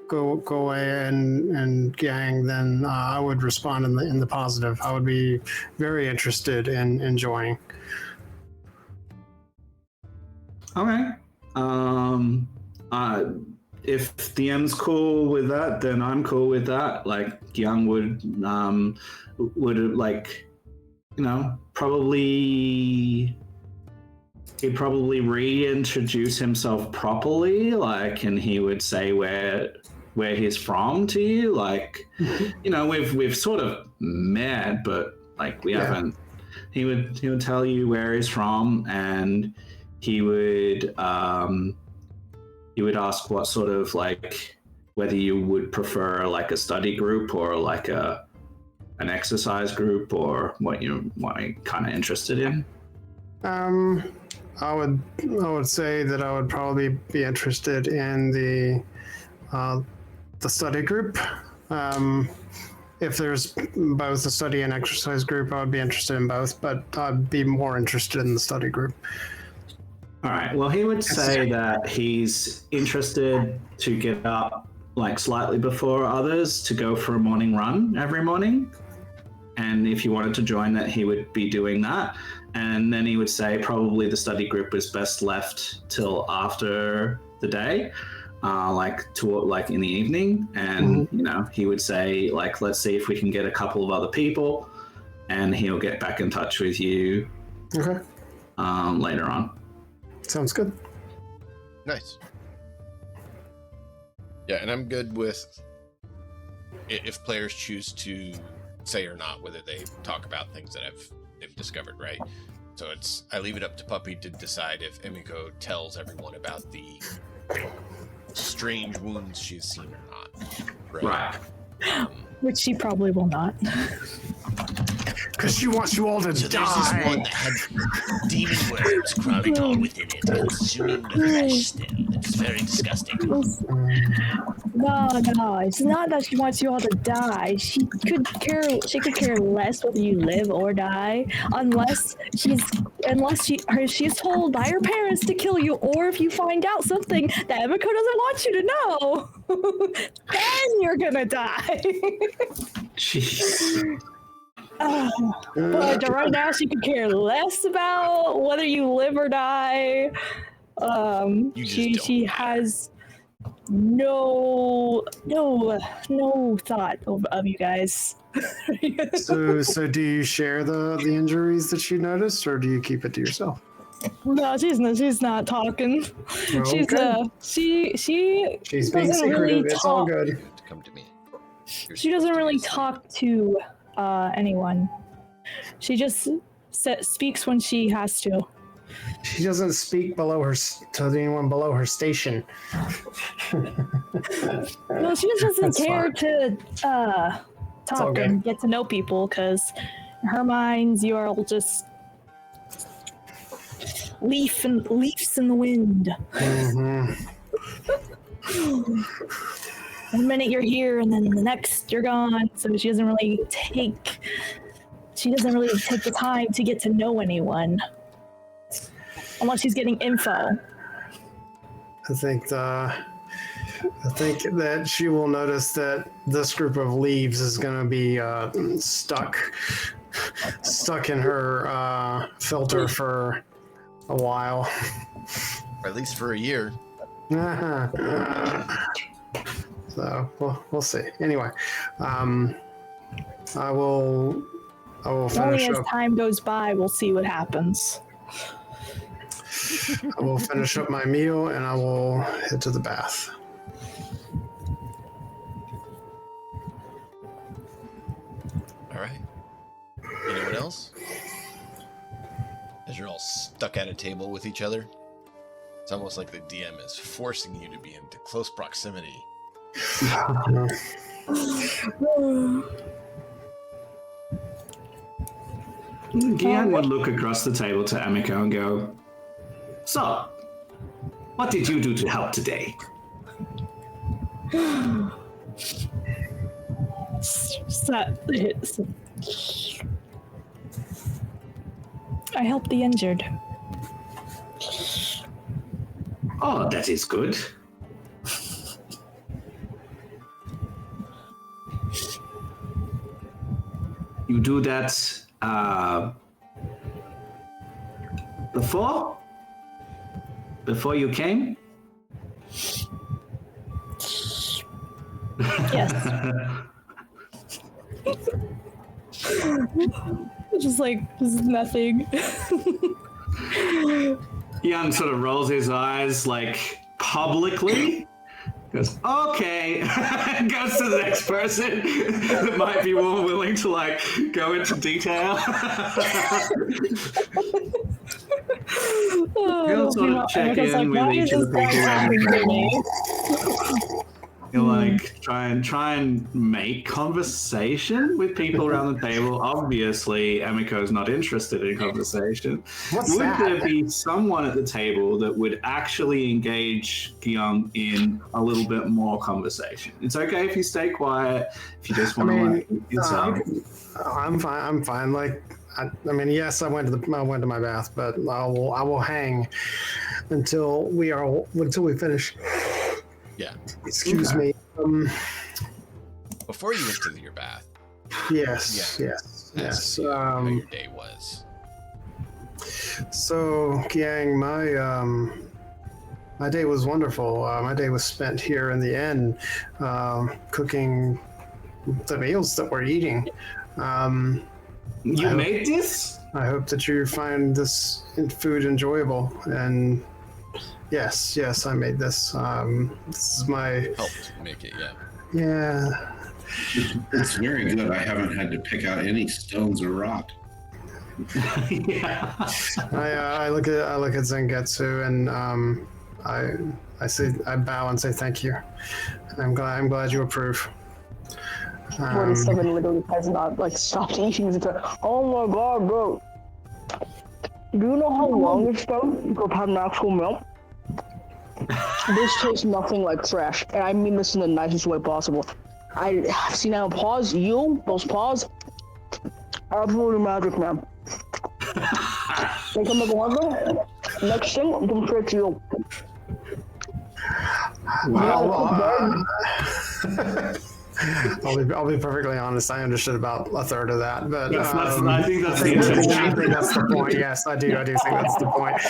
Go away and Gang, then I would respond in the positive. I would be very interested in joining. okay. If the M's cool with that, then I'm cool with that. Like, Young would like, you know, he'd probably reintroduce himself properly, like, and he would say where he's from to you, like, you know, we've sort of met, but like we haven't. He would tell you where he's from, and he would ask what sort of, like, whether you would prefer like a study group or like an exercise group, or what you're kind of interested in. I would say that I would probably be interested in the study group. If there's both a study and exercise group, I would be interested in both, but I'd be more interested in the study group. All right. Well, he would say that he's interested to get up like slightly before others to go for a morning run every morning. And if you wanted to join that, he would be doing that. And then he would say probably the study group is best left till after the day, like in the evening. And, you know, he would say, like, let's see if we can get a couple of other people, and he'll get back in touch with you later on. Sounds good. Nice. Yeah, and I'm good with if players choose to say or not whether they talk about things that they've discovered, right? So I leave it up to Puppy to decide if Emiko tells everyone about the strange wounds she's seen or not. Right. Which she probably will not. Because she wants you all to So die. there's this one that had demon worms crawling all within it, consuming the flesh still. It's very disgusting. No, it's not that she wants you all to die. She could care less whether you live or die, unless she's told by her parents to kill you, or if you find out something that Emiko doesn't want you to know, then you're gonna die. Jeez. But right now, she could care less about whether you live or die. She has no thought of you guys. So do you share the injuries that you noticed, or do you keep it to yourself? No, she's not talking. Okay. She's being secretive. Really it's all good. Come to me. She doesn't really talk to anyone. She just speaks when she has to. She doesn't speak to anyone below her station. No, she just doesn't care to talk and get to know people, because in her mind, you are all just leaves in the wind. One minute you're here, and then the next you're gone. So she doesn't really take the time to get to know anyone, unless she's getting info. I think that she will notice that this group of leaves is going to be stuck in her filter for a while, Or at least for a year. So we'll see. Anyway, I will finish Only as up. time goes by, we'll see what happens. I will finish up my meal and I will head to the bath. All right. Anyone else? As you're all stuck at a table with each other, it's almost like the DM is forcing you to be into close proximity. Gian would look across the table to Amiko and go, "So, what did you do to help today?" I helped the injured. Oh, that is good. You do that before? Before you came? Yes. Just nothing. Jan sort of rolls his eyes publicly. Goes, okay. Goes to the next person that might be more willing to go into detail. He'll sort of check in with each of the people around the table. He'll try and make conversation with people around the table. Obviously, Amiko's not interested in conversation. Would there be someone at the table that would actually engage Gyung in a little bit more conversation? It's okay if you stay quiet. If you just want to I'm fine. I'm fine. Yes, I went to my bath, but I will hang until we finish. Yeah. Excuse me. Before you went to your bath. Yes. How your day was. So, Kiang, my day was wonderful. My day was spent here in the inn, cooking the meals that we're eating. You made this? I hope that you find this food enjoyable. And yes, I made this. This is my... Helped make it, yeah. Yeah. It's very good. I haven't had to pick out any stones or rock. Yeah. I look at Zangetsu and I bow and say thank you. I'm glad you approve. 47 literally has not stopped eating. Oh my god, bro! Do you know how long it's been to have an actual meal? This tastes nothing like trash, and I mean this in the nicest way possible. See now, paws, those paws, absolutely magic, man. They come like one next thing, come straight to you. Well, I'll be perfectly honest. I understood about a third of that, but I think that's the intention. I think that's the point. Yes, I do think that's the point.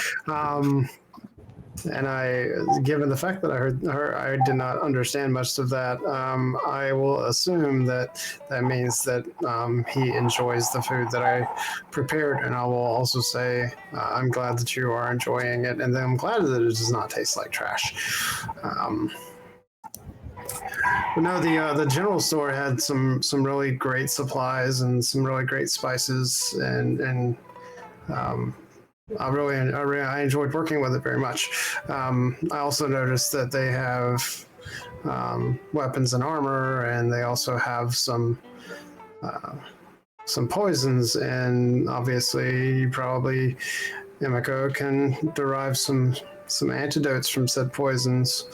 And given the fact that I did not understand much of that, I will assume that means that he enjoys the food that I prepared, and I will also say I'm glad that you are enjoying it, and then I'm glad that it does not taste like trash. But no, the general store had some really great supplies and some really great spices, and I enjoyed working with it very much. I also noticed that they have weapons and armor, and they also have some poisons, and obviously you probably, Emiko, can derive some antidotes from said poisons.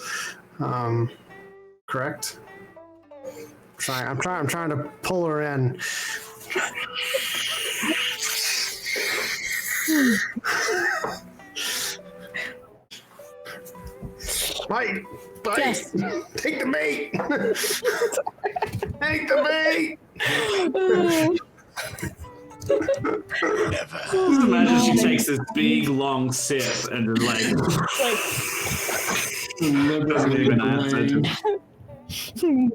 Correct? I'm trying to pull her in. Bite! Yes. Take the bait! Take the bait! Never. Just imagine she takes this big long sip and just doesn't even answer.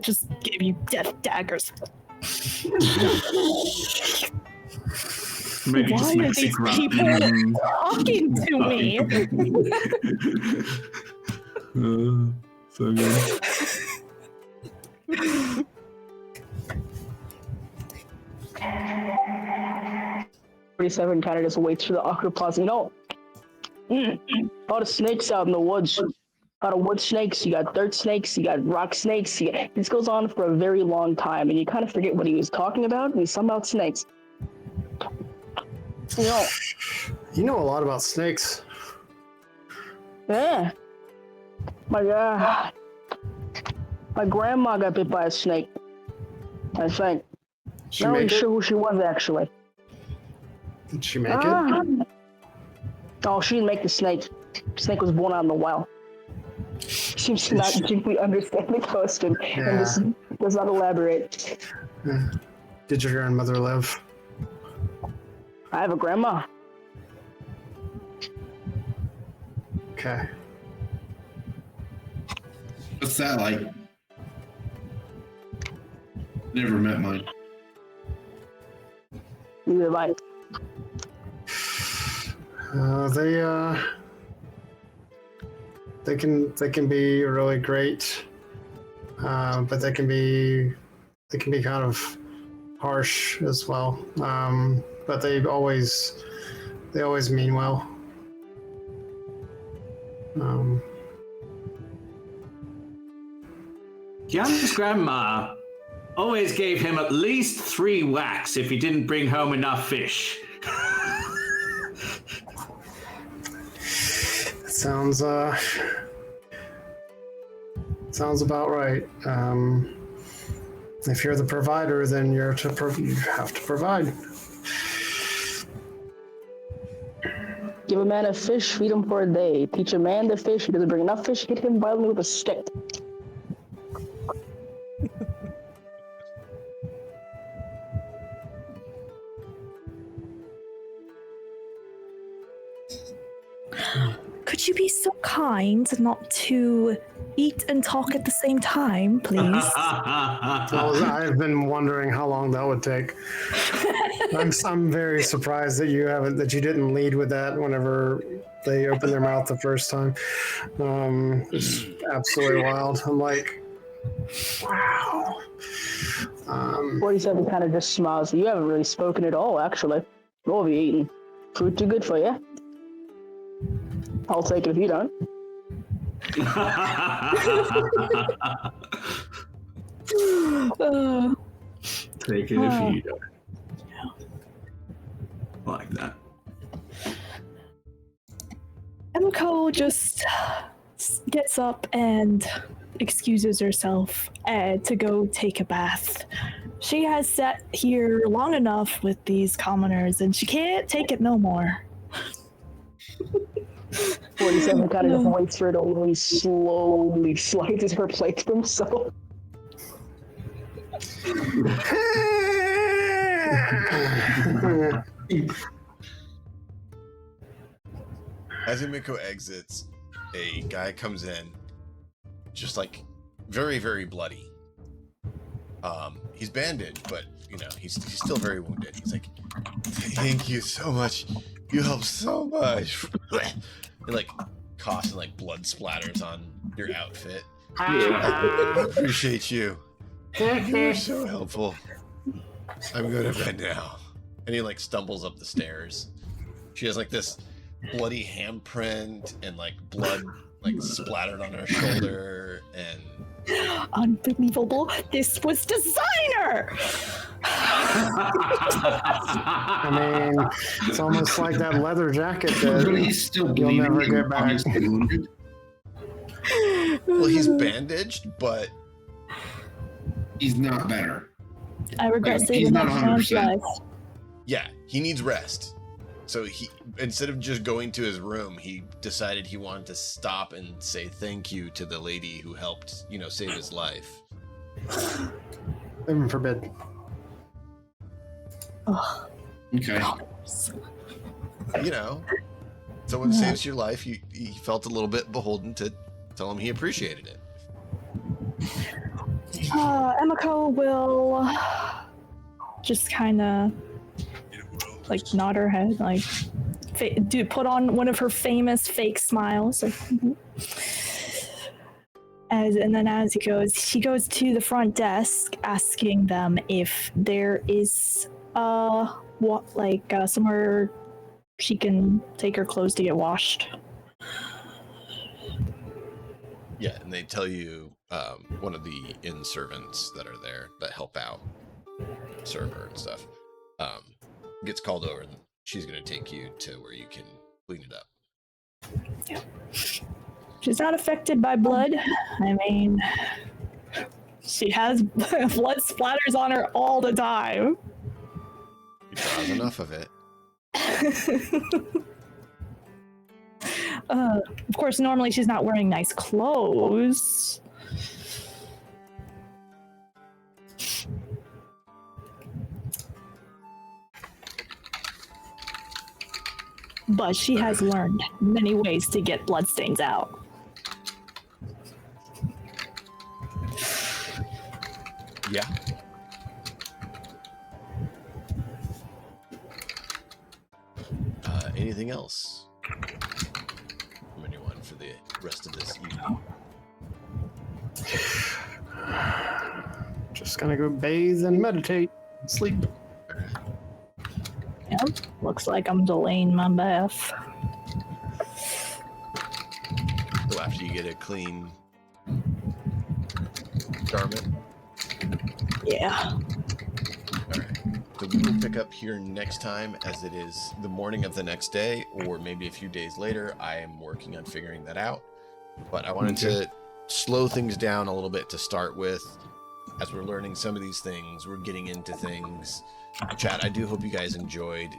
Just gave you death daggers. Maybe Why just are makes these it grunt. people talking to me? So good. 47 kind of just waits for the awkward pause. A lot of snakes out in the woods. A lot of wood snakes, you got dirt snakes, you got rock snakes. This goes on for a very long time, and you kind of forget what he was talking about, and he's talking about snakes. You know a lot about snakes. Yeah. My grandma got bit by a snake, I think. Not really sure who she was, actually. Did she make it? Oh, she didn't make the snake. The snake was born out in the wild. Seems to not deeply understand the question and just does not elaborate. Did your grandmother live? I have a grandma. Okay. What's that like? Never met mine. Neither have I. They can be really great, but they can be kind of harsh as well. But they always mean well. Jan's grandma always gave him at least 3 whacks if he didn't bring home enough fish. Sounds about right. If you're the provider, then you have to provide. Give a man a fish, feed him for a day. Teach a man to fish, he doesn't bring enough fish, hit him violently with a stick. Could you be so kind not to eat and talk at the same time, please? Well, I've been wondering how long that would take. I'm very surprised that you didn't lead with that whenever they opened their mouth the first time. It's absolutely wild. I'm like, wow. 47 kind of just smiles. You haven't really spoken at all, actually. What have you eaten? Food too good for you? I'll take it if you don't. Take it if you don't. Like that. Emiko just gets up and excuses herself to go take a bath. She has sat here long enough with these commoners and she can't take it no more. 47 kind of just waits for it to only slowly slices her plate to himself. As Emiko exits, a guy comes in, just like very, very bloody. He's bandaged, but he's still very wounded. He's like, "Thank you so much. You helped so much." And like coughs and like blood splatters on your outfit. I appreciate you. You're so helpful. I'm going to bed now. And he like stumbles up the stairs. She has like this bloody handprint and like blood like splattered on her shoulder and unbelievable. This was designer. I mean, it's almost like that leather jacket that he's still you'll never get back. Well, he's bandaged, but he's not better. I regret He's saving not that man's 100%. life. yeah, he needs rest. So he, instead of just going to his room, he decided he wanted to stop and say thank you to the lady who helped, save his life. Heaven forbid. Ugh. Okay. Someone saves your life, he felt a little bit beholden to tell him he appreciated it. Emiko will just kind of like nod her head, like put on one of her famous fake smiles. Like, and then as she goes to the front desk, asking them if there is somewhere she can take her clothes to get washed. Yeah, and they tell you one of the inn servants that are there that help out, serve her and stuff, gets called over, and she's going to take you to where you can clean it up. Yeah. She's not affected by blood. I mean, she has blood splatters on her all the time. She draws enough of it. Of course, normally she's not wearing nice clothes. But she has learned many ways to get bloodstains out. Yeah. Anything else from anyone for the rest of this evening? Just gonna go bathe and meditate, sleep. Yep, looks like I'm delaying my bath. So after you get a clean garment? Yeah. All right. So we will pick up here next time, as it is the morning of the next day, or maybe a few days later. I am working on figuring that out. But I wanted to slow things down a little bit to start with. As we're learning some of these things, we're getting into things. Chat, I do hope you guys enjoyed.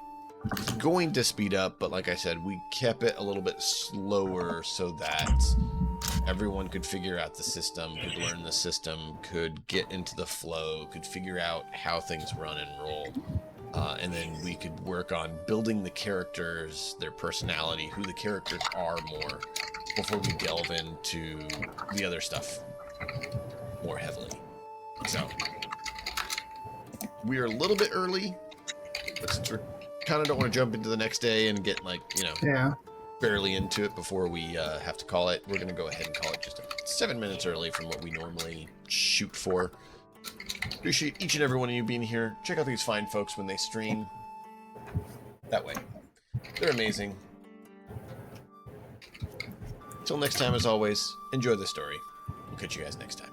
It's going to speed up, but like I said, we kept it a little bit slower so that everyone could figure out the system, could learn the system, could get into the flow, could figure out how things run and roll. And then we could work on building the characters, their personality, who the characters are more, before we delve into the other stuff more heavily. So, we are a little bit early, but since we're kind of don't want to jump into the next day and get barely into it before we have to call it, we're going to go ahead and call it just 7 minutes early from what we normally shoot for. Appreciate each and every one of you being here. Check out these fine folks when they stream. That way. They're amazing. Until next time, as always, enjoy the story. We'll catch you guys next time.